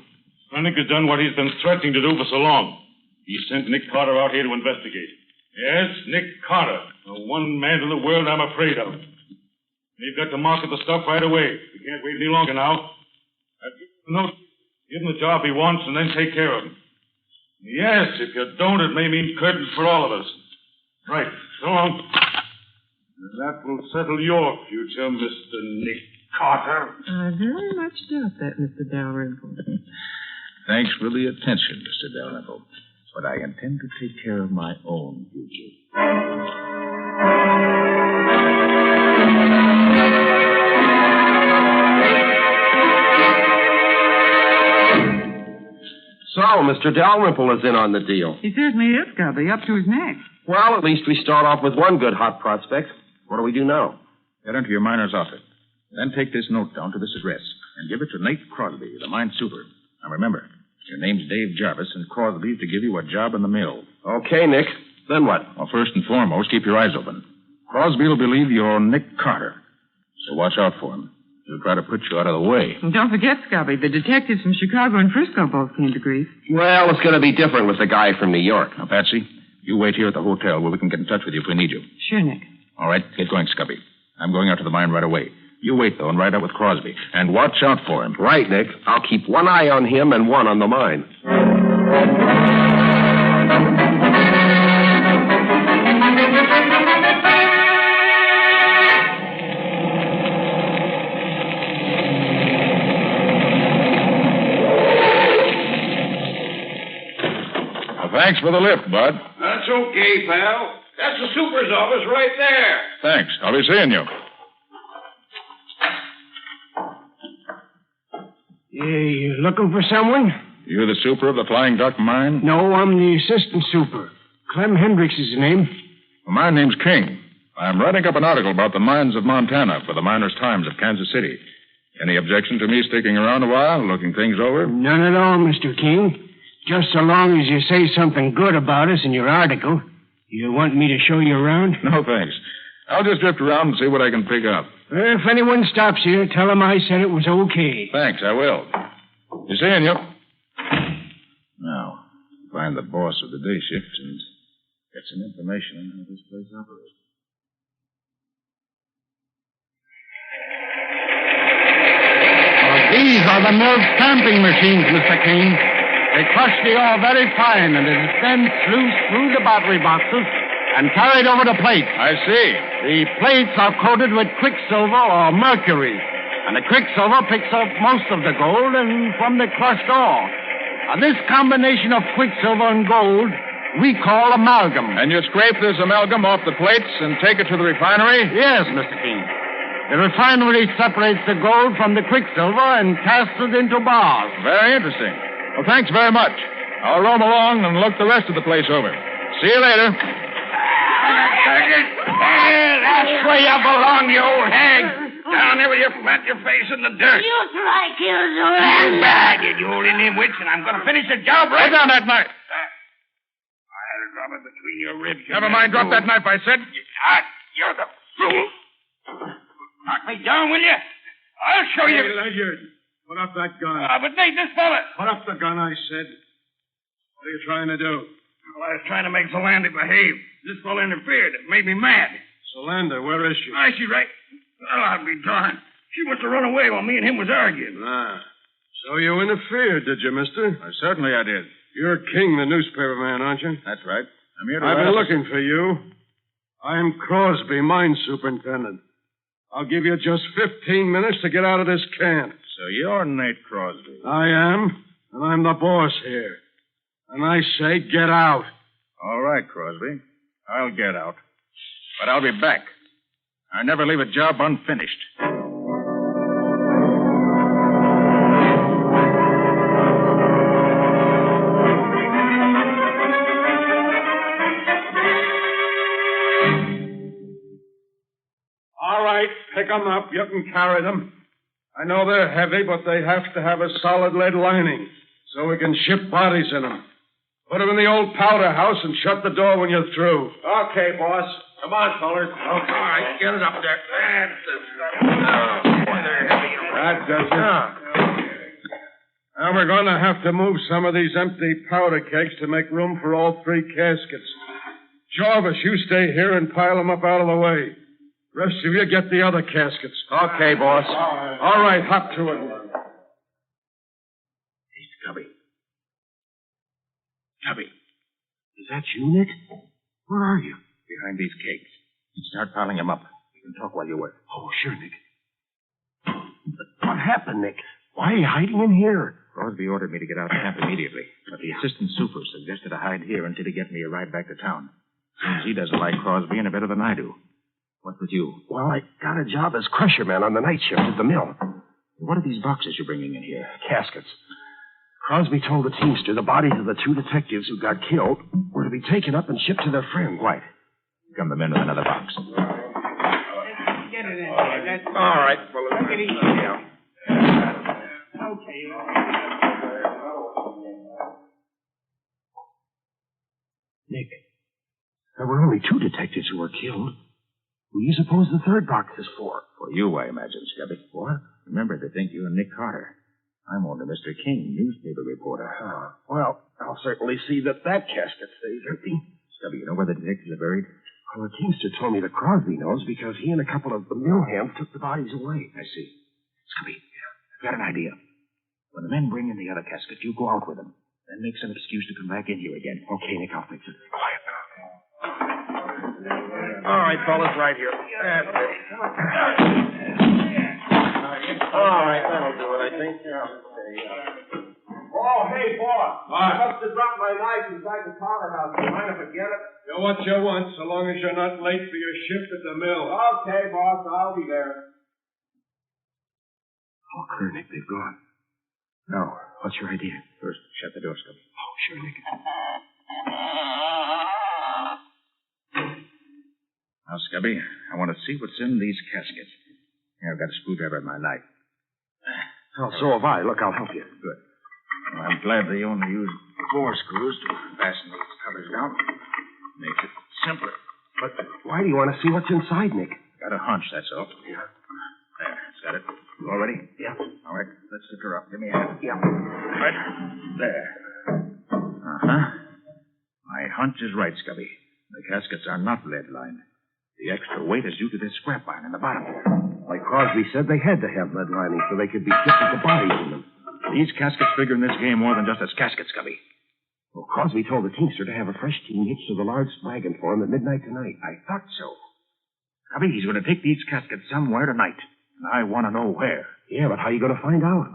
Nick has done what he's been threatening to do for so long. He sent Nick Carter out here to investigate. Yes, Nick Carter, the one man in the world I'm afraid of. They've got to market the stuff right away. We can't wait any longer now. Give him the job he wants and then take care of him. Yes, if you don't, it may mean curtains for all of us. Right. So long. And that will settle your future, Mr. Nick Carter. I very much doubt that, Mr. Dalrymple. Thanks for the attention, Mr. Dalrymple. But I intend to take care of my own future. So, Mr. Dalrymple is in on the deal. He certainly is, Scubby, up to his neck. Well, at least we start off with one good hot prospect. What do we do now? Get into your miner's outfit. Then take this note down to this address and give it to Nate Crosby, the mine super. Now remember, your name's Dave Jarvis, and Crosby's to give you a job in the mill. Okay, Nick. Then what? Well, first and foremost, keep your eyes open. Crosby will believe you're Nick Carter, so watch out for him. He'll try to put you out of the way. And don't forget, Scubby, the detectives from Chicago and Frisco both came to grief. Well, it's going to be different with the guy from New York. Now, Patsy, you wait here at the hotel where we can get in touch with you if we need you. Sure, Nick. All right, get going, Scubby. I'm going out to the mine right away. You wait, though, and ride out with Crosby. And watch out for him. Right, Nick. I'll keep one eye on him and one on the mine. Thanks for the lift, Bud. That's okay, pal. That's the super's office right there. Thanks. I'll be seeing you. You looking for someone? You the super of the Flying Duck Mine? No, I'm the assistant super. Clem Hendricks is the name. Well, my name's King. I'm writing up an article about the mines of Montana for the Miners' Times of Kansas City. Any objection to me sticking around a while, looking things over? None at all, Mr. King. Just so long as you say something good about us in your article. You want me to show you around? No, thanks. I'll just drift around and see what I can pick up. If anyone stops here, tell them I said it was okay. Thanks, I will. Be seeing you. Now, find the boss of the day shift and get some information on how this place operates. These are the mill stamping machines, Mr. King. They crush the ore very fine, and it is then sluiced through the battery boxes and carried over to plates. I see. The plates are coated with quicksilver or mercury, and the quicksilver picks up most of the gold and from the crushed ore. And this combination of quicksilver and gold we call amalgam. And you scrape this amalgam off the plates and take it to the refinery? Yes, Mr. King. The refinery separates the gold from the quicksilver and casts it into bars. Very interesting. Well, thanks very much. I'll roam along and look the rest of the place over. See you later. That's where you belong, you old hag. Down there with your flat your face in the dirt. You try, Killjoy. You bag it, you old Indian witch, and I'm going to finish the job right. Put down that knife. I had it drop it between your ribs. Never mind, drop that knife, I said. You're the fool. Knock me down, will you? I'll show you. Hey, Ledyard, put up that gun. But Nate, this fella. Put up the gun, I said. What are you trying to do? Well, I was trying to make Zolander behave. This fella interfered. It made me mad. Solander, where is she? Oh, she's right. Well, I'll be darned. She must have run away while me and him was arguing. Ah. So you interfered, did you, mister? Certainly I did. You're King, the newspaper man, aren't you? That's right. I'm here to I've write been up- looking for you. I'm Crosby, mine superintendent. I'll give you just 15 minutes to get out of this camp. So you're Nate Crosby. I am, and I'm the boss here. And I say get out. All right, Crosby. I'll get out. But I'll be back. I never leave a job unfinished. All right, pick 'em up. You can carry them. I know they're heavy, but they have to have a solid lead lining so we can ship bodies in them. Put them in the old powder house and shut the door when you're through. Okay, boss. Come on, fellas. Okay. All right, get it up there. That's the stuff. Oh, boy, they're heavy. That does it. Now we're going to have to move some of these empty powder kegs to make room for all 3 caskets. Jarvis, you stay here and pile them up out of the way. Rest of you get the other caskets. Okay, boss. All right, hop to it. Hey, Scubby. Scubby. Is that you, Nick? Where are you? Behind these kegs. Start piling them up. We can talk while you work. Oh, sure, Nick. What happened, Nick? Why are you hiding in here? Crosby ordered me to get out of camp immediately, but the assistant super suggested I hide here until he gets me a ride back to town. Seems he doesn't like Crosby any better than I do. What with you? Well, I got a job as crusherman on the night shift at the mill. What are these boxes you're bringing in here? Caskets. Crosby told the teamster the bodies of the 2 detectives who got killed were to be taken up and shipped to their friends. Quite. Come them in with another box. Get it in there. All right, fellas. Take it easy now. Okay. Nick, there were only 2 detectives who were killed. Who do you suppose the 3rd box is for? For you, I imagine, Scubby. What? Remember, they think you're Nick Carter. I'm only Mr. King, newspaper reporter. Well, I'll certainly see that casket stays empty. Scubby, you know where the detectives are buried? Well, the teamster told me that Crosby knows because he and a couple of the mill hands took the bodies away. I see. Scubby, I've got an idea. When the men bring in the other casket, you go out with them. Then make some excuse to come back in here again. Okay, Nick, I'll fix it. Quiet. All right, fellas, right here. That's it. All right, that'll do it, I think. Oh, hey, boss. I must have dropped my knife inside the powder house. Do you mind if I get it? You're what you want, so long as you're not late for your shift at the mill. Okay, boss, I'll be there. Oh, clear, Nick, they've gone. No. What's your idea? First, shut the door, Scubby. Oh, sure, Nick. Now, Scubby, I want to see what's in these caskets. Here, I've got a screwdriver and my knife. Oh, so have I. Look, I'll help you. Good. Well, I'm glad they only used 4 screws to fasten these covers down. Makes it simpler. But why do you want to see what's inside, Nick? Got a hunch, that's all. Yeah. There, got it. You all ready? Yeah. All right, let's lift her up. Give me a hand. Yeah. Right. There. Uh-huh. My hunch is right, Scubby. The caskets are not lead-lined. The extra weight is due to this scrap iron in the bottom. Like Crosby said, they had to have lead lining so they could be shipped with the bodies in them. These caskets figure in this game more than just as caskets, Scubby. Well, Crosby told the teamster to have a fresh team hitched to the large wagon for him at midnight tonight. I thought so. Scubby, he's going to take these caskets somewhere tonight. And I want to know where. Yeah, but how are you going to find out?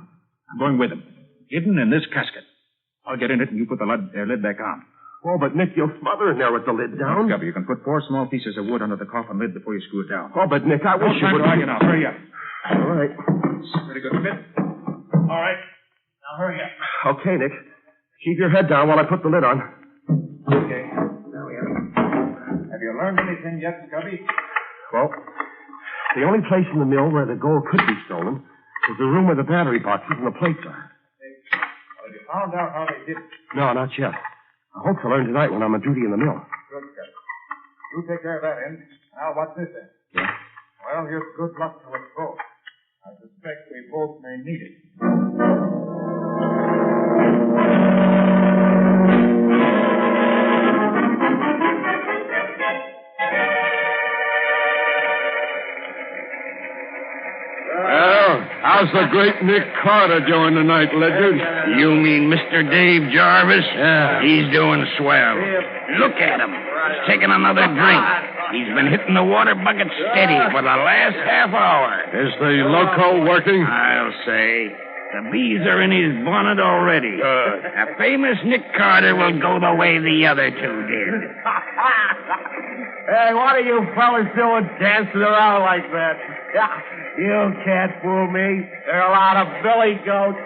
I'm going with him. Hidden in this casket. I'll get in it and you put the lid back on. Oh, but Nick, you'll smother in there with the lid down. Scubby, you can put 4 small pieces of wood under the coffin lid before you screw it down. Oh, but Nick, I wish you would... Hurry now. Hurry up. All right. Pretty good fit. All right. Now hurry up. Okay, Nick. Keep your head down while I put the lid on. Okay. There we are. Have you learned anything yet, Scubby? Well, the only place in the mill where the gold could be stolen is the room where the battery boxes and the plates are. Well, have you found out how they did it? No, not yet. I hope to learn tonight when I'm on duty in the mill. Good, Scubby. You take care of that end. Now, what's this end? Yeah. Well, here's good luck to us both. I suspect we both may need it. Well, how's the great Nick Carter doing tonight, Ledyard? You mean Mr. Dave Jarvis? Yeah. He's doing swell. Look at him. He's taking another drink. He's been hitting the water bucket steady for the last half hour. Is the loco working? I'll say. The bees are in his bonnet already. A famous Nick Carter will go the way the other two did. Hey, what are you fellas doing dancing around like that? You can't fool me. They're a lot of billy goats.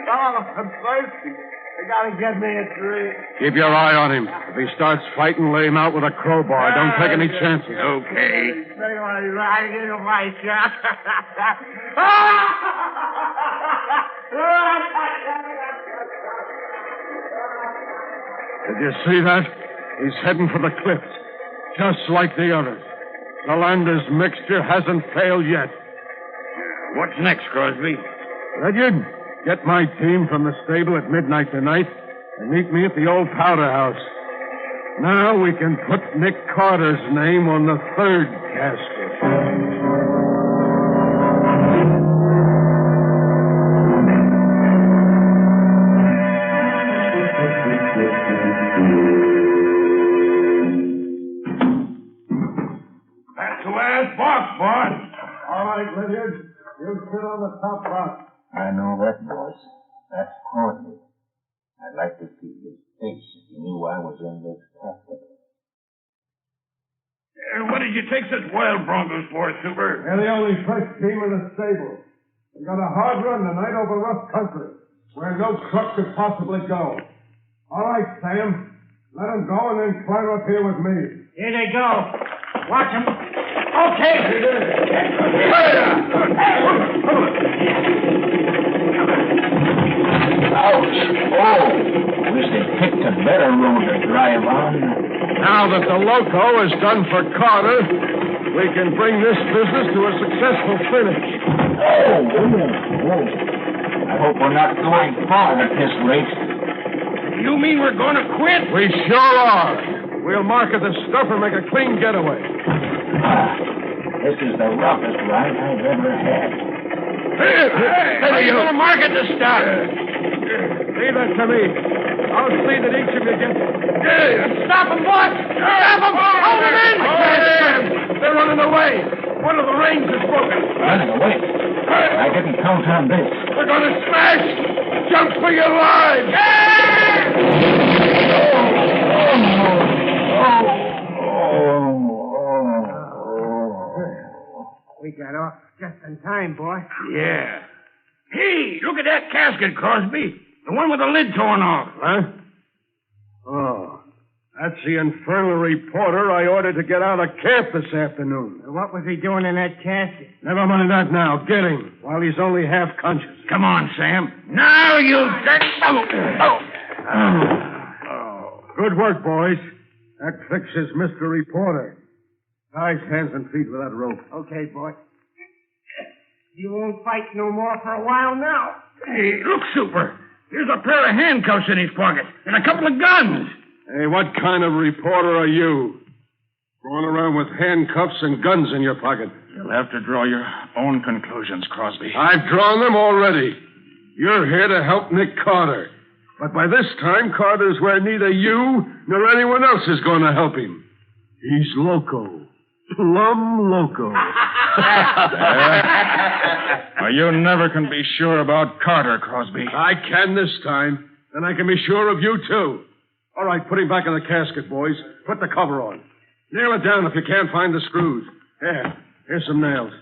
Oh, I'm thirsty. You gotta get me a drink. Keep your eye on him. If he starts fighting, lay him out with a crowbar. Don't take any chances. Okay. Say what I get a white shot. Did you see that? He's heading for the cliffs, just like the others. The Landers mixture hasn't failed yet. What's next, Crosby? Ledyard, get my team from the stable at midnight tonight and meet me at the old powder house. Now we can put Nick Carter's name on the third casket. Box, boss. All right, Ledyard. You sit on the top box. I know that, boss. That's Courtney. I'd like to see his face if he knew I was in this casket. What did you take such wild broncos for, Super? They're the only fresh team in the stable. We got a hard run tonight over rough country, where no truck could possibly go. All right, Sam. Let them go and then climb up here with me. Here they go. Watch them. Okay. Ouch! Oh! Wish they picked a better road to drive on. Now that the loco is done for Carter, we can bring this business to a successful finish. Oh! I hope we're not going far at this rate. You mean we're going to quit? We sure are. We'll market the stuff and make a clean getaway. This is the roughest ride I've ever had. Hey, are you going to market the stuff? Leave that to me. I'll see that each of you gets... Stop them, boss! Stop them! Hold them in! They're running away. One of the reins is broken. Running away? I didn't count on this. We're going to smash! Jump for your lives! We got off just in time, boy. Yeah. Hey, look at that casket, Crosby. The one with the lid torn off. Huh? Oh, that's the infernal reporter I ordered to get out of camp this afternoon. What was he doing in that casket? Never mind that now. Get him while he's only half conscious. Come on, Sam. Now you... Good work, boys. That fixes Mr. Reporter. Tie his hands and feet with that rope. Okay, boy. You won't fight no more for a while now. Hey, look, Super. Here's a pair of handcuffs in his pocket and a couple of guns. Hey, what kind of reporter are you? Going around with handcuffs and guns in your pocket. You'll have to draw your own conclusions, Crosby. I've drawn them already. You're here to help Nick Carter. But by this time, Carter's where neither you nor anyone else is going to help him. He's loco. Plumb loco. Well, you never can be sure about Carter, Crosby. I can this time. And I can be sure of you, too. All right, put him back in the casket, boys. Put the cover on. Nail it down if you can't find the screws. Here's some nails.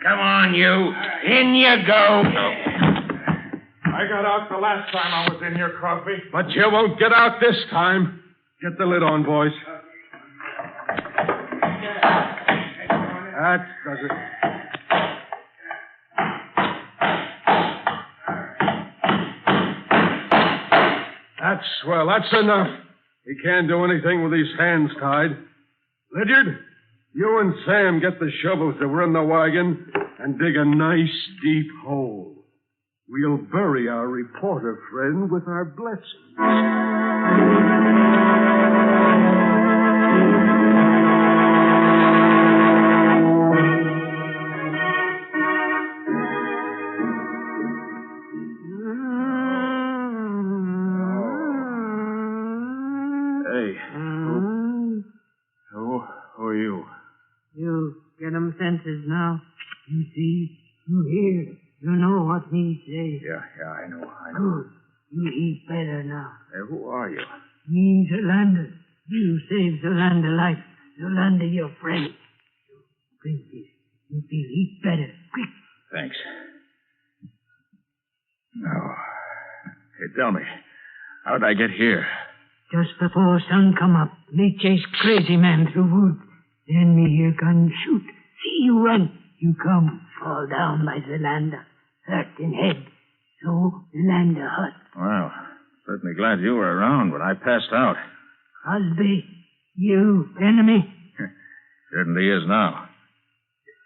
Come on, you. In you go. I got out the last time I was in here, Crosby. But you won't get out this time. Get the lid on, boys. That does it. That's swell. That's enough. He can't do anything with his hands tied. Lydiard, you and Sam get the shovels that were in the wagon and dig a nice, deep hole. We'll bury our reporter friend with our blessings. Who are you? You get 'em senses now. You see, you hear, you know what me say. Yeah, I know. Good. You eat better now. Hey, who are you? Me, Zolander. You save Zolander life. Zolander your friend. Drink this. You feel eat better. Quick. Thanks. Now, hey, tell me, how'd I get here? Just before sun come up, me chase crazy man through woods. Then me hear gun shoot. See you run. You come, fall down by Zolander. Hurt in head. So Zolander hurt. Well, certainly glad you were around when I passed out. Crosby, you enemy? Certainly is now.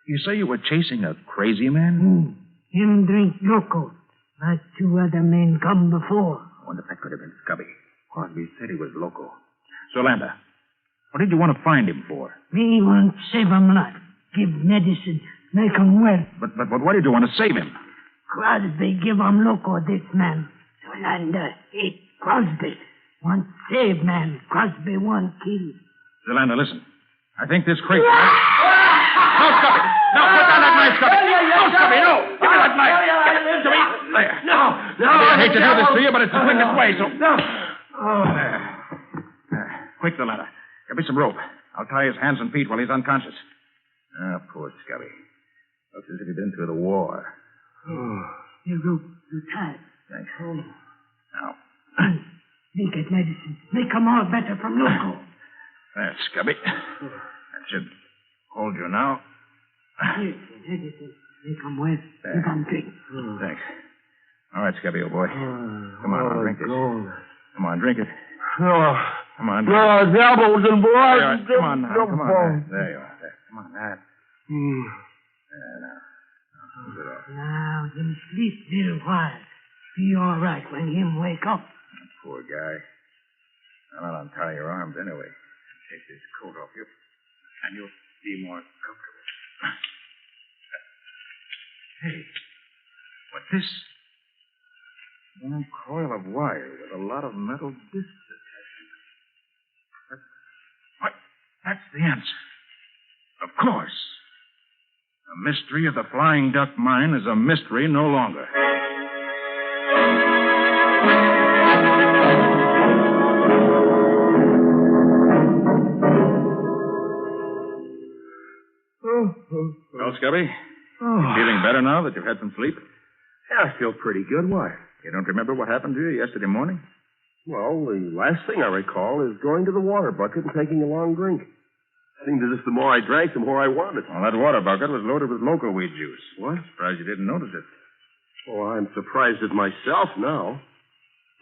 You say you were chasing a crazy man? Him drink loco. Like 2 other men come before. I wonder if that could have been Scubby. Crosby said he was loco. Zolander, what did you want to find him for? Me want save him life. Give medicine. Make him well. But why did you want to save him? Crosby give him loco this man. Zolander hate Crosby. Want save man. Crosby want kill. Zolander, listen. I think this crazy... No, Scubby! No, put down that knife, Scubby! No, Scubby, no! Give me that knife! Give me... There. No. I hate to do this to you, but it's the quickest way, so... No. Quick, Zolander. Get me some rope. I'll tie his hands and feet while he's unconscious. Poor Scubby. Looks as if he'd been through the war. Your rope, you tied. Thanks. Now. Make it medicine. Make him all better from loco. There, Scubby. That should hold you now. Here, medicine. Make him well. Give him drink. Thanks. All right, Scubby, old boy. Come on, drink this. Come on, drink it. Come on, drink it. Devils and blood. Come on now. Come on. There you are. There. Come on, that. There, now. Now, him sleep little while. Be all right when him wake up. Poor guy. I'll untie your arms anyway. Take this coat off you, and you'll be more comfortable. Hey, what's this? One coil of wire with a lot of metal discs attached. What? That's the answer. Of course. The mystery of the Flying Duck Mine is a mystery no longer. Well, Scubby, you feeling better now that you've had some sleep? Yeah, I feel pretty good. Why? You don't remember what happened to you yesterday morning? Well, the last thing I recall is going to the water bucket and taking a long drink. Seemed as if the more I drank, the more I wanted. Well, that water bucket was loaded with loco weed juice. What? Surprised you didn't notice it. Oh, I'm surprised at myself now.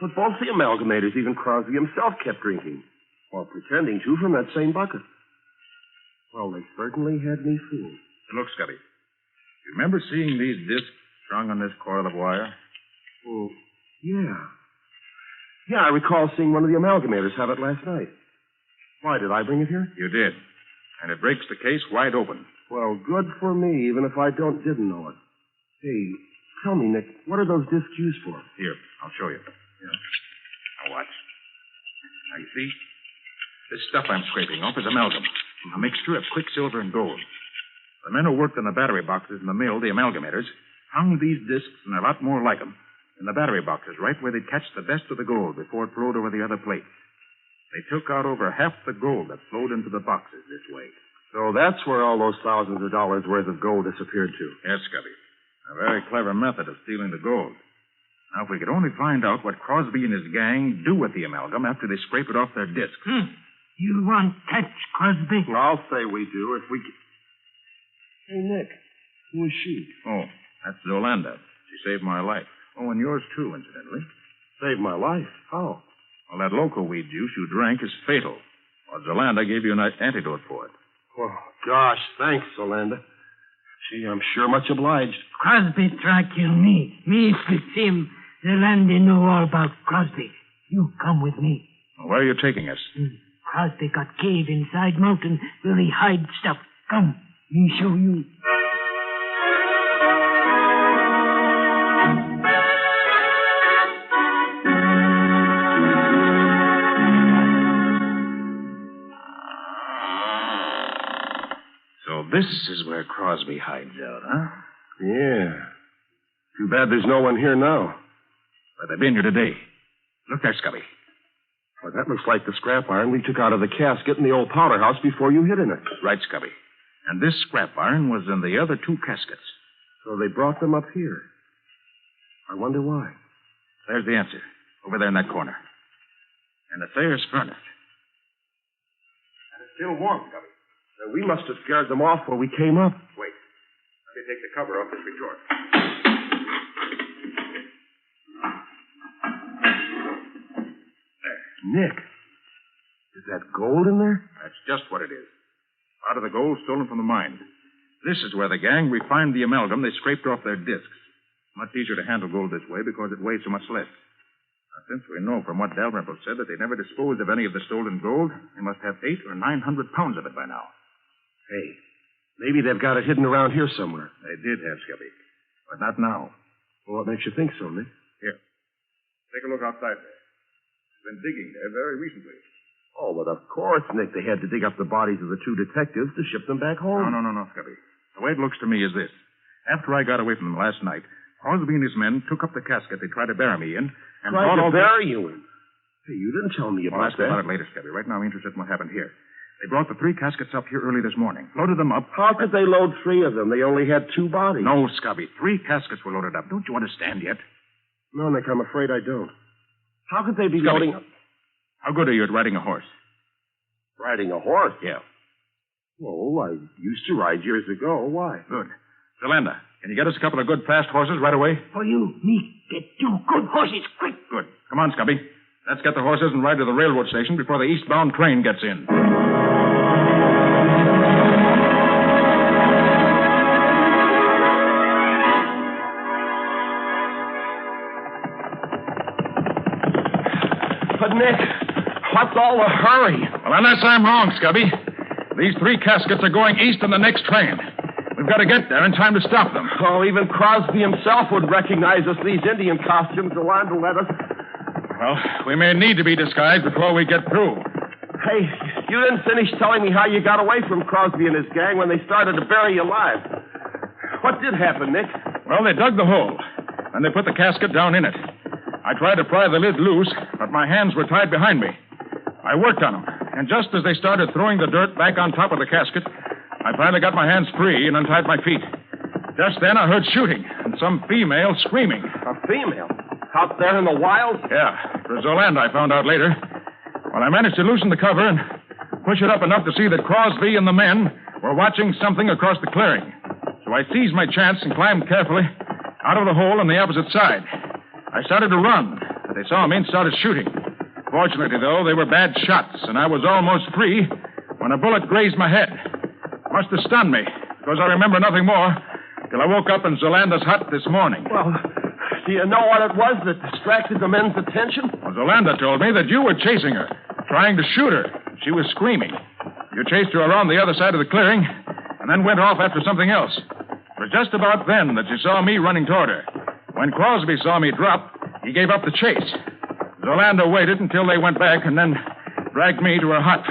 But both the amalgamators, even Crosby himself, kept drinking. Or pretending to from that same bucket. Well, they certainly had me fooled. Look, Scubby. You remember seeing these discs strung on this coil of wire? Oh, yeah. Yeah, I recall seeing one of the amalgamators have it last night. Why, did I bring it here? You did. And it breaks the case wide open. Well, good for me, even if I didn't know it. Hey, tell me, Nick, what are those discs used for? Here, I'll show you. Yeah. Now watch. Now, you see? This stuff I'm scraping off is amalgam. A mixture of quicksilver and gold. The men who worked in the battery boxes in the mill, the amalgamators, hung these discs and a lot more like them in the battery boxes, right where they'd catch the best of the gold before it flowed over the other plates. They took out over half the gold that flowed into the boxes this way. So that's where all those thousands of dollars worth of gold disappeared to. Yes, Scubby. A very clever method of stealing the gold. Now, if we could only find out what Crosby and his gang do with the amalgam after they scrape it off their discs. You want catch Crosby? Well, I'll say we do if we can. Hey, Nick, who is she? Oh, that's Zolander. She saved my life. Oh, and yours too, incidentally. Saved my life? How? Well, that local weed juice you drank is fatal. Well, Zolanda gave you an antidote for it. Oh, gosh, thanks, Zolanda. Gee, I'm sure much obliged. Crosby try kill me. Me fix him. The land they know all about Crosby. You come with me. Well, where are you taking us? Crosby got cave inside mountain where he hide stuff. Come, me show you. So this is where Crosby hides out, huh? Yeah. Too bad there's no one here now. But they've been here today. Look there, Scubby. Well, that looks like the scrap iron we took out of the casket in the old powder house before you hid in it. Right, Scubby. And this scrap iron was in the other 2 caskets. So they brought them up here. I wonder why. There's the answer. Over there in that corner. And the fair's furnished. And it's still warm, Scubby. Now, we must have scared them off when we came up. Wait. Let me take the cover off this retort. Nick, is that gold in there? That's just what it is. Part of the gold stolen from the mine. This is where the gang refined the amalgam they scraped off their discs. Much easier to handle gold this way because it weighs so much less. Now, since we know from what Dalrymple said that they never disposed of any of the stolen gold, they must have 800 or 900 pounds of it by now. Hey, maybe they've got it hidden around here somewhere. They did have, Scubby. But not now. Well, what makes you think so, Nick? Here. Take a look outside there. Been digging there very recently. Oh, but of course, Nick, they had to dig up the bodies of the 2 detectives to ship them back home. No, Scubby. The way it looks to me is this. After I got away from them last night, Crosby and his men took up the casket they tried to bury me in and tried to bury you in? Hey, you didn't tell me about that. About it later, Scubby. Right now I'm interested in what happened here. They brought the 3 caskets up here early this morning, loaded them up. How could they load 3 of them? They only had 2 bodies. No, Scubby. 3 caskets were loaded up. Don't you understand yet? No, Nick, I'm afraid I don't. How could they be Scubby, loading up? How good are you at riding a horse? Riding a horse? Yeah. Oh, I used to ride years ago. Why? Good. Zolanda, can you get us a couple of good fast horses right away? For you, me, get 2 good horses quick. Good. Come on, Scubby. Let's get the horses and ride to the railroad station before the eastbound train gets in. But, Nick, what's all the hurry? Well, unless I'm wrong, Scubby. These 3 caskets are going east on the next train. We've got to get there in time to stop them. Oh, even Crosby himself would recognize us, these Indian costumes. Zolanda let us. Well, we may need to be disguised before we get through. Hey, you didn't finish telling me how you got away from Crosby and his gang when they started to bury you alive. What did happen, Nick? Well, they dug the hole, and they put the casket down in it. I tried to pry the lid loose, but my hands were tied behind me. I worked on them, and just as they started throwing the dirt back on top of the casket, I finally got my hands free and untied my feet. Just then I heard shooting and some female screaming. A female? Out there in the wild? Yeah. It was Zolanda, I found out later. Well, I managed to loosen the cover and push it up enough to see that Crosby and the men were watching something across the clearing. So I seized my chance and climbed carefully out of the hole on the opposite side. I started to run, but they saw me and started shooting. Fortunately, though, they were bad shots, and I was almost free when a bullet grazed my head. Must have stunned me, because I remember nothing more till I woke up in Zolanda's hut this morning. Well, do you know what it was that distracted the men's attention? Well, Zolanda told me that you were chasing her, trying to shoot her. She was screaming. You chased her around the other side of the clearing, and then went off after something else. It was just about then that you saw me running toward her. When Crosby saw me drop, he gave up the chase. Zolanda waited until they went back and then dragged me to her hut.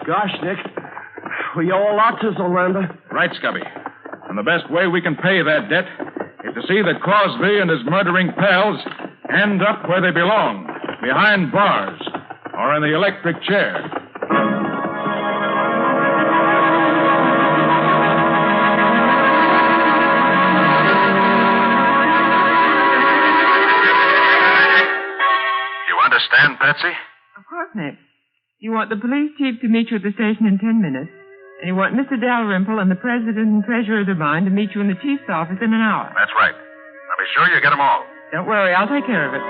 Gosh, Nick, we owe a lot to Zolanda. Right, Scubby. And the best way we can pay that debt is to see that Crosby and his murdering pals end up where they belong, behind bars or in the electric chair. Understand, Patsy? Of course, Nick. You want the police chief to meet you at the station in 10 minutes, and you want Mr. Dalrymple and the president and treasurer of the mine to meet you in the chief's office in an hour. That's right. Now be sure you get them all. Don't worry, I'll take care of it.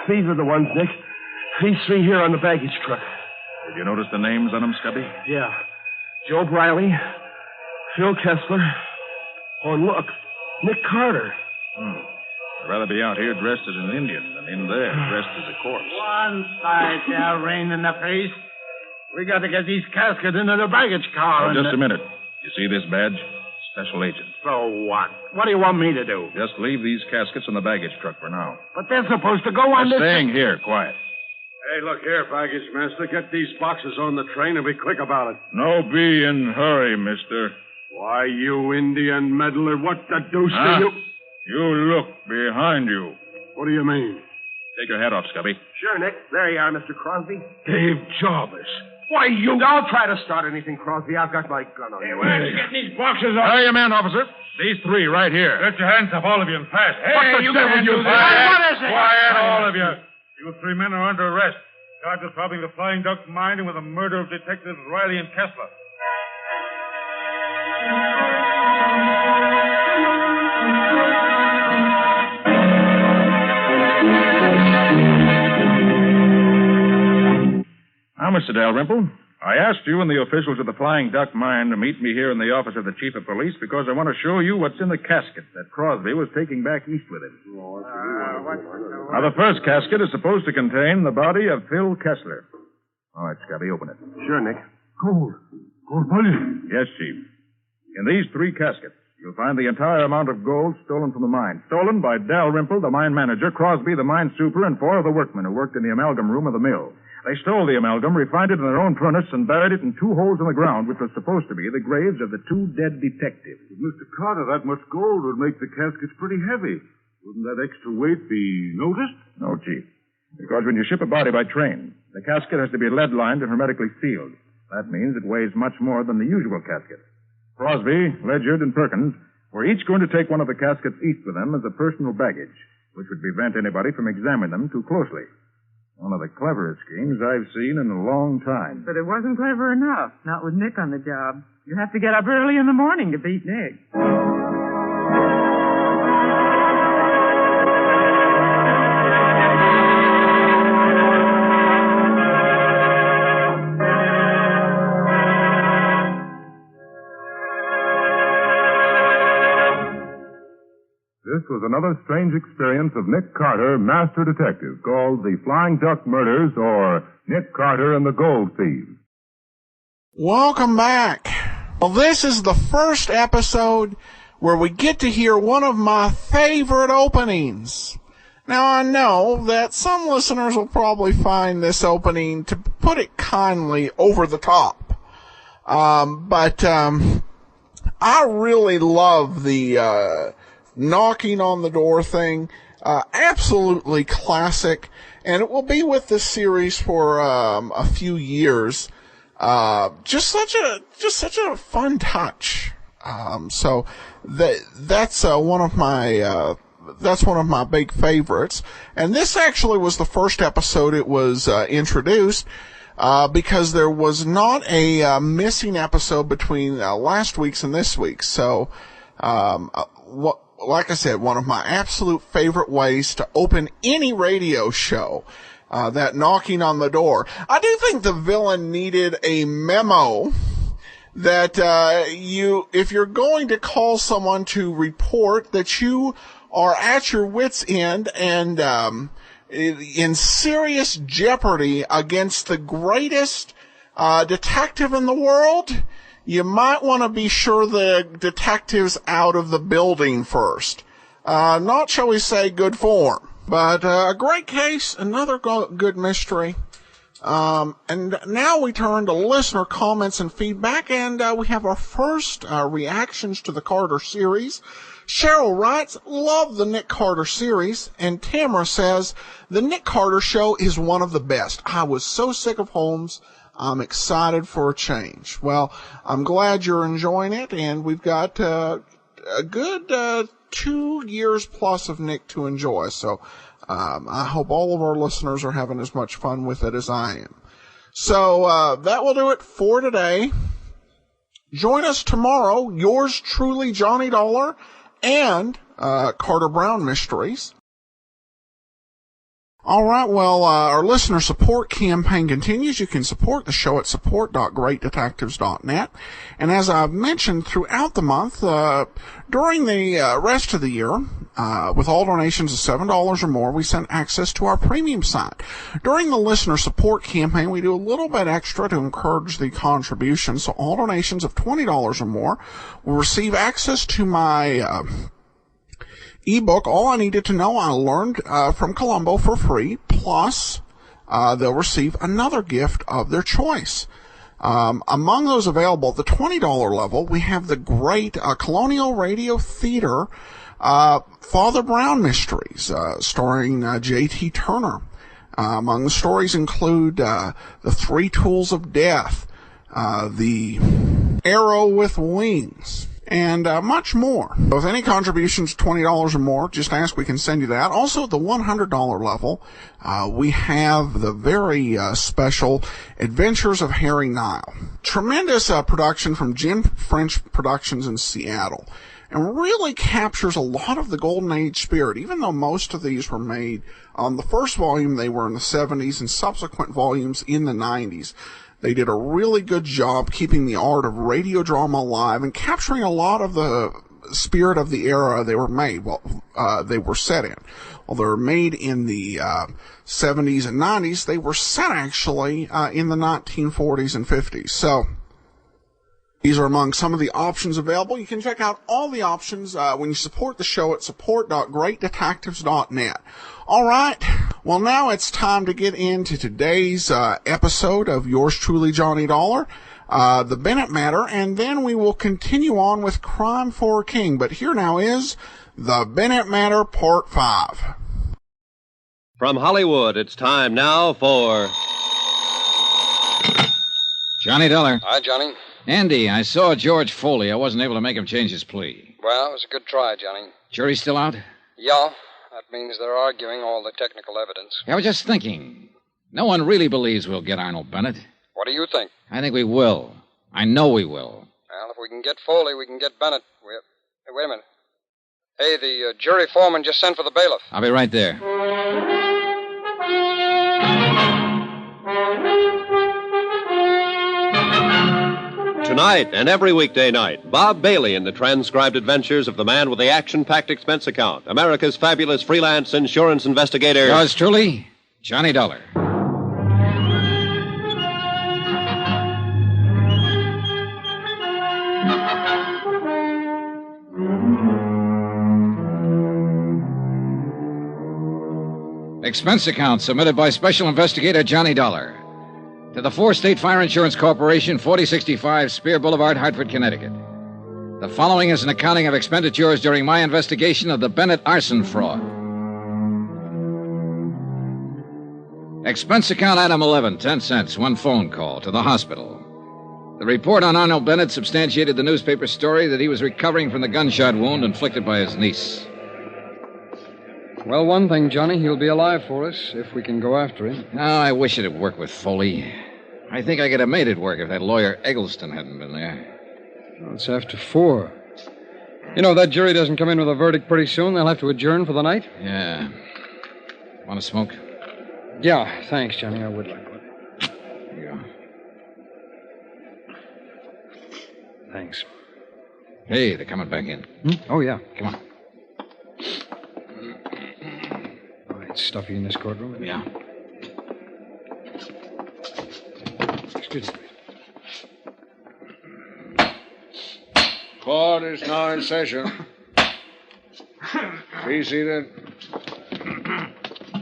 These are the ones, Nick. These three here on the baggage truck. Did you notice the names on them, Scubby? Yeah. Joe Briley, Phil Kessler. Oh, and look, Nick Carter. I'd rather be out here dressed as an Indian than in there dressed as a corpse. One side there, rain in the face. We got to get these caskets into the baggage car. Just a minute. You see this badge? Special agent. So what? What do you want me to do? Just leave these caskets in the baggage truck for now. But they're supposed to go on They're this... staying here, quiet. Hey, look here, baggage master. Get these boxes on the train and be quick about it. No be in hurry, mister. Why, you Indian meddler, what the deuce do you... You look behind you. What do you mean? Take your hat off, Scubby. Sure, Nick. There you are, Mr. Crosby. Dave Jarvis. Why, you... Don't try to start anything, Crosby. I've got my gun on you. Where's getting these boxes on? Hurry, your man, officer. These three right here. Get your hands up, all of you, and pass. Hey, what the you devil can't you do that. What is it? Quiet, all of you. You three men are under arrest. Charged with robbing the Flying Duck mine and with the murder of Detectives Riley and Kessler. Now, Mr. Dalrymple, I asked you and the officials of the Flying Duck Mine to meet me here in the office of the Chief of Police because I want to show you what's in the casket that Crosby was taking back east with him. Now, the first casket is supposed to contain the body of Phil Kessler. All right, Scubby, open it. Sure, Nick. Gold. Gold bullion. Yes, Chief. In these three caskets, you'll find the entire amount of gold stolen from the mine. Stolen by Dalrymple, the mine manager, Crosby, the mine super, and four of the workmen who worked in the amalgam room of the mill. They stole the amalgam, refined it in their own furnace, and buried it in two holes in the ground, which were supposed to be the graves of the two dead detectives. Mr. Carter, that much gold would make the caskets pretty heavy. Wouldn't that extra weight be noticed? No, Chief. Because when you ship a body by train, the casket has to be lead-lined and hermetically sealed. That means it weighs much more than the usual casket. Crosby, Ledyard, and Perkins were each going to take one of the caskets east with them as a personal baggage, which would prevent anybody from examining them too closely. One of the cleverest schemes I've seen in a long time. But it wasn't clever enough, not with Nick on the job. You have to get up early in the morning to beat Nick. This was another strange experience of Nick Carter, Master Detective, called The Flying Duck Murders or Nick Carter and the Gold Thieves. Welcome back. Well, this is the first episode where we get to hear one of my favorite openings. Now, I know that some listeners will probably find this opening, to put it kindly, over the top. But I really love the knocking on the door thing. Absolutely classic. And it will be with this series for a few years. Just such a fun touch. So that's one of my big favorites. And this actually was the first episode it was introduced, because there was not a missing episode between last week's and this week's. So like I said, one of my absolute favorite ways to open any radio show, that knocking on the door. I do think the villain needed a memo that if you're going to call someone to report that you are at your wit's end and in serious jeopardy against the greatest detective in the world, you might want to be sure the detective's out of the building first. Not, shall we say, good form. But a great case, another good mystery. And now we turn to listener comments and feedback, and we have our first reactions to the Carter series. Cheryl writes, love the Nick Carter series, and Tamara says, the Nick Carter show is one of the best. I was so sick of Holmes. I'm excited for a change. Well, I'm glad you're enjoying it, and we've got a good 2 years plus of Nick to enjoy. So I hope all of our listeners are having as much fun with it as I am. So that will do it for today. Join us tomorrow. Yours truly, Johnny Dollar, and Carter Brown Mysteries. All right, well, our listener support campaign continues. You can support the show at support.greatdetectives.net. And as I've mentioned throughout the month, during the rest of the year, with all donations of $7 or more, we send access to our premium site. During the listener support campaign, we do a little bit extra to encourage the contribution. So all donations of $20 or more will receive access to my ebook, All I Needed to Know I Learned from Columbo, for free, plus they'll receive another gift of their choice. Among those available at the $20 level, we have the great Colonial Radio Theater Father Brown Mysteries, starring J.T. Turner. Among the stories include The Three Tools of Death, The Arrow with Wings, and much more. So if any contributions $20 or more, just ask, we can send you that. Also, at the $100 level, we have the very special Adventures of Harry Nile. Tremendous production from Jim French Productions in Seattle, and really captures a lot of the Golden Age spirit, even though most of these were made on the first volume, they were in the 70s, and subsequent volumes in the 90s. They did a really good job keeping the art of radio drama alive and capturing a lot of the spirit of the era they were made. They were set in. While they were made in the 70s and 90s, they were set actually in the 1940s and 50s. So these are among some of the options available. You can check out all the options when you support the show at support.greatdetectives.net. All right. Well, now it's time to get into today's episode of Yours Truly, Johnny Dollar, the Bennett matter, and then we will continue on with Crime for a King. But here now is the Bennett matter, Part 5. From Hollywood, it's time now for Johnny Dollar. Hi, Johnny. Andy, I saw George Foley. I wasn't able to make him change his plea. Well, it was a good try, Johnny. Jury's still out? Yeah. That means they're arguing all the technical evidence. I was just thinking. No one really believes we'll get Arnold Bennett. What do you think? I think we will. I know we will. Well, if we can get Foley, we can get Bennett. Hey, wait a minute. Hey, the jury foreman just sent for the bailiff. I'll be right there. Tonight and every weekday night, Bob Bailey in the transcribed adventures of the man with the action-packed expense account, America's fabulous freelance insurance investigator. Yours truly, Johnny Dollar. Expense account submitted by Special Investigator Johnny Dollar to the 4-State Fire Insurance Corporation, 4065 Spear Boulevard, Hartford, Connecticut. The following is an accounting of expenditures during my investigation of the Bennett arson fraud. Expense account item 11, 10 cents, one phone call to the hospital. The report on Arnold Bennett substantiated the newspaper story that he was recovering from the gunshot wound inflicted by his niece. Well, one thing, Johnny, he'll be alive for us if we can go after him. Oh, I wish it'd work with Foley. I think I could have made it work if that lawyer Eggleston hadn't been there. Well, it's after 4. You know, that jury doesn't come in with a verdict pretty soon. They'll have to adjourn for the night. Yeah. Want to smoke? Yeah, thanks, Johnny. I would like one. Here you go. Thanks. Hey, they're coming back in. Oh, yeah. Come on. It's stuffy in this courtroom. Yeah. Excuse me. Court is now in session. Be seated.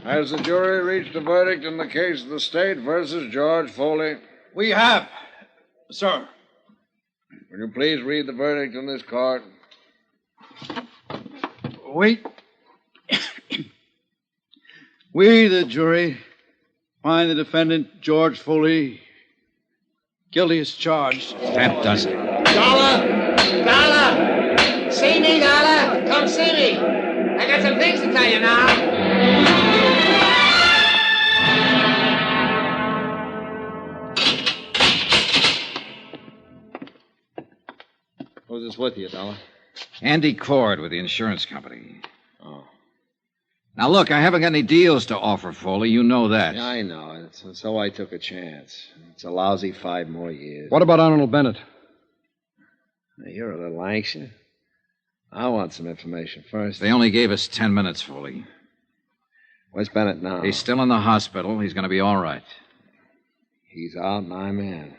Has the jury reached a verdict in the case of the state versus George Foley? We have, sir. Will you please read the verdict in this court? Wait. We, the jury, find the defendant, George Foley, guilty as charged. That does it. Dollar! Dollar! See me, Dollar! Come see me! I got some things to tell you now. Who's this with you, Dollar? Andy Cord with the insurance company. Oh. Now, look, I haven't got any deals to offer, Foley. You know that. Yeah, I know. So I took a chance. It's a lousy 5 more years. What about Arnold Bennett? You're a little anxious. I want some information first. They only gave us 10 minutes, Foley. Where's Bennett now? He's still in the hospital. He's going to be all right. He's out and I'm in.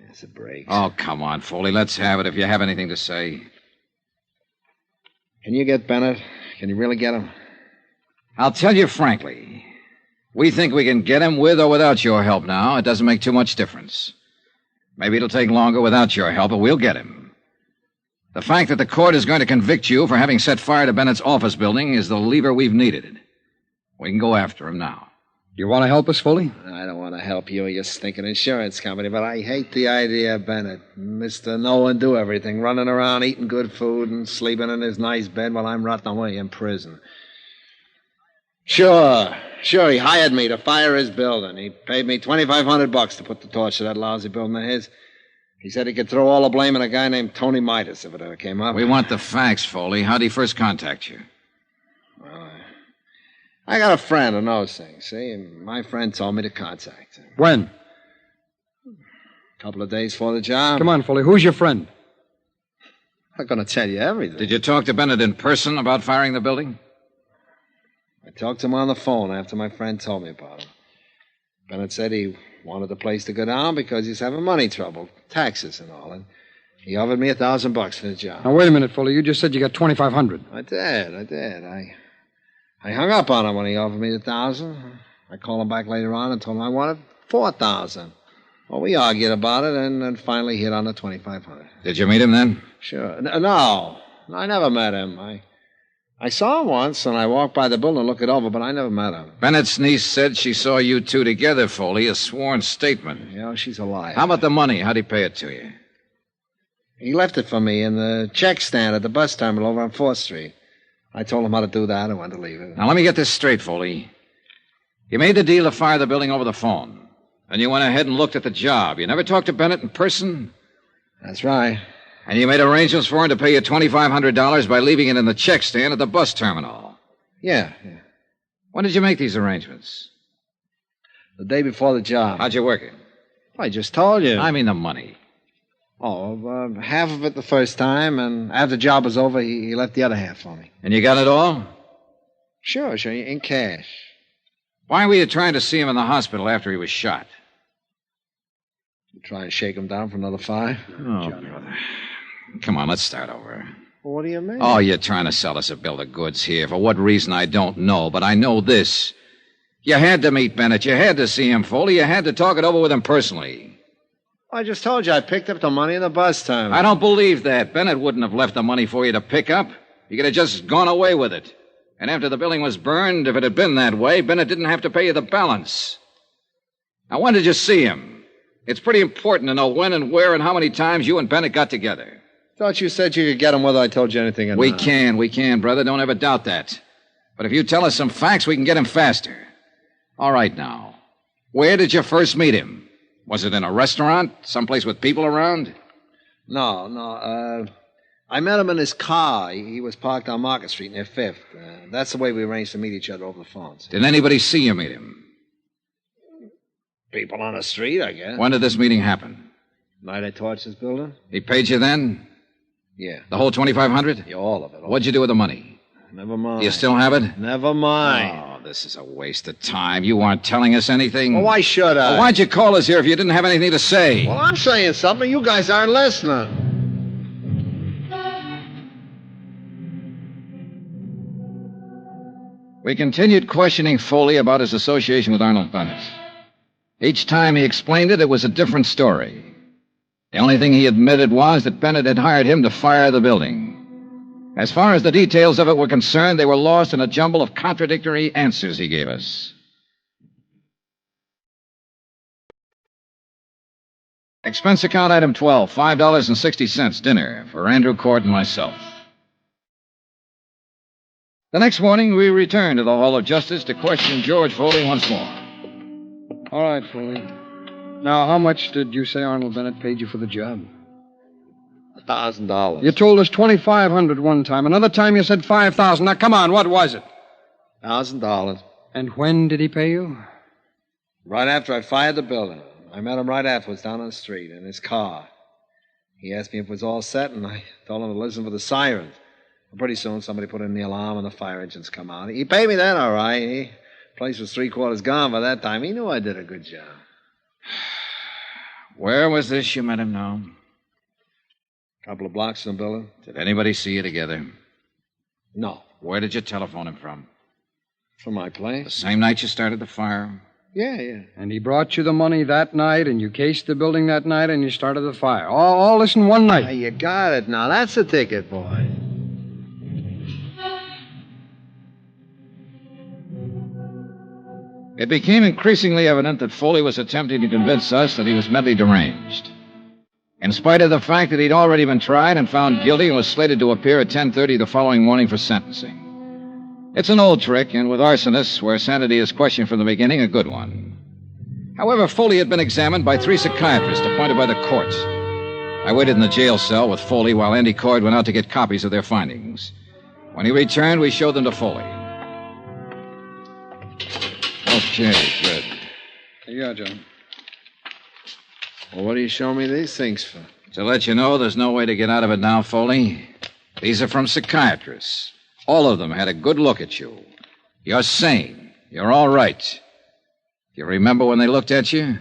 That's a break. Oh, come on, Foley. Let's have it if you have anything to say. Can you get Bennett? Can you really get him? I'll tell you frankly. We think we can get him with or without your help now. It doesn't make too much difference. Maybe it'll take longer without your help, but we'll get him. The fact that the court is going to convict you for having set fire to Bennett's office building is the lever we've needed. We can go after him now. You want to help us, Foley? I don't want to help you or your stinking insurance company, but I hate the idea of Bennett. Mr. Know and do everything, running around eating good food and sleeping in his nice bed while I'm rotting away in prison. Sure, he hired me to fire his building. He paid me $2,500 to put the torch to that lousy building of his. He said he could throw all the blame on a guy named Tony Midas if it ever came up. We want the facts, Foley. How'd he first contact you? Well, I got a friend who knows things, see? And my friend told me to contact him. When? A couple of days before the job. Come on, Foley. Who's your friend? I'm not going to tell you everything. Did you talk to Bennett in person about firing the building? I talked to him on the phone after my friend told me about him. Bennett said he wanted the place to go down because he's having money trouble, taxes and all. And he offered me $1,000 for the job. Now, wait a minute, Foley. You just said you got $2,500. I did. I hung up on him when he offered me the $1,000. I called him back later on and told him I wanted $4,000. Well, we argued about it and then finally hit on the $2,500. Did you meet him then? Sure. No, I never met him. I saw him once, and I walked by the building to look it over, but I never met him. Bennett's niece said she saw you two together, Foley, a sworn statement. Yeah, she's a liar. How about the money? How'd he pay it to you? He left it for me in the check stand at the bus terminal over on 4th Street. I told him how to do that and when to leave it. Now, let me get this straight, Foley. You made the deal to fire the building over the phone. Then you went ahead and looked at the job. You never talked to Bennett in person? That's right. And you made arrangements for him to pay you $2,500 by leaving it in the check stand at the bus terminal? Yeah. When did you make these arrangements? The day before the job. How'd you work it? I just told you. I mean the money. Oh, half of it the first time, and after the job was over, he left the other half for me. And you got it all? Sure, in cash. Why were you trying to see him in the hospital after he was shot? You try and shake him down for another 5? Oh, brother. Come on, let's start over. Well, what do you mean? Oh, you're trying to sell us a bill of goods here. For what reason, I don't know, but I know this. You had to meet Bennett. You had to see him, Foley. You had to talk it over with him personally. I just told you I picked up the money in the bus terminal. I don't believe that. Bennett wouldn't have left the money for you to pick up. You could have just gone away with it. And after the building was burned, if it had been that way, Bennett didn't have to pay you the balance. Now, when did you see him? It's pretty important to know when and where and how many times you and Bennett got together. Thought you said you could get him whether I told you anything or not. We can, brother. Don't ever doubt that. But if you tell us some facts, we can get him faster. All right, now. Where did you first meet him? Was it in a restaurant? Someplace with people around? No. I met him in his car. He was parked on Market Street near 5th. That's the way we arranged to meet each other over the phones. Did anybody see you meet him? People on the street, I guess. When did this meeting happen? Night I torched his building? He paid you then? Yeah. The whole $2,500? Yeah, all of it. What'd you do with the money? Never mind. Do you still have it? Never mind. Oh, this is a waste of time. You aren't telling us anything. Well, why should I? Well, why'd you call us here if you didn't have anything to say? Well, I'm saying something. You guys aren't listening. We continued questioning Foley about his association with Arnold Bennett. Each time he explained it, it was a different story. The only thing he admitted was that Bennett had hired him to fire the building. As far as the details of it were concerned, they were lost in a jumble of contradictory answers he gave us. Expense account item 12, $5.60, dinner for Andrew Cord and myself. The next morning, we returned to the Hall of Justice to question George Foley once more. All right, Foley. Now, how much did you say Arnold Bennett paid you for the job? $1,000. You told us $2,500 one time. Another time you said $5,000. Now, come on, what was it? $1,000. And when did he pay you? Right after I fired the building. I met him right afterwards down on the street in his car. He asked me if it was all set, and I told him to listen for the sirens. And pretty soon, somebody put in the alarm, and the fire engines come out. He paid me that all right. The place was 3/4 gone by that time. He knew I did a good job. Where was this you met him now? A couple of blocks from the building. Did anybody see you together? No. Where did you telephone him from? From my place. The same night you started the fire? Yeah. And he brought you the money that night, and you cased the building that night, and you started the fire. All this in one night. Hey, you got it now. That's the ticket, boy. It became increasingly evident that Foley was attempting to convince us that he was mentally deranged. In spite of the fact that he'd already been tried and found guilty and was slated to appear at 10:30 the following morning for sentencing. It's an old trick, and with arsonists, where sanity is questioned from the beginning, a good one. However, Foley had been examined by 3 psychiatrists appointed by the court. I waited in the jail cell with Foley while Andy Cord went out to get copies of their findings. When he returned, we showed them to Foley. Okay, good. Here you are, John. Well, what are you showing me these things for? To let you know there's no way to get out of it now, Foley. These are from psychiatrists. All of them had a good look at you. You're sane. You're all right. You remember when they looked at you?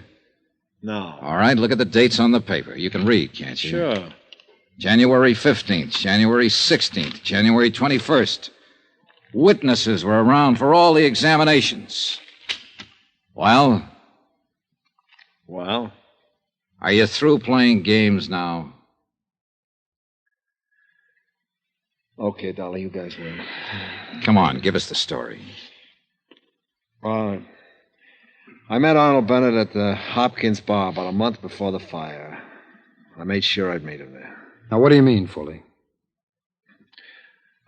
No. All right, look at the dates on the paper. You can read, can't you? Sure. January 15th, January 16th, January 21st. Witnesses were around for all the examinations. Well? Well? Are you through playing games now? Okay, Dolly, you guys win. Come on, give us the story. I met Arnold Bennett at the Hopkins bar about a month before the fire. I made sure I'd meet him there. Now, what do you mean, Foley?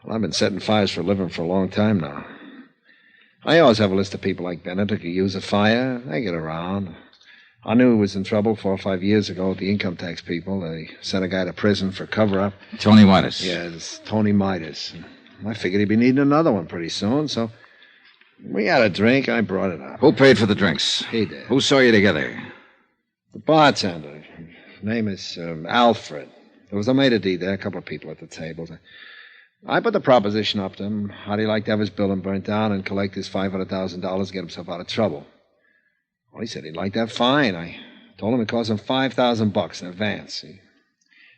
Well, I've been setting fires for a living for a long time now. I always have a list of people like Bennett who could use a fire. They get around. I knew he was in trouble 4 or 5 years ago with the income tax people. They sent a guy to prison for cover-up. Tony Midas. Yeah, it's Tony Midas. I figured he'd be needing another one pretty soon, so we had a drink. I brought it up. Who paid for the drinks? He did. Who saw you together? The bartender. His name is Alfred. There was a maitre d' there, a couple of people at the table. I put the proposition up to him. How'd he like to have his building burnt down and collect his $500,000 to get himself out of trouble? Well, he said he'd like that fine. I told him it cost him $5,000 in advance. He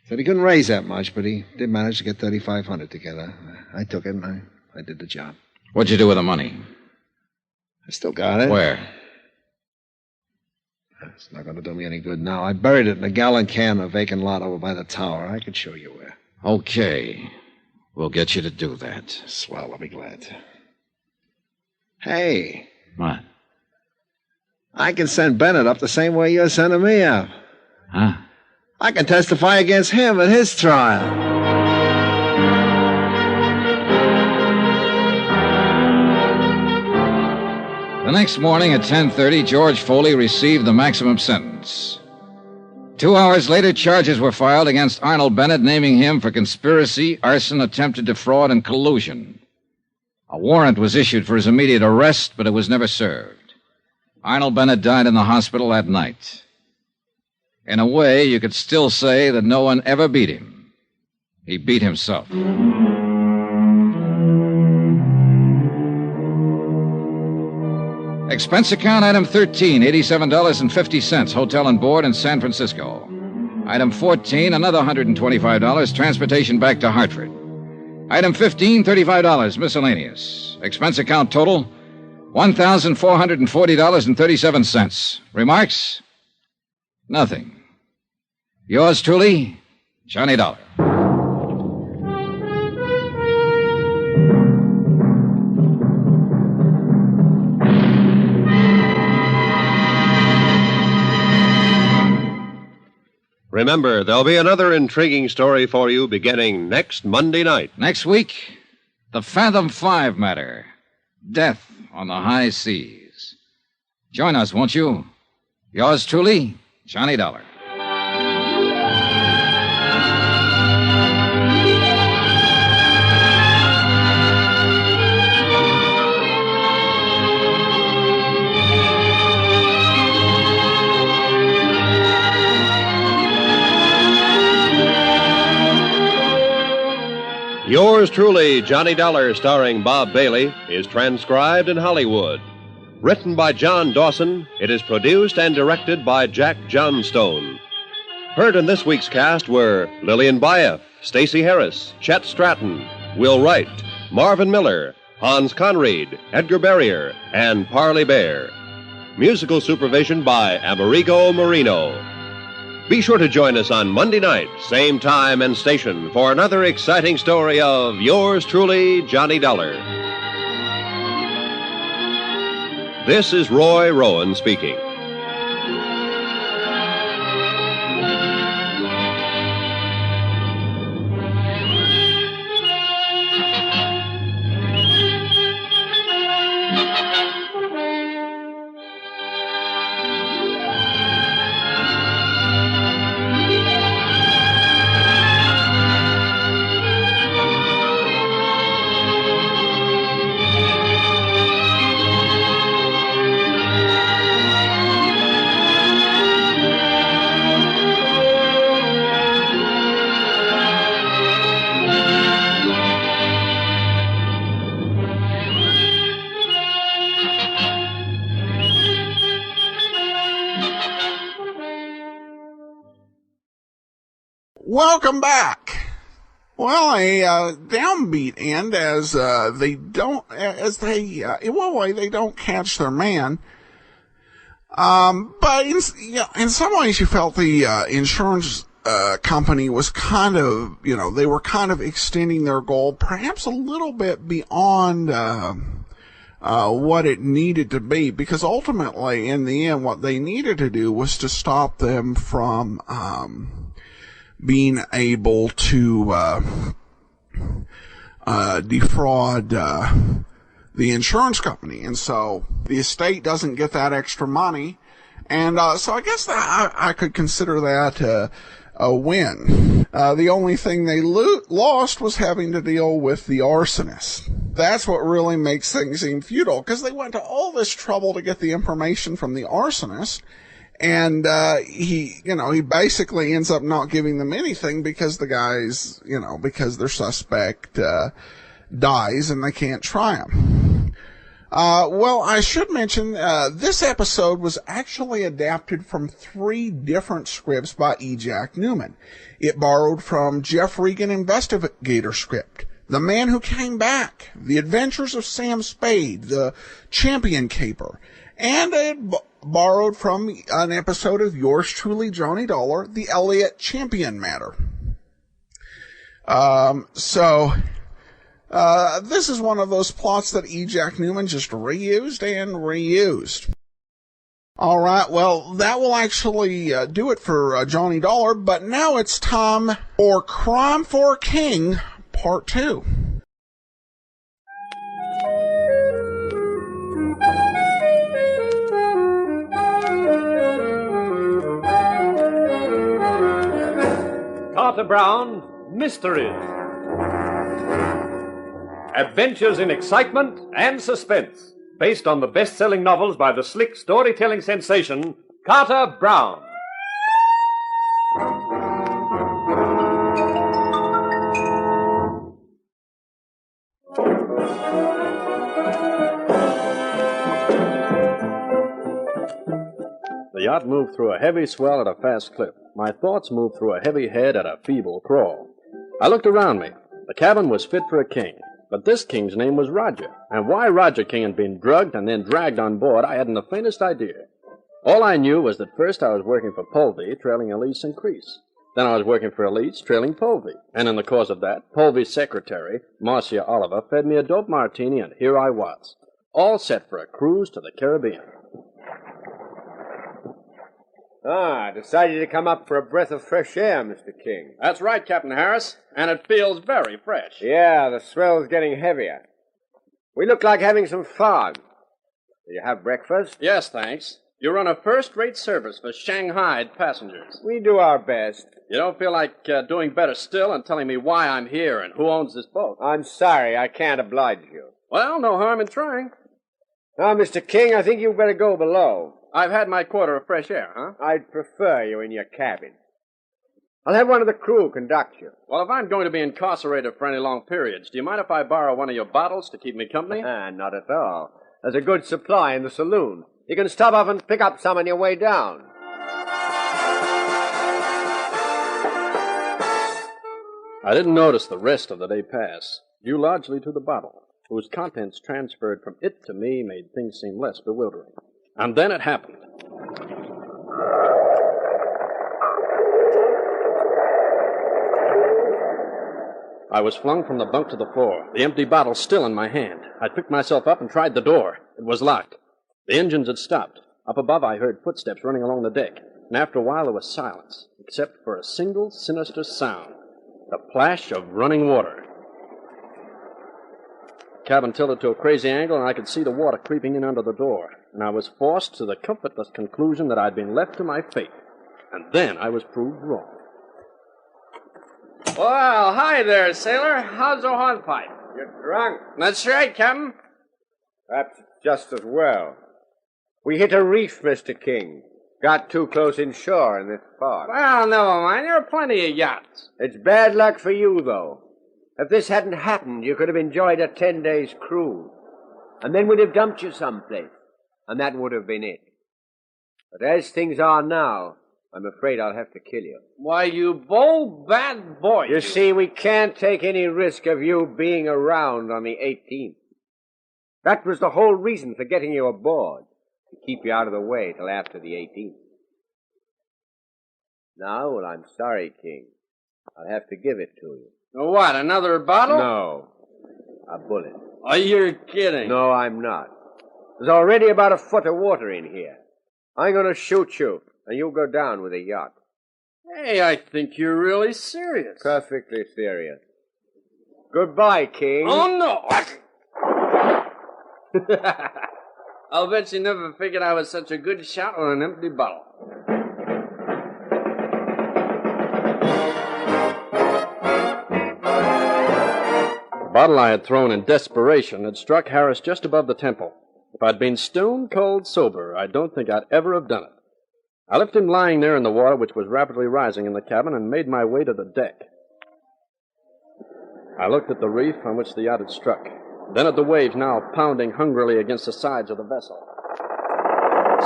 said he couldn't raise that much, but he did manage to get $3,500 together. I took it and I did the job. What'd you do with the money? I still got it. Where? It's not going to do me any good now. I buried it in a gallon can in a vacant lot over by the tower. I could show you where. Okay. We'll get you to do that. Swell, I'll be glad to. Hey. What? I can send Bennett up the same way you're sending me up. Huh? I can testify against him at his trial. The next morning at 10:30, George Foley received the maximum sentence. 2 hours later, charges were filed against Arnold Bennett, naming him for conspiracy, arson, attempted defraud, and collusion. A warrant was issued for his immediate arrest, but it was never served. Arnold Bennett died in the hospital that night. In a way, you could still say that no one ever beat him. He beat himself. Expense account item 13, $87.50, hotel and board in San Francisco. Item 14, another $125, transportation back to Hartford. Item 15, $35, miscellaneous. Expense account total, $1,440.37. Remarks? Nothing. Yours truly, Johnny Dollar. Remember, there'll be another intriguing story for you beginning next Monday night. Next week, the Fathom 5 matter. Death on the high seas. Join us, won't you? Yours truly, Johnny Dollar. Yours truly, Johnny Dollar, starring Bob Bailey, is transcribed in Hollywood. Written by John Dawson, it is produced and directed by Jack Johnstone. Heard in this week's cast were Lillian Baeff, Stacey Harris, Chet Stratton, Will Wright, Marvin Miller, Hans Conried, Edgar Barrier, and Parley Bear. Musical supervision by Amerigo Marino. Be sure to join us on Monday night, same time and station, for another exciting story of yours truly, Johnny Dollar. This is Roy Rowan speaking. Welcome back. Well, a downbeat end as they don't catch their man. But in some ways, you felt the insurance company was kind of, they were kind of extending their goal, perhaps a little bit beyond what it needed to be, because ultimately, in the end, what they needed to do was to stop them from being able to defraud the insurance company. And so the estate doesn't get that extra money. And so I guess that I could consider that a win. The only thing they lost was having to deal with the arsonist. That's what really makes things seem futile, because they went to all this trouble to get the information from the arsonist. And, he basically ends up not giving them anything because the guys, because their suspect, dies and they can't try him. Well, I should mention, this episode was actually adapted from 3 different scripts by E. Jack Newman. It borrowed from Jeff Regan Investigator script, The Man Who Came Back, The Adventures of Sam Spade, The Champion Caper, and it borrowed from an episode of Yours Truly, Johnny Dollar, The Elliott Champion Matter. This is one of those plots that E. Jack Newman just reused and reused. All right, well, that will actually do it for Johnny Dollar, but now it's time for Crime for King, Part 2. Carter Brown, Mysteries. Adventures in excitement and suspense, based on the best-selling novels by the slick storytelling sensation, Carter Brown. The yacht moved through a heavy swell at a fast clip. My thoughts moved through a heavy head at a feeble crawl. I looked around me. The cabin was fit for a king, but this king's name was Roger. And why Roger King had been drugged and then dragged on board, I hadn't the faintest idea. All I knew was that first I was working for Polvey, trailing Elise and Crease. Then I was working for Elise, trailing Polvey. And in the course of that, Polvey's secretary, Marcia Oliver, fed me a dope martini, and here I was, all set for a cruise to the Caribbean. Decided to come up for a breath of fresh air, Mr. King. That's right, Captain Harris, and it feels very fresh. Yeah, the swell's getting heavier. We look like having some fun. Do you have breakfast? Yes, thanks. You run a first-rate service for Shanghaied passengers. We do our best. You don't feel like doing better still and telling me why I'm here and who owns this boat? I'm sorry, I can't oblige you. Well, no harm in trying. Now, Mr. King, I think you'd better go below. I've had my quota of fresh air, huh? I'd prefer you in your cabin. I'll have one of the crew conduct you. Well, if I'm going to be incarcerated for any long periods, do you mind if I borrow one of your bottles to keep me company? Not at all. There's a good supply in the saloon. You can stop off and pick up some on your way down. I didn't notice the rest of the day pass, due largely to the bottle, whose contents transferred from it to me made things seem less bewildering. And then it happened. I was flung from the bunk to the floor, the empty bottle still in my hand. I picked myself up and tried the door. It was locked. The engines had stopped. Up above, I heard footsteps running along the deck, and after a while there was silence, except for a single sinister sound, the plash of running water. The cabin tilted to a crazy angle, and I could see the water creeping in under the door, and I was forced to the comfortless conclusion that I'd been left to my fate. And then I was proved wrong. Well, hi there, sailor. How's the hornpipe? You're drunk. That's right, Captain. That's just as well. We hit a reef, Mr. King. Got too close inshore in this part. Well, never mind. There are plenty of yachts. It's bad luck for you, though. If this hadn't happened, you could have enjoyed a 10 days cruise. And then we'd have dumped you someplace. And that would have been it. But as things are now, I'm afraid I'll have to kill you. Why, you bold, bad boy. You see, we can't take any risk of you being around on the 18th. That was the whole reason for getting you aboard, to keep you out of the way till after the 18th. Now, well, I'm sorry, King. I'll have to give it to you. What, another bottle? No, a bullet. Oh, you're kidding. No, I'm not. There's already about a foot of water in here. I'm going to shoot you, and you'll go down with the yacht. Hey, I think you're really serious. Perfectly serious. Goodbye, King. Oh, no. I'll bet you never figured I was such a good shot on an empty bottle. The bottle I had thrown in desperation had struck Harris just above the temple. If I'd been stone cold sober, I don't think I'd ever have done it. I left him lying there in the water, which was rapidly rising in the cabin, and made my way to the deck. I looked at the reef on which the yacht had struck, then at the waves now pounding hungrily against the sides of the vessel.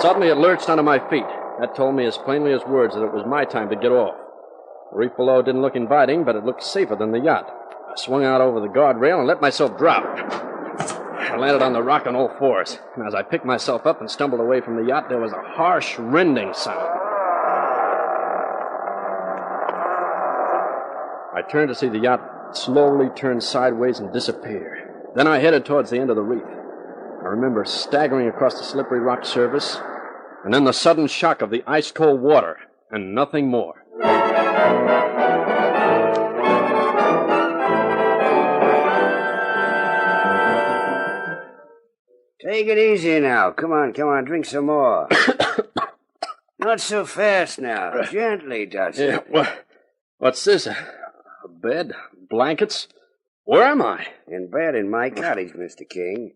Suddenly it lurched onto my feet. That told me as plainly as words that it was my time to get off. The reef below didn't look inviting, but it looked safer than the yacht. I swung out over the guardrail and let myself drop. I landed on the rock on all fours, and as I picked myself up and stumbled away from the yacht, there was a harsh, rending sound. I turned to see the yacht slowly turn sideways and disappear. Then I headed towards the end of the reef. I remember staggering across the slippery rock surface, and then the sudden shock of the ice-cold water, and nothing more. Take it easy now. Come on, drink some more. Not so fast now. Gently, Dutchman. Yeah, what's this? A bed? Blankets? Where am I? In bed in my cottage, Mr. King.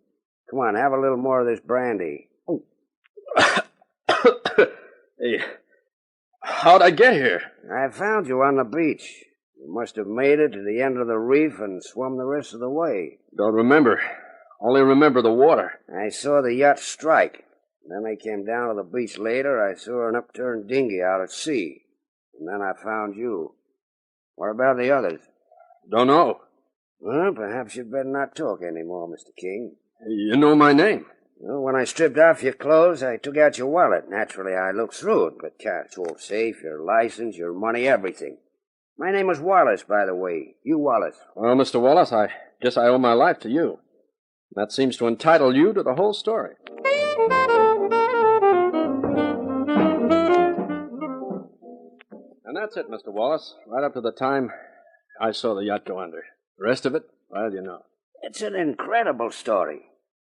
Come on, have a little more of this brandy. Oh. Hey, how'd I get here? I found you on the beach. You must have made it to the end of the reef and swum the rest of the way. Don't remember. Only remember the water. I saw the yacht strike. Then I came down to the beach later. I saw an upturned dinghy out at sea. And then I found you. What about the others? Don't know. Well, perhaps you'd better not talk anymore, Mr. King. You know my name. Well, when I stripped off your clothes, I took out your wallet. Naturally, I looked through it, but can't your safe, your license, your money, everything. My name was Wallace, by the way. You, Wallace. Well, Mr. Wallace, I guess I owe my life to you. That seems to entitle you to the whole story. And that's it, Mr. Wallace. Right up to the time I saw the yacht go under. The rest of it, well, you know. It's an incredible story.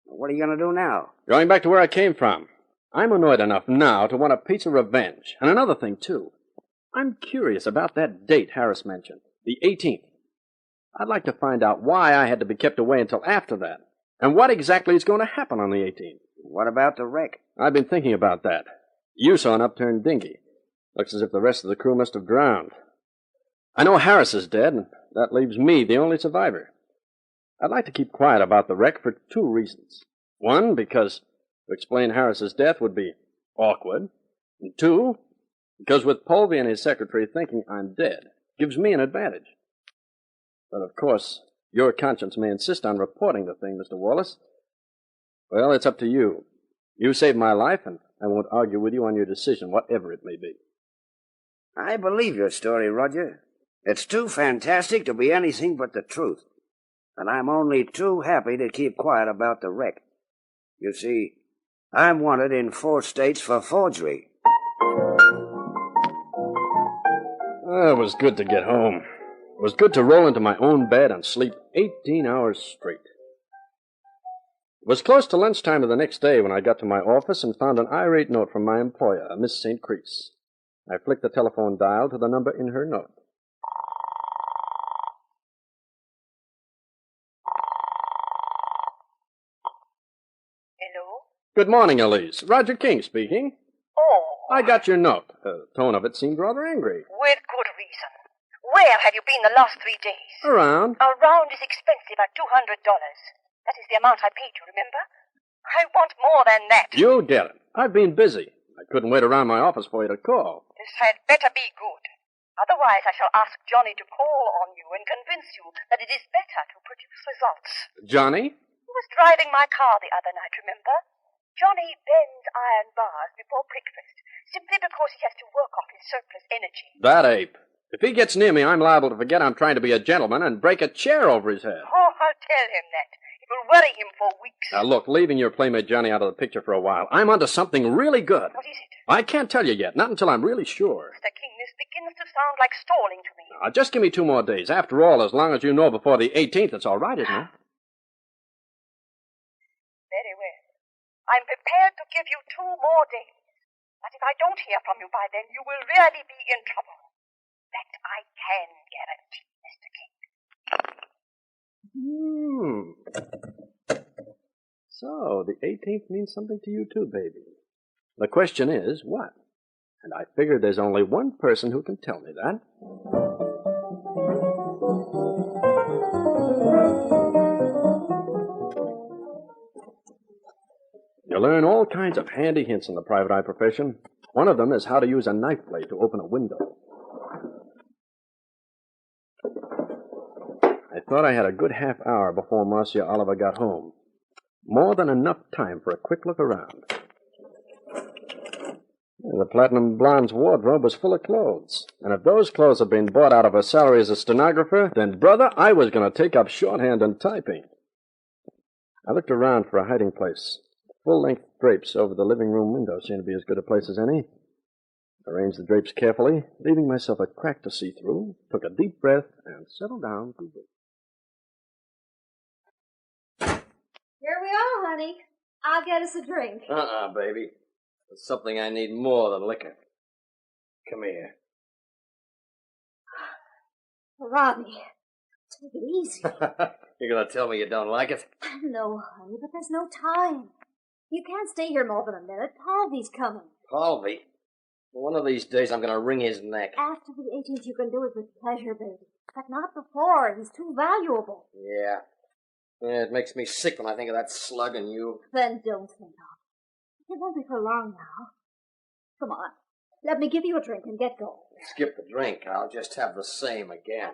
What are you going to do now? Going back to where I came from. I'm annoyed enough now to want a piece of revenge. And another thing, too. I'm curious about that date Harris mentioned, the 18th. I'd like to find out why I had to be kept away until after that. And what exactly is going to happen on the 18th? What about the wreck? I've been thinking about that. You saw an upturned dinghy. Looks as if the rest of the crew must have drowned. I know Harris is dead, and that leaves me the only survivor. I'd like to keep quiet about the wreck for two reasons. One, because to explain Harris's death would be awkward. And two, because with Polvey and his secretary thinking I'm dead, gives me an advantage. But of course, your conscience may insist on reporting the thing, Mr. Wallace. Well, it's up to you. You saved my life, and I won't argue with you on your decision, whatever it may be. I believe your story, Roger. It's too fantastic to be anything but the truth. And I'm only too happy to keep quiet about the wreck. You see, I'm wanted in 4 states for forgery. It was good to get home. It was good to roll into my own bed and sleep 18 hours straight. It was close to lunchtime of the next day when I got to my office and found an irate note from my employer, Miss St. Crease. I flicked the telephone dial to the number in her note. Hello? Good morning, Elise. Roger King speaking. Oh. I got your note. The tone of it seemed rather angry. With good reason. Where have you been the last 3 days? Around. A round is expensive at $200. That is the amount I paid you, remember? I want more than that. You'll get it. I've been busy. I couldn't wait around my office for you to call. This had better be good. Otherwise, I shall ask Johnny to call on you and convince you that it is better to produce results. Johnny? He was driving my car the other night, remember? Johnny bends iron bars before breakfast, simply because he has to work off his surplus energy. That ape. If he gets near me, I'm liable to forget I'm trying to be a gentleman and break a chair over his head. Oh, I'll tell him that. It will worry him for weeks. Now, look, leaving your playmate Johnny out of the picture for a while, I'm onto something really good. What is it? I can't tell you yet, not until I'm really sure. Mr. King, this begins to sound like stalling to me. Now, just give me 2 more days. After all, as long as you know before the 18th, it's all right, isn't it? Very well. I'm prepared to give you 2 more days. But if I don't hear from you by then, you will really be in trouble. That I can guarantee, Mr. King. So, the 18th means something to you too, baby. The question is, what? And I figure there's only one person who can tell me that. You learn all kinds of handy hints in the private eye profession. One of them is how to use a knife blade to open a window. I thought I had a good half hour before Marcia Oliver got home. More than enough time for a quick look around. The Platinum Blonde's wardrobe was full of clothes. And if those clothes had been bought out of her salary as a stenographer, then, brother, I was going to take up shorthand and typing. I looked around for a hiding place. Full-length drapes over the living room window seemed to be as good a place as any. Arranged the drapes carefully, leaving myself a crack to see through, took a deep breath, and settled down to wait. Here we are, honey. I'll get us a drink. Baby. It's something I need more than liquor. Come here. Rodney, take it easy. You're going to tell me you don't like it? No, honey, but there's no time. You can't stay here more than a minute. Polvy's coming. Polvey? One of these days I'm going to wring his neck. After the 18th, you can do it with pleasure, baby. But not before. He's too valuable. Yeah. It makes me sick when I think of that slug and you. Then don't think of it. It won't be for long now. Come on. Let me give you a drink and get going. Skip the drink. I'll just have the same again.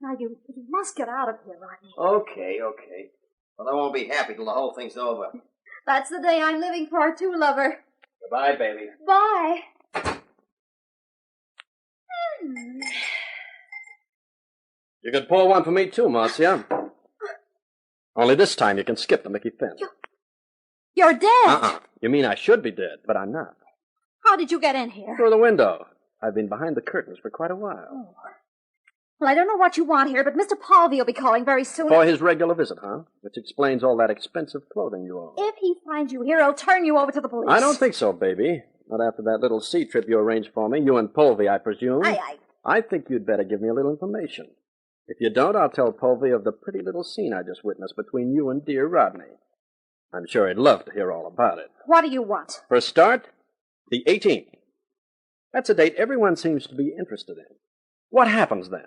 Now, you must get out of here, Rodney. Okay. But I won't be happy till the whole thing's over. That's the day I'm living for, too, lover. Goodbye, baby. Bye. You could pour one for me, too, Marcia. Only this time you can skip the Mickey Finn. You're dead. You mean I should be dead, but I'm not. How did you get in here? Through the window. I've been behind the curtains for quite a while. Oh. Well, I don't know what you want here, but Mr. Polvey will be calling very soon. For his regular visit, huh? Which explains all that expensive clothing you own. If he finds you here, he'll turn you over to the police. I don't think so, baby. Not after that little sea trip you arranged for me. You and Polvey, I presume. I think you'd better give me a little information. If you don't, I'll tell Polvey of the pretty little scene I just witnessed between you and dear Rodney. I'm sure he'd love to hear all about it. What do you want? For a start, the 18th. That's a date everyone seems to be interested in. What happens then?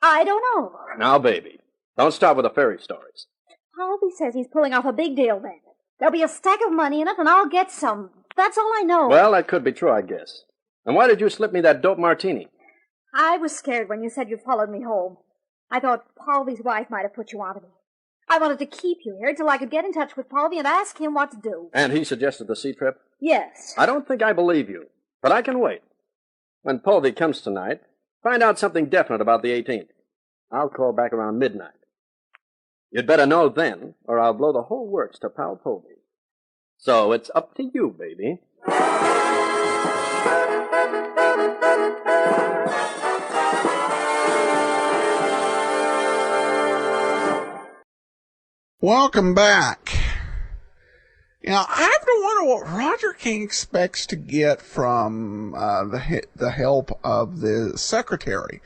I don't know. Now, baby, don't start with the fairy stories. Harvey says he's pulling off a big deal then. There'll be a stack of money in it, and I'll get some. That's all I know. Well, that could be true, I guess. And why did you slip me that dope martini? I was scared when you said you followed me home. I thought Paulvy's wife might have put you onto me. I wanted to keep you here till I could get in touch with Paulvy and ask him what to do. And he suggested the sea trip? Yes. I don't think I believe you, but I can wait. When Paulvy comes tonight, find out something definite about the 18th. I'll call back around midnight. You'd better know then, or I'll blow the whole works to Pal Paulvy. So it's up to you, baby. Welcome back. Now, I have to wonder what Roger King expects to get from the help of the secretary,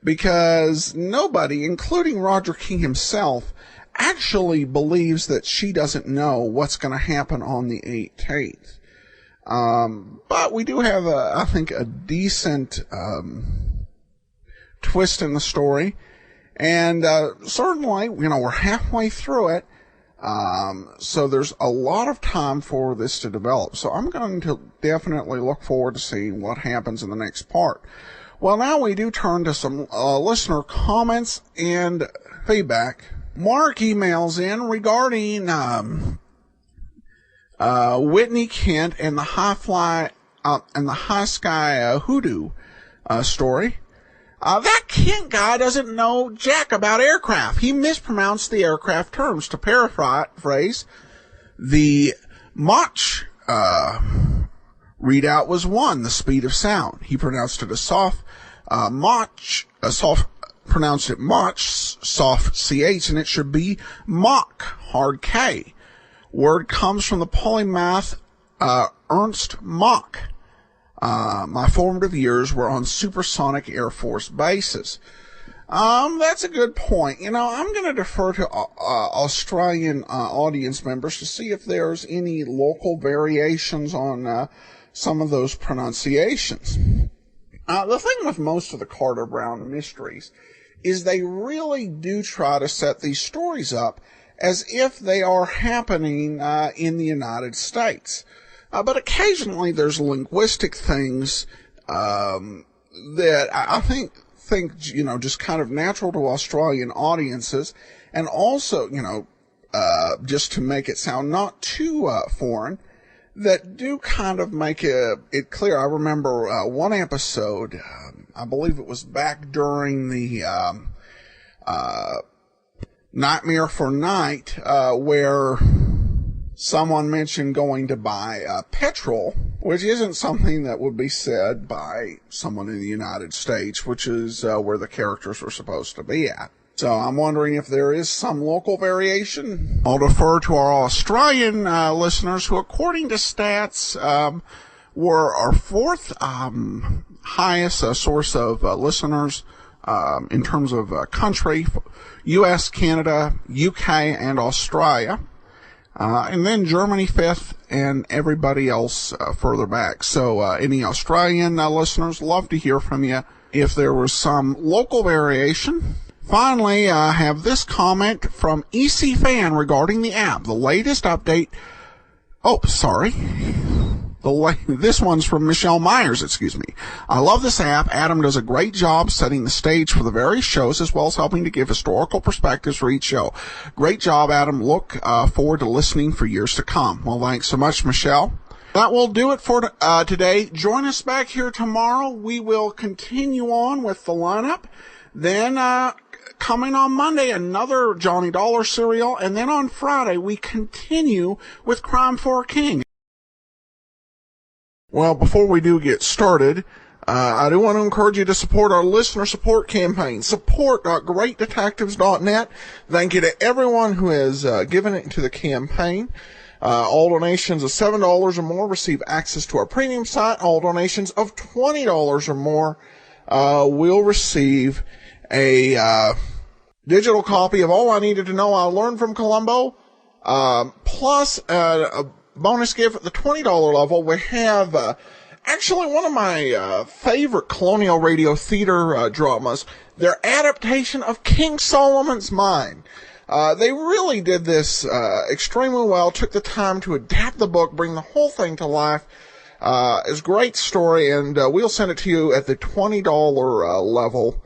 because nobody, including Roger King himself, actually believes that she doesn't know what's going to happen on the 18th. But we do have, I think, a decent twist in the story. And certainly, we're halfway through it, so there's a lot of time for this to develop. So I'm going to definitely look forward to seeing what happens in the next part. Well, now we do turn to some listener comments and feedback. Mark emails in regarding Whitney Kent and the high sky hoodoo story. That Kent guy doesn't know jack about aircraft. He mispronounced the aircraft terms. To paraphrase, the Mach readout was 1, the speed of sound. He pronounced it pronounced it Mach, soft CH, and it should be Mach, hard K. Word comes from the polymath Ernst Mach. My formative years were on supersonic Air Force bases. That's a good point. I'm going to defer to Australian audience members to see if there's any local variations on some of those pronunciations. The thing with most of the Carter Brown mysteries is they really do try to set these stories up as if they are happening in the United States. But occasionally there's linguistic things that I think just kind of natural to Australian audiences, and also, just to make it sound not too foreign, that do kind of make it clear. I remember one episode, I believe it was back during the Nightmare for Night, where someone mentioned going to buy petrol, which isn't something that would be said by someone in the United States, which is where the characters were supposed to be at. So I'm wondering if there is some local variation. I'll defer to our Australian listeners, who, according to stats, were our fourth highest source of listeners in terms of country: U.S., Canada, UK, and Australia. And then Germany fifth, and everybody else further back. So any Australian listeners, love to hear from you if there was some local variation. Finally, I have this comment from EC Fan regarding the app. The latest update... Oh, sorry. This one's from Michelle Myers, excuse me. I love this app. Adam does a great job setting the stage for the various shows, as well as helping to give historical perspectives for each show. Great job, Adam. Look forward to listening for years to come. Well, thanks so much, Michelle. That will do it for today. Join us back here tomorrow. We will continue on with the lineup. Then, coming on Monday, another Johnny Dollar serial. And then on Friday, we continue with Crime for a King. Well, before we do get started, I do want to encourage you to support our listener support campaign. Support.greatdetectives.net. Thank you to everyone who has given it to the campaign. All donations of $7 or more receive access to our premium site. All donations of $20 or more will receive a digital copy of All I Needed to Know I Learned from Columbo, plus a bonus gift at the $20 level. We have actually one of my favorite colonial radio theater dramas, their adaptation of King Solomon's Mine. They really did this extremely well, took the time to adapt the book, bring the whole thing to life. It's a great story, and we'll send it to you at the $20 level.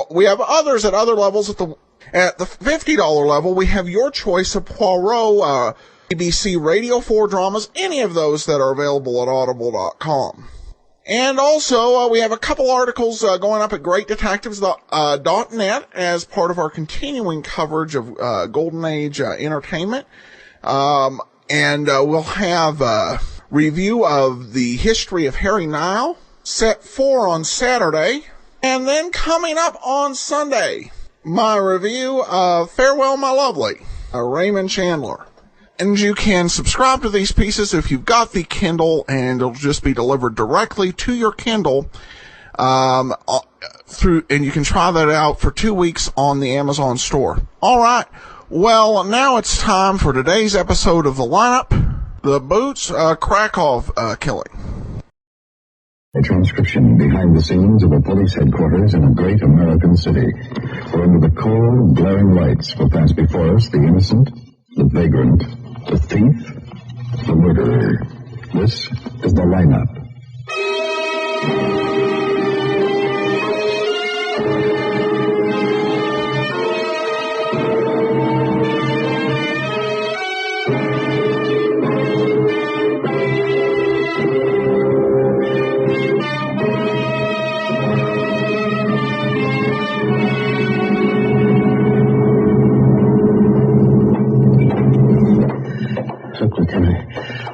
We have others at other levels. At the $50 level, we have your choice of Poirot, BBC Radio 4 dramas, any of those that are available at audible.com. And also, we have a couple articles going up at greatdetectives.net as part of our continuing coverage of Golden Age entertainment. And we'll have a review of the history of Harry Nile, set 4 on Saturday. And then coming up on Sunday, my review of Farewell, My Lovely, Raymond Chandler. And you can subscribe to these pieces if you've got the Kindle, and it'll just be delivered directly to your Kindle, and you can try that out for 2 weeks on the Amazon store. Alright, well, now it's time for today's episode of The Lineup, the Boots Krakov killing. A transcription behind the scenes of a police headquarters in a great American city, where under the cold, glaring lights will pass before us the innocent, the vagrant, the thief, the murderer. This is The Lineup.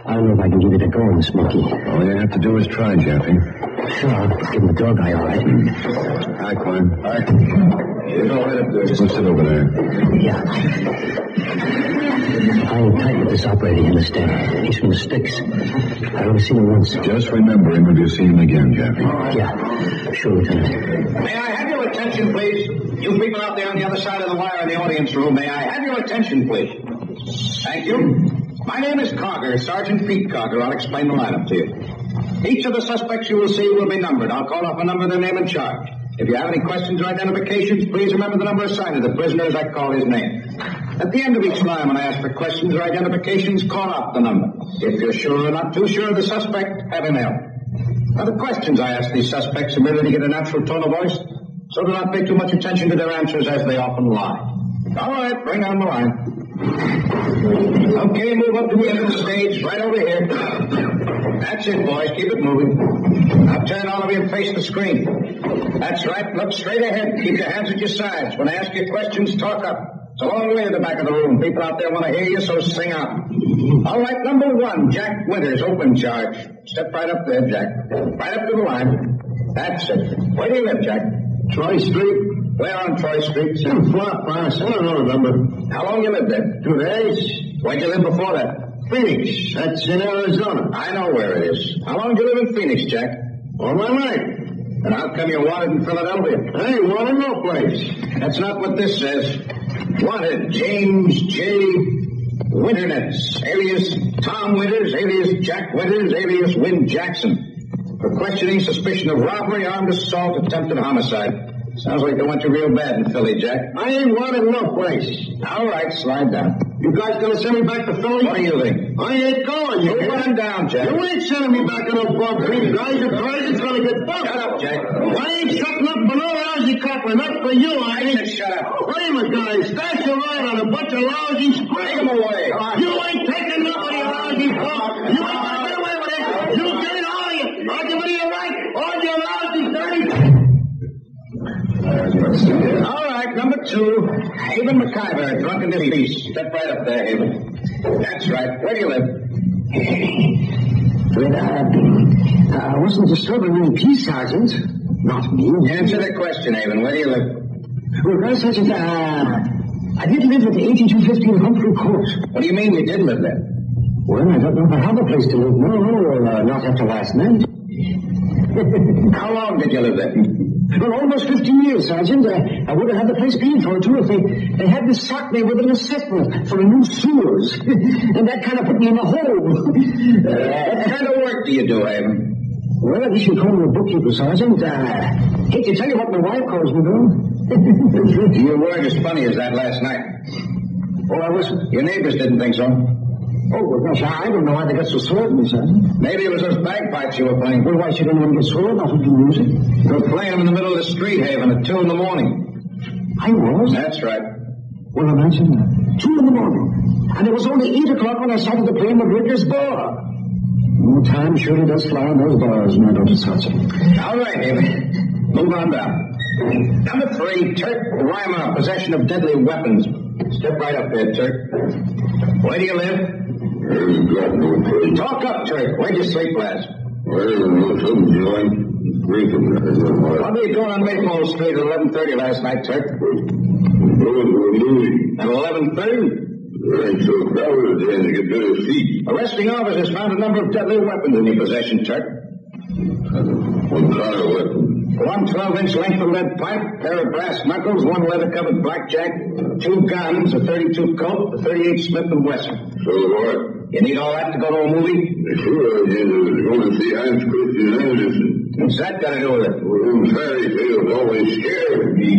I don't know if I can give it a go, Smokey. All you have to do is try, Jeffy. Sure, give him a dog eye, all right. Hi, Clem. Hi. You go right up there. Just sit over there. Yeah. I'll tight with this operator, you understand? He's from the sticks. I've only seen him once. Just remember him if you see him again, Jeffy. Yeah, sure, Lieutenant. May I have your attention, please? You people out there on the other side of the wire in the audience room, may I have your attention, please? Thank you. My name is Cogger, Sergeant Pete Cogger. I'll explain the lineup to you. Each of the suspects you will see will be numbered. I'll call off a number, their name, and charge. If you have any questions or identifications, please remember the number assigned to the prisoner as I call his name. At the end of each line, when I ask for questions or identifications, call out the number. If you're sure or not too sure of the suspect, have him held. Now, the questions I ask these suspects are merely to get a natural tone of voice, so do not pay too much attention to their answers as they often lie. All right, bring on the line. Okay, move up to the end of the stage, right over here. That's it, boys. Keep it moving. Now turn all of you and face the screen. That's right. Look straight ahead. Keep your hands at your sides. When I ask you questions, talk up. It's a long way to the back of the room. People out there want to hear you, so sing out. All right, number 1, Jack Winters, open charge. Step right up there, Jack. Right up to the line. That's it. Where do you live, Jack? Troy Street. Where on Troy Street? Some flop house. I don't remember. How long you lived there? 2 days. Where'd you live before that? Phoenix. That's in Arizona. I know where it is. How long did you live in Phoenix, Jack? All my life. And how come you're wanted in Philadelphia? I ain't wanted no place. That's not what this says. Wanted James J. Winternetz, alias Tom Winters, alias Jack Winters, alias Win Jackson. For questioning, suspicion of robbery, armed assault, attempted homicide. Sounds like they want you real bad in Philly, Jack. I ain't wanted no place. All right, slide down. You guys gonna send me back to Philly? What do you think? I ain't going. You Move on down, Jack. You ain't sending me back to no bump. You guys are crazy. It's gonna get bumped. Shut up, Jack. I ain't shutting up for no lousy coupler. Not for you, I ain't. Shut up. Kramer guys, stash your ride on a bunch of lousy screws. Take them away. You ain't taking nobody a lousy pump. You ain't taking away with it. You get it all of you. I'll give it to you right. All your lousy dirty. All right, number 2, Haven McIver, drunken deceased. Step right up there, Haven. That's right. Where do you live? But, I wasn't disturbing any peace, Sergeant. Not me. Answer the question, Haven. Where do you live? Well, Sergeant, I did live at 8215 Humphrey Court. What do you mean you did live there? Well, I don't know if I have a place to live. No, not after last night. How long did you live there? Well, almost 15 years, Sergeant. I would have had the place paid for, too, if they hadn't socked me with an assessment for a new sewers. And that kind of put me in a hole. What kind of work do you do, Haven? Well, I guess you call me a bookkeeper, Sergeant. Hate to tell you what my wife calls me, though. You weren't as funny as that last night. Oh, I wasn't. Your neighbors didn't think so. Oh, well, gosh, I don't know why they got so sore at me, Sergeant. Maybe it was those bagpipes you were playing. Well, why should anyone get sore about the music? You were playing them in the middle of the street, Haven, at 2 in the morning. I was? That's right. Well, imagine that. 2 in the morning. And it was only 8 o'clock when I started to play McGregor's bar. Oh, time surely does fly on those bars, my daughter Sergeant. All right, Haven. Move on down. Number 3, Turk Reimer, possession of deadly weapons. Step right up there, Turk. Where do you live? Talk up, Turk. Where'd you sleep last? What were you doing on Maypole Street at 11:30 last night, Turk? At 11:30? Ain't so crowded there to get better seats. Arresting officers found a number of deadly weapons in your possession, Turk. What kind of weapon? 1 12-inch length of lead pipe, pair of brass knuckles, 1 leather-covered blackjack, 2 guns, a .32 Colt, a .38 Smith & Wesson. So what? You need all that to go to a movie? Sure, I did. I was going to see Hans Christian Andersen. What's that got to do with it? Well, them fairy tales always scared me.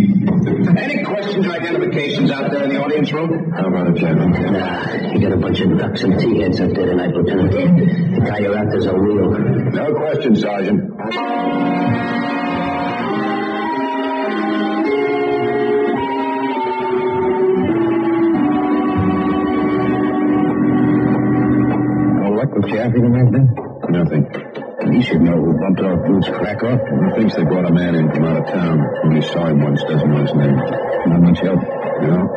Any questions or identifications out there in the audience room? How about it, Captain? You got a bunch of ducks and tea-heads up there tonight, Lieutenant. The guy you're after's a real. No question, Sergeant. With Jaffe tonight, then? Nothing. He should know who bumped off Boots Krakov. He thinks they brought a man in from out of town. Only saw him once, doesn't know his name. Not much help. No.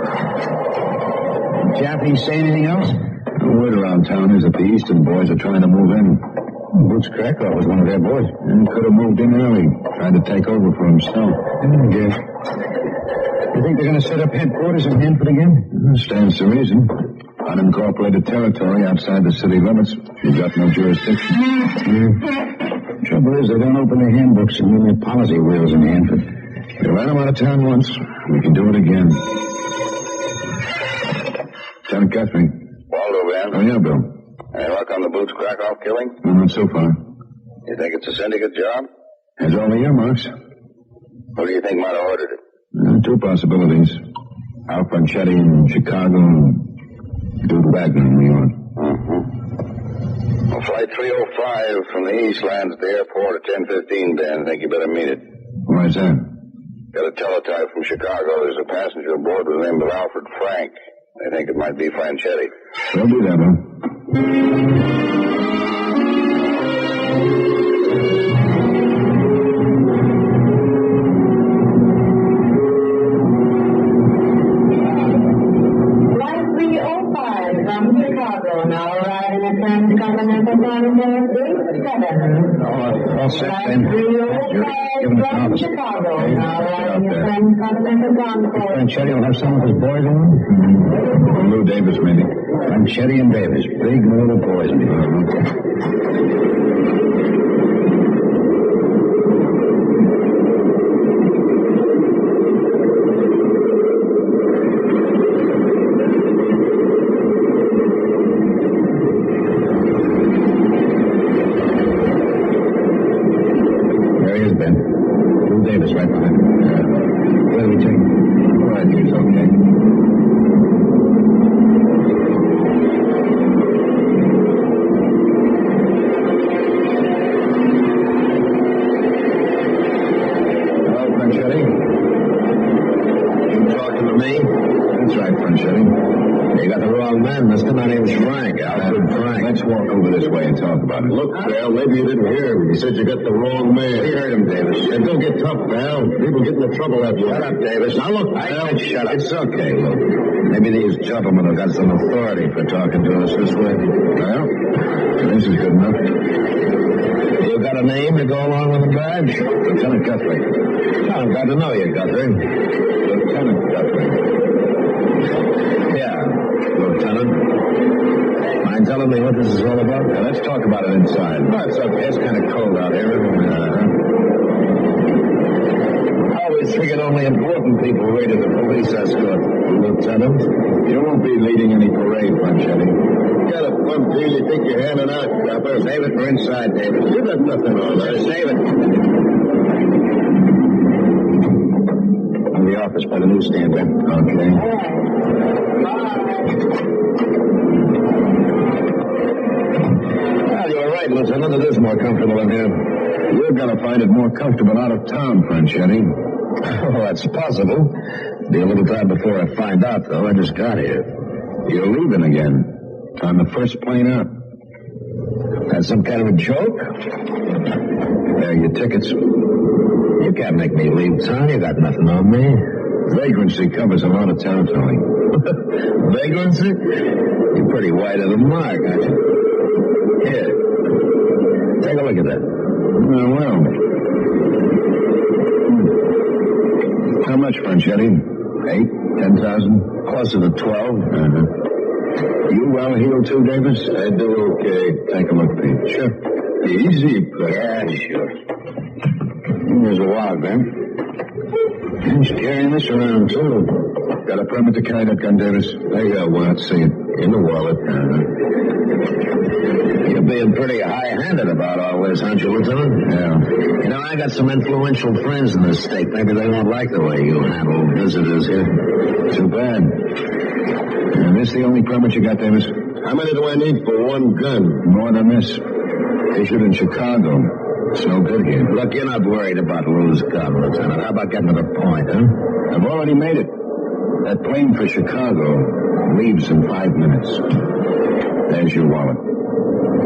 Jaffe say anything else? The word around town is that the Eastern boys are trying to move in. Boots Krakov was one of their boys. And could have moved in early. Tried to take over for himself. I guess. You think they're going to set up headquarters in Hanford again? Stands to reason. Unincorporated territory outside the city limits. You've got no jurisdiction. Trouble is, they don't open their handbooks and leave their policy wheels in Hanford. We ran them out of town once. We can do it again. Lieutenant Guthrie. Waldo, Van. Oh, yeah, Bill. Any luck on the Boots Krakov killing? No, not so far. You think it's a syndicate job? Has all the earmarks. Who do you think might have ordered it? 2 possibilities. Al Franchetti in Chicago and Dude Wagner in New York. Well, Flight 305 from the East lands at the airport at 10:15, Ben. I think you better meet it. Why is that? Got a teletype from Chicago. There's a passenger aboard with the name of Alfred Frank. They think it might be Franchetti. We'll do that, man. From Chicago, now arriving at Transcontinental Concourse 87. All set, Ben. From Chicago, now arriving at Transcontinental Concourse. Franchetti will have some of his boys on? Lou Davis, maybe. Franchetti and Davis. Big little boys. Right behind him. Where do we take him? Oh, I think it's okay. Hello, Franchetti. You talking to me? That's right, Franchetti. You got the wrong man, mister. My name's Frank, Alfred Frank. Let's walk over this way and talk about it. Look, pal, maybe you didn't hear him. He said you got the wrong man. We heard him, Davis. And don't get tough, pal. People get into trouble that way. Shut up, Davis. Now, look, pal. Shut up. It's okay, look. Maybe these gentlemen have got some authority for talking to us this way. Well, this is good enough. You got a name to go along with the badge? Lieutenant Guthrie. I'm glad to know you, Guthrie. Lieutenant Guthrie. Yeah, Lieutenant. Mind telling me what this is all about? Now, let's talk about it inside. No, it's okay. It's kind of cold out here. Bennett. You won't be leading any parade, Franchetti. Got a bum deal you think you're handing out, Copper. Save it for inside, David. You got nothing on us. Save it. In the office by the newsstand, Ben. Okay. Well, you're right, Lieutenant. It is more comfortable in here. You're going to find it more comfortable out of town, Franchetti. Oh, that's possible. Be a little time before I find out, though. I just got here. You're leaving again. On the first plane out. That's some kind of a joke? There are your tickets. You can't make me leave town. You got nothing on me. Vagrancy covers a lot of territory. Vagrancy? You're pretty wide of the mark, aren't you? Here. Take a look at that. Well. How much, Franchetti? 8, 10,000? Closer to 12? You well-heeled too, Davis? I do okay. Take a look, Pete. Sure. Easy, yeah, sure. Here's a wallet, Ben. He's carrying this around, too. Got a permit to carry that gun, Davis? I got one. Let's see it. In the wallet. You're being pretty high-handed about all this, aren't you, Lieutenant? Yeah. You know, I got some influential friends in this state. Maybe they won't like the way you handle visitors here. Too bad. And this the only permit you got, Davis? How many do I need for one gun? More than this. Issued in Chicago. It's no good here. Look, you're not worried about loose gun, Lieutenant. How about getting to the point, huh? I've already made it. That plane for Chicago leaves in 5 minutes. There's your wallet.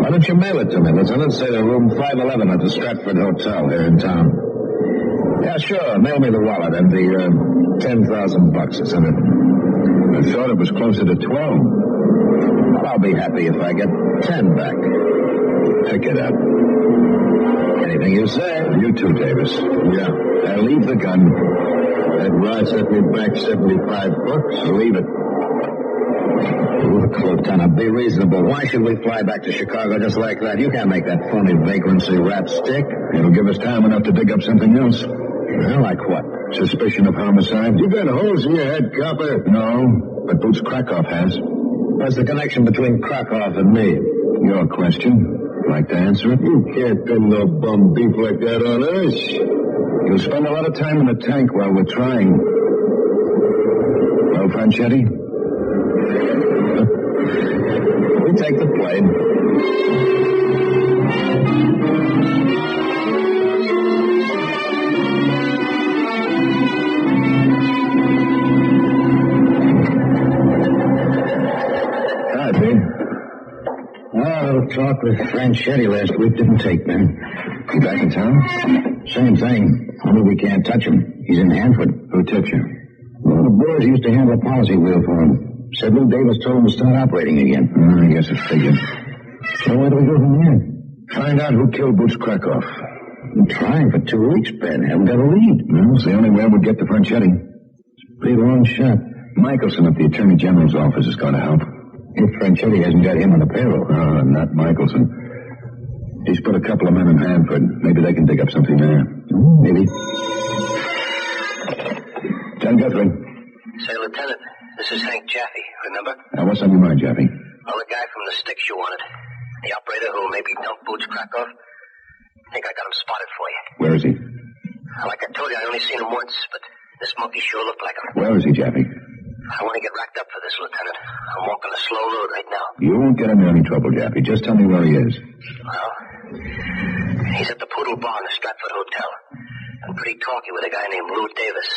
Why don't you mail it to me, Lieutenant? Say to room 511 at the Stratford Hotel here in town. Yeah, sure. Mail me the wallet and the $10,000 that's in it. I thought it was closer to 12. Well, I'll be happy if I get 10 back. Pick it up. Anything you say. You too, Davis. Yeah. I'll leave the gun. That rod set me back $75. Leave it. Look, Lieutenant, be reasonable. Why should we fly back to Chicago just like that? You can't make that phony vagrancy rap stick. It'll give us time enough to dig up something else. Well, like what? Suspicion of homicide? You got holes in your head, Copper. No, but Boots Krakov has. What's the connection between Krakov and me? Your question. Like to answer it? You can't pin no bum beef like that on us. You'll spend a lot of time in the tank while we're trying. Well, Franchetti? We take the plane. Hi, Pete. Well, talk with Franchetti last week didn't take, man. You back in town? Same thing. Only we can't touch him. He's in Hanford. Who took you? One of the boys used to handle a policy wheel for him. Said Lou Davis told him to start operating again. I guess it figured. So where do we go from here? Find out who killed Boots Krakov. Been trying for 2 weeks, Ben. Haven't got a lead. Well, it's the only way we'll get to Franchetti. It's a pretty long shot. Michelson at the Attorney General's office is going to help. If Franchetti hasn't got him on the payroll. Not Michelson. He's put a couple of men in Hanford. Maybe they can dig up something there. Maybe. John Guthrie. Say, Lieutenant, this is Hank Jaffe, remember? What's on your mind, Jaffe? Well, the guy from the sticks you wanted. The operator who maybe dumped Boots Krakov. I think I got him spotted for you. Where is he? Like I told you, I only seen him once, but this monkey sure looked like him. Where is he, Jaffe? I want to get racked up for this, Lieutenant. I'm walking a slow road right now. You won't get into any trouble, Jaffe. Just tell me where he is. Well, he's at the Poodle Bar in the Stratford Hotel. I'm pretty talky with a guy named Lou Davis.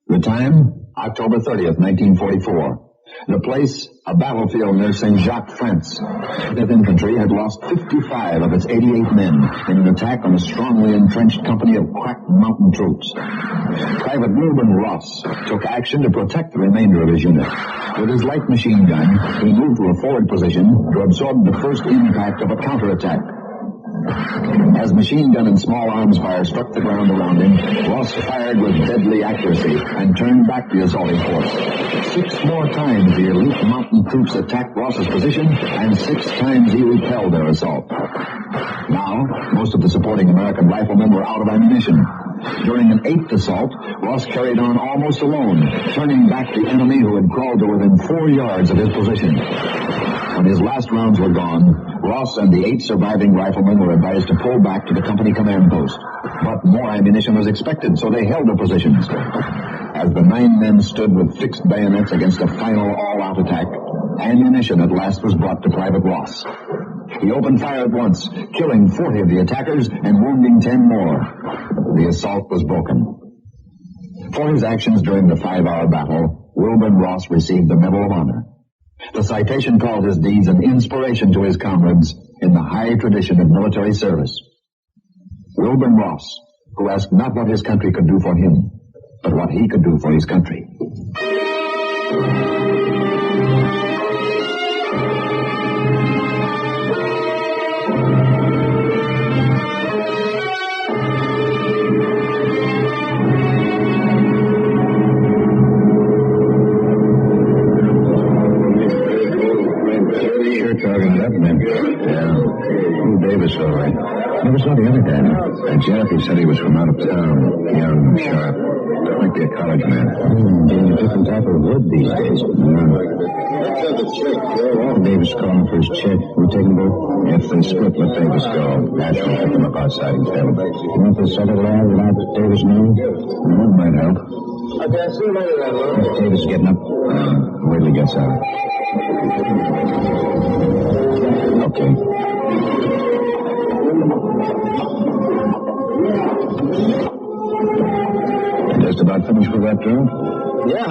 The time? October 30th, 1944. The place, a battlefield near St. Jacques, France. 5th Infantry had lost 55 of its 88 men in an attack on a strongly entrenched company of crack mountain troops. Private Reuben Ross took action to protect the remainder of his unit. With his light machine gun, he moved to a forward position to absorb the first impact of a counterattack. As machine gun and small arms fire struck the ground around him, Ross fired with deadly accuracy and turned back the assaulting force. 6 more times the elite mountain troops attacked Ross's position, and 6 times he repelled their assault. Now, most of the supporting American riflemen were out of ammunition. During an 8th assault, Ross carried on almost alone, turning back the enemy who had crawled to within 4 yards of his position. When his last rounds were gone, Ross and the 8 surviving riflemen were advised to pull back to the company command post. But more ammunition was expected, so they held their positions. As the 9 men stood with fixed bayonets against a final all-out attack, ammunition at last was brought to Private Ross. He opened fire at once, killing 40 of the attackers and wounding 10 more. The assault was broken. For his actions during the 5-hour battle, Wilburn Ross received the Medal of Honor. The citation called his deeds an inspiration to his comrades in the high tradition of military service. Wilburn Ross, who asked not what his country could do for him, but what he could do for his country. Talking about him. Yeah. Who Davis, all right. Never saw the other guy. And Jeffy said he was from out of town. Young, sharp. Might be a college man. Getting a different type of wood these days. Davis calling for his check. We taking both? If they split, let Davis go. Nash will pick him up outside and tell him. You want this settled all without Davis knowing? That might help. Okay, I'll see you later then, Lou. If Davis is getting up, wait till he gets out. Okay. Just about finished with that drill? Yeah,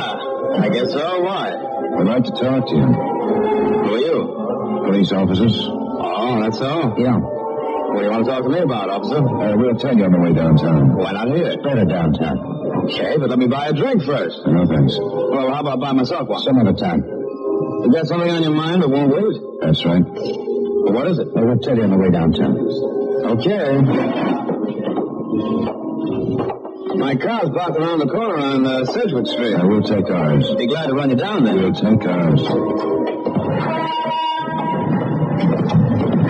I guess so. Why? We'd like to talk to you. Who are you? Police officers. Oh, that's so? Yeah. What do you want to talk to me about, officer? We'll tell you on the way downtown. Why not here? It's better downtown. Okay, but let me buy a drink first. No, thanks. Well, how about buy myself one? Some other time. You got something on your mind that won't wait? That's right. Well, what is it? We'll tell you on the way downtown. Okay. My car's parked around the corner on Sedgwick Street. We'll take ours. Be glad to run you down there. We'll take ours.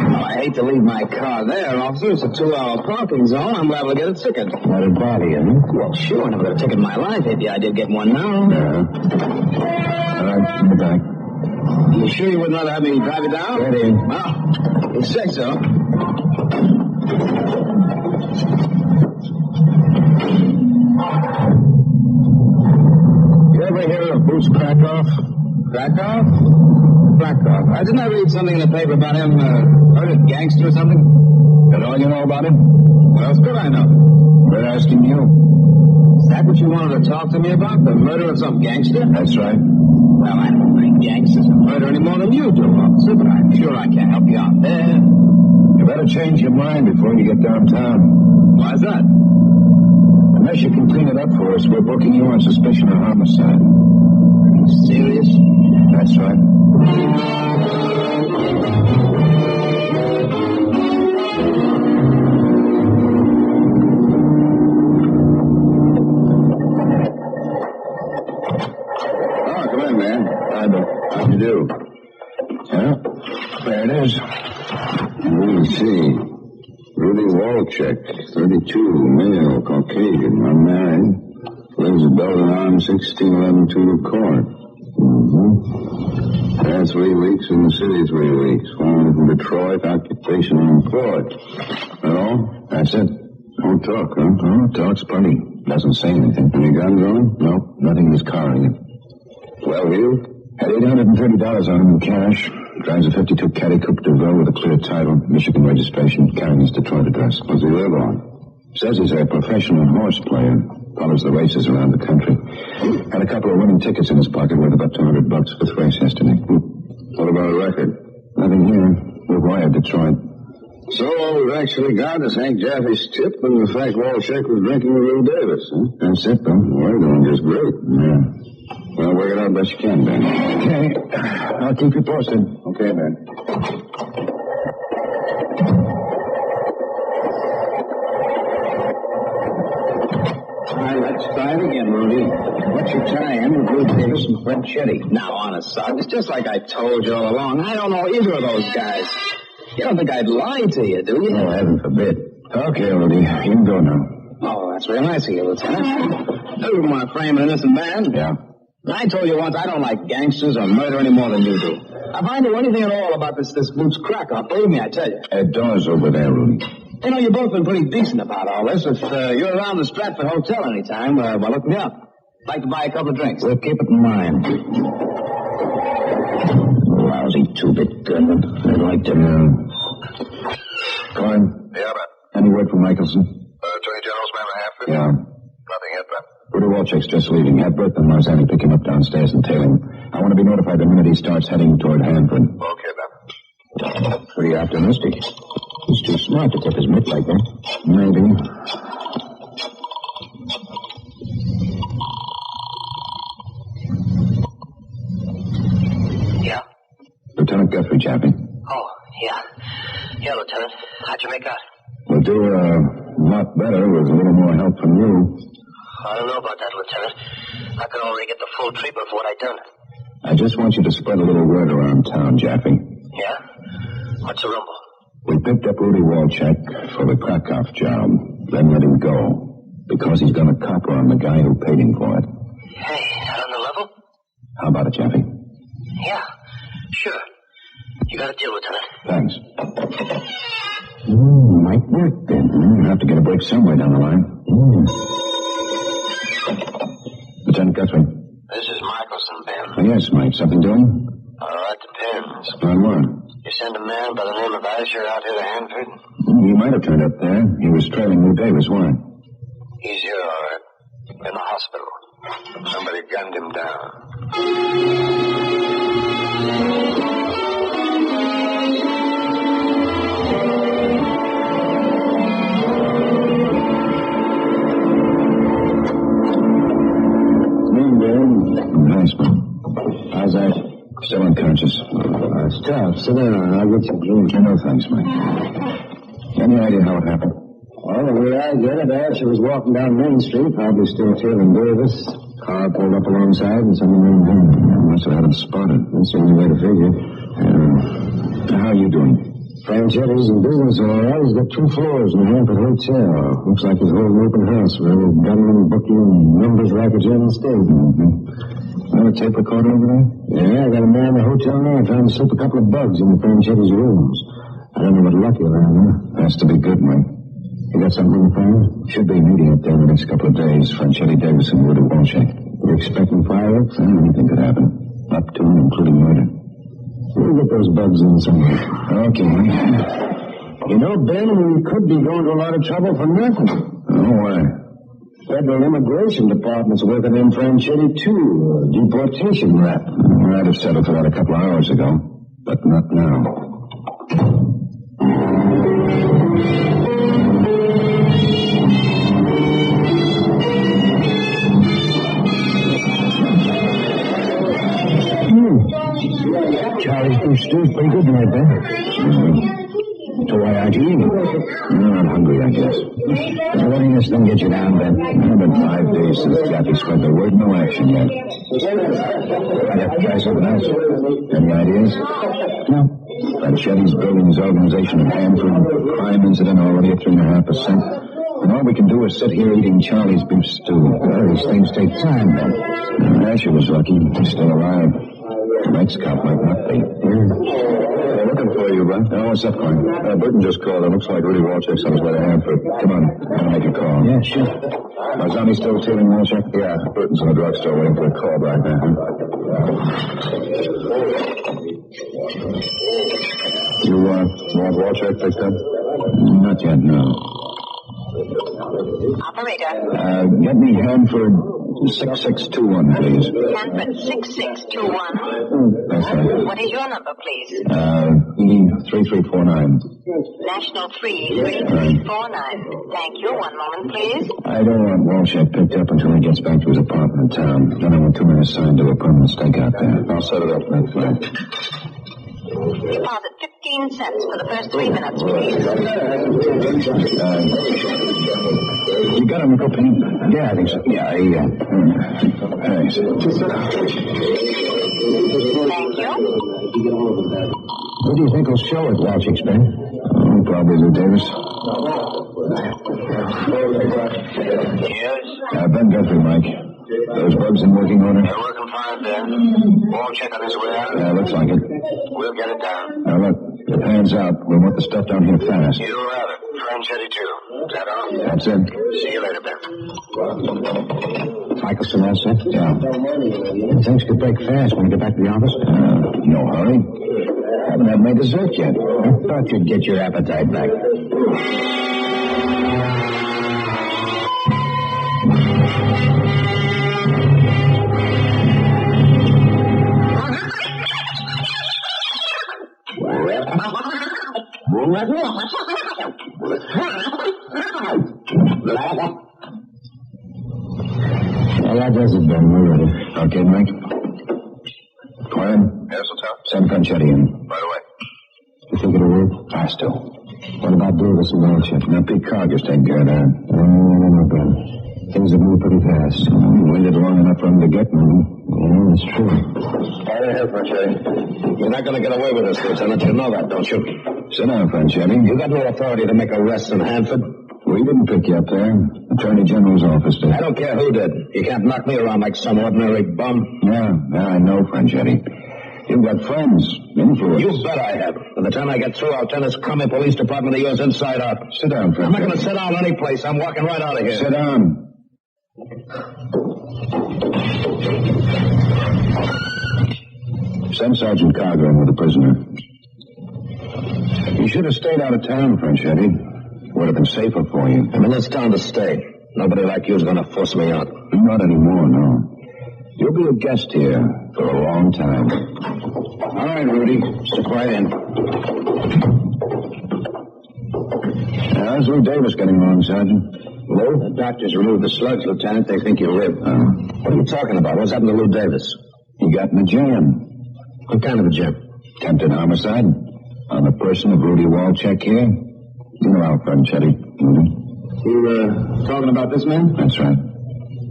Oh, I hate to leave my car there, officer. It's a 2-hour parking zone. I'm liable to get a ticket. That'd bother you, huh? Well, sure. I never got a ticket in my life. Maybe I did get one now. Yeah. All right, in the back. You sure you wouldn't rather have me drive you down? Get in. Well, you say so. You ever hear of Bruce Krakov? Krakov? Didn't I read something in the paper about him, murdered gangster or something? That all you know about him? What else could I know? We're asking you. Is that what you wanted to talk to me about? The murder of some gangster? That's right. Well, I don't think gangsters murder any more than you do, officer, but I'm sure I can help you out there. You better change your mind before you get downtown. Why's that? Unless you can clean it up for us, we're booking you on suspicion of homicide. Are you serious? That's right. How'd you do? Yeah, there it is. Let me see. Rudy Walchek, 32, male, Caucasian, unmarried. Lives at Belden Arms, 1611 Tudor Court. Had 3 weeks in the city, 3 weeks. Found from Detroit, occupation unemployed. That all? That's it. Don't talk, huh? Oh, talks plenty. Doesn't say anything. Any guns on him? Nope, nothing in his car either. Well heeled? Had $830 on him in cash. Drives a 52 Caddy Coupe DeVille with a clear title, Michigan registration, carrying his Detroit address. What's he live on? Says he's a professional horse player. Follows the races around the country. Had a couple of winning tickets in his pocket worth about $200 with race yesterday. What about a record? Nothing here. We're wired Detroit. So all we've actually got is Hank Jaffe's tip and the fact Walchek was drinking with Lou Davis, huh? That's it, though. We're doing just great. Yeah. Well, work it out best you can, Ben. Okay. I'll keep you posted. Okay, Ben. right, let's try it again, Rudy. What's your tie-in with Lou Davis and Fred Shetty? Now, honest, son, it's just like I told you all along. I don't know either of those guys. You don't think I'd lie to you, do you? Oh, heaven forbid. Okay, Rudy, you can go now. Oh, that's real nice of you, Lieutenant. You want to frame an innocent man? Yeah. I told you once I don't like gangsters or murder any more than you do. If I knew anything at all about this Boots Krakov, believe me, I tell you. Door's over there, Rudy. You know, you've both been pretty decent about all this. If you're around the Stratford Hotel anytime, well, look me up. I'd like to buy a couple of drinks. We'll keep it in mind. Lousy two-bit gunman. I'd like to know. Corin? Yeah, but... Any word from Michelson? Attorney General's man in Hanford? Yeah. Nothing yet, Ben. Rudy Walczak's just leaving. Have Bert and Marzani pick him up downstairs and tail him. I want to be notified the minute he starts heading toward Hanford. Okay, Ben. Pretty optimistic. He's too smart to tip his mitt like that. Maybe. Yeah? Lieutenant Guthrie, Chappie. Oh, yeah. Yeah, Lieutenant. How'd you make out? We'll do a lot better with a little more help from you. I don't know about that, Lieutenant. I could already get the full treatment for what I'd done. I just want you to spread a little word around town, Jaffe. Yeah? What's the rumble? We picked up Rudy Walczak for the Krakov job, then let him go, because he's going to copper on the guy who paid him for it. Hey, that on the level? How about it, Jaffe? Yeah, sure. You got a deal, Lieutenant. Thanks. Might work then. We'll have to get a break somewhere down the line. Lieutenant Guthrie. This is Michelson, Ben. Oh, yes, Mike. Something doing? It depends. On what? You send a man by the name of Asher out here to Hanford? He might have turned up there. He was trailing Lou Davis. Why? He's here, all right. In the hospital. Somebody gunned him down. Nice, man. How's that? Still unconscious. It's tough. Sit down. I'll get some drink. No, thanks, Mike. Any idea how it happened? Well, the way I get it, Asher was walking down Main Street, probably still tailing Davis. Car pulled up alongside and someone ran home. Must have had him spotted. That's the only way to figure. How are you doing? Franchetti's in business, all right. He's got 2 floors in the Hanford Hotel. Looks like he's holding open house for every gunman, bookie, and numbers racket in the state. Got a tape recorder over there? Yeah, I got a man in the hotel now trying to slip a couple of bugs in the Franchetti's rooms. I don't know what luck you'll have, huh? Has to be good, Mike. You got something in the phone? Should be meeting up there in the next couple of days. Franchetti, Davis, and Rudy Walczak. You expecting fireworks? Anything could happen. Up to and including murder. We'll get those bugs in somewhere. Okay, Mike. You know, Ben, we could be going to a lot of trouble for nothing. Oh, why? Federal Immigration Department's working in Franchetti, too. Deportation rep. I'd have settled for that a couple of hours ago, but not now. Charlie's beef stew's pretty good tonight, Ben. So why aren't you eating? I'm not hungry, I guess. Now, letting this thing get you down, Ben? It's been 5 days since Jackie spread the word. No action yet. I have to try something else. Any ideas? No. Franchetti's building his organization in Hanford. Crime incident already at 3.5%. And all we can do is sit here eating Charlie's beef stew. Well, these things take time, Ben. Asher was lucky. He's still alive. The next cop might not be. They're looking for you, bud. Oh, what's up, Coin? Burton just called. It looks like Rudy Walczak's on his way to Hanford. Come on. I'll make a call. Yeah, sure. Marzani still tailing Walczak? Yeah. Burton's in the drugstore waiting for a call back there. You want Walczak picked up? Not yet, no. Operator. Get me Hanford 6621, please. Hanford 6621. That's right. What is your number, please? E3349. National 33349. Thank you. One moment, please. I don't want Walczak picked up until he gets back to his apartment in town. Then I want 2 men assigned to a permanent stakeout there. I'll set it up next flat. Deposit 15 cents for the first 3 minutes, please. You got him, Copain? Yeah, I think so. Yeah, thanks. Thank you. What do you think will show at Walchick's, Ben? Probably Lou Davis. Yes? Ben Guthrie, Mike. Those bugs in working order? They're working fine, Ben. Wall check on his way out? Yeah, looks like it. We'll get it down. Now, look, if hands out, we want the stuff down here fast. You have it. Franchetti, too. Is that all? That's it. See you later, Ben. Michelson, all set? Yeah. Things could break fast when we get back to the office? No hurry. Haven't had my dessert yet. I thought you'd get your appetite back. Well, that does it, Ben. We're ready. Okay, Mike? Quinn? Yes, Lieutenant? Send Franchetti in. Right away. You think it'll work? I still. What about Davis and Walchick? Now, Pete Carger's taking care of that. No, Ben. Things have moved pretty fast. We waited long enough for them to get moving. Yeah, that's true. Right ahead, Franchetti. You're not going to get away with this, Lieutenant. You know that, don't you? Sit down, Franchetti. You got no authority to make arrests in Hanford. We didn't pick you up there. Attorney General's office did. I don't care who did. You can't knock me around like some ordinary bum. Yeah, I know, Franchetti. You've got friends, influence. You bet I have. By the time I get through, I'll turn this crummy police department of yours inside out. Sit down, Franchetti. I'm not going to sit down any place. I'm walking right out of here. Sit down. Send Sergeant Carger in with the prisoner. You should have stayed out of town, Franchetti. Would have been safer for you. I'm in this town to stay. Nobody like you is going to force me out. Not anymore, no. You'll be a guest here for a long time. All right, Rudy. Step right in. How's Lou Davis getting along, Sergeant? Lou? The doctors removed the slugs, Lieutenant. They think he'll live. What are you talking about? What's happened to Lou Davis? He got in a jam. What kind of a jam? Attempted homicide on the person of Rudy Walchick here. You know how, Franchetti. You, talking about this man? That's right.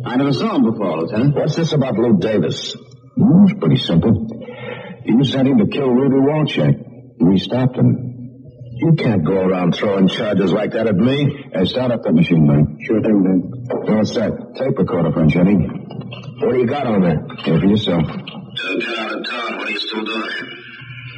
I never saw him before, Lieutenant. What's this about Lou Davis? It's pretty simple. You sent him to kill Rudy Walchick. We stopped him. You can't go around throwing charges like that at me. Hey, start up that machine, Mike. Sure thing, Ben. What's that? Tape recorder, Franchetti. What do you got on there? Here for yourself. Don't get out of town. What are you still doing?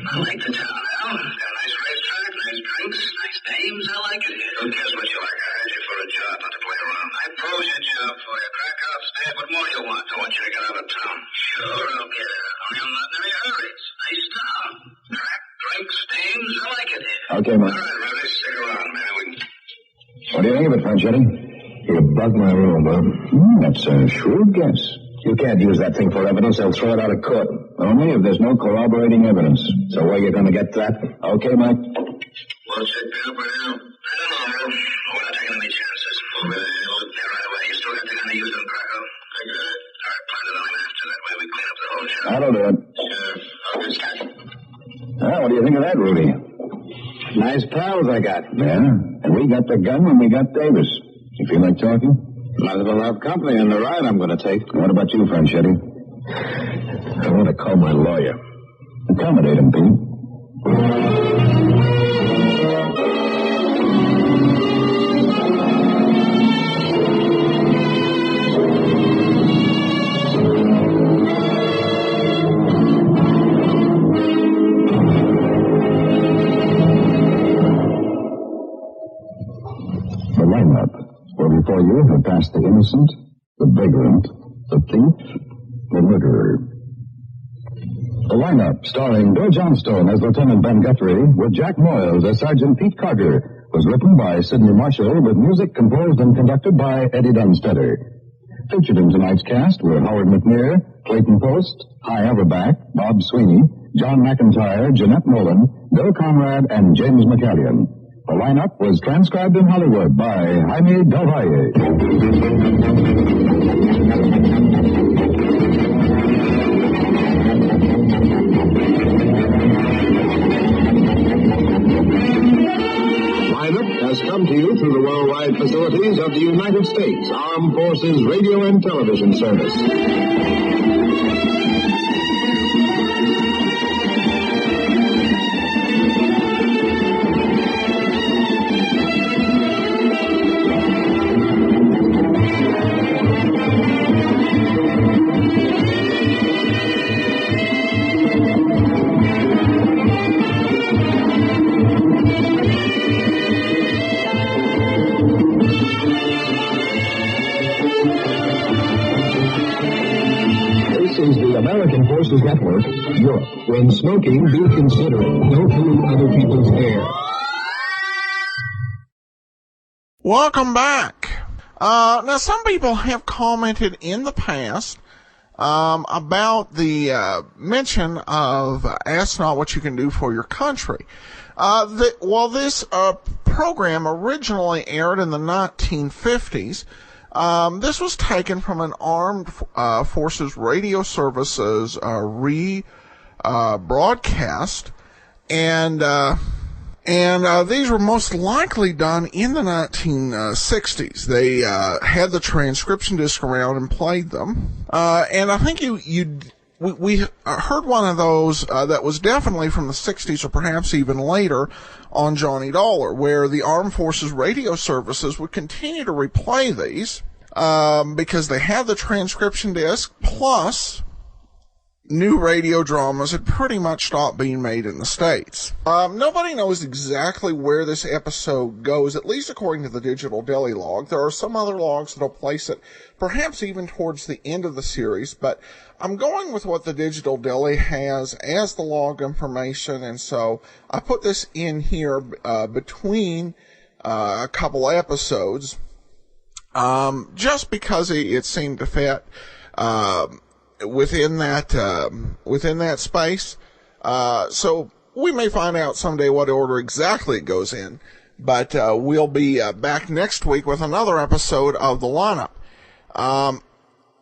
I like the town, Al. Got a nice racetrack, nice drinks, nice dames. I like it here. Who cares what you like? I hired you for a job, not to play around. I froze your job for you. Krakov, stay. What more do you want? I want you to get out of town. Sure, I'll get out. Only I'm not in any hurry. It's a nice town. Crack, drinks, dames. I like it here. Okay, Mike. All right, Rudy, stick around, man. What do you think of it, Franchetti? You bugged my room, huh? That's a shrewd guess. You can't use that thing for evidence. They'll throw it out of court. Only if there's no corroborating evidence. So where are you going to get that? Okay, Mike. Well, check me up right now. I don't know, Al. We're not taking any chances. We'll be there right away. You still got the gun they used in Krakov? I got it. All right, plant it on him after. That way we clean up the whole job. That'll do it. Sure. Okay, Scott. Well, what do you think of that, Rudy? Nice pals I got. Yeah, and we got the gun when we got Davis. You feel like talking? Might as well have company on the ride I'm going to take. What about you, Franchetti? I want to call my lawyer. Accommodate him, Pete. The lineup will before you have passed the innocent, the vagrant, the thief, the murderer. The lineup, starring Bill Johnstone as Lieutenant Ben Guthrie, with Jack Moyles as Sergeant Pete Carger, was written by Sidney Marshall, with music composed and conducted by Eddie Dunstetter. Featured in tonight's cast were Howard McNear, Clayton Post, Hy Averback, Bob Sweeney, John McIntyre, Jeanette Nolan, Bill Conrad, and James McCallion. The lineup was transcribed in Hollywood by Jaime Del Valle. Lineup has come to you through the worldwide facilities of the United States Armed Forces Radio and Television Service. American Forces Network, Europe. When smoking, be considerate. Don't pollute other people's air. Welcome back. Now, some people have commented in the past about the mention of Ask Not What You Can Do for Your Country. This program originally aired in the 1950s, this was taken from an Armed Forces Radio Services broadcast, and these were most likely done in the 1960s. They had the transcription disc around and played them, and I think we heard one of those that was definitely from the 60s or perhaps even later on Johnny Dollar, where the Armed Forces Radio Services would continue to replay these because they had the transcription disc, plus new radio dramas had pretty much stopped being made in the States. Nobody knows exactly where this episode goes, at least according to the Digital Deli log. There are some other logs that'll place it perhaps even towards the end of the series, but I'm going with what the Digital Deli has as the log information, and so I put this in here between a couple episodes, just because it seemed to fit within that space. So we may find out someday what order exactly it goes in, but we'll be back next week with another episode of The Lineup.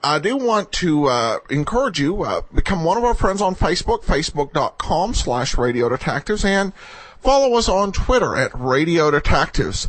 I do want to encourage you, become one of our friends on Facebook, facebook.com/Radio Detectives, and follow us on Twitter at Radio Detectives.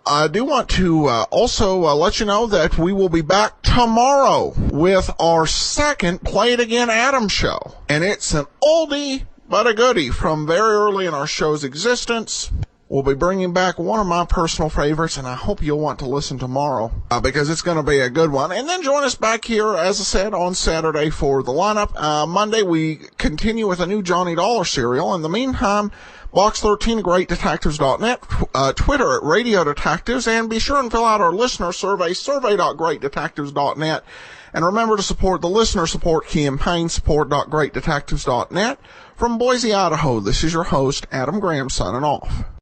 I do want to also let you know that we will be back tomorrow with our second Play It Again Adam show. And it's an oldie but a goodie from very early in our show's existence. We'll be bringing back one of my personal favorites, and I hope you'll want to listen tomorrow because it's going to be a good one. And then join us back here, as I said, on Saturday for The Lineup. Monday, we continue with a new Johnny Dollar serial. In the meantime, Box 13 at GreatDetectives.net, Twitter at Radio Detectives, and be sure and fill out our listener survey, survey.greatdetectives.net. And remember to support the listener support campaign, support.greatdetectives.net. From Boise, Idaho, this is your host, Adam Graham, signing off.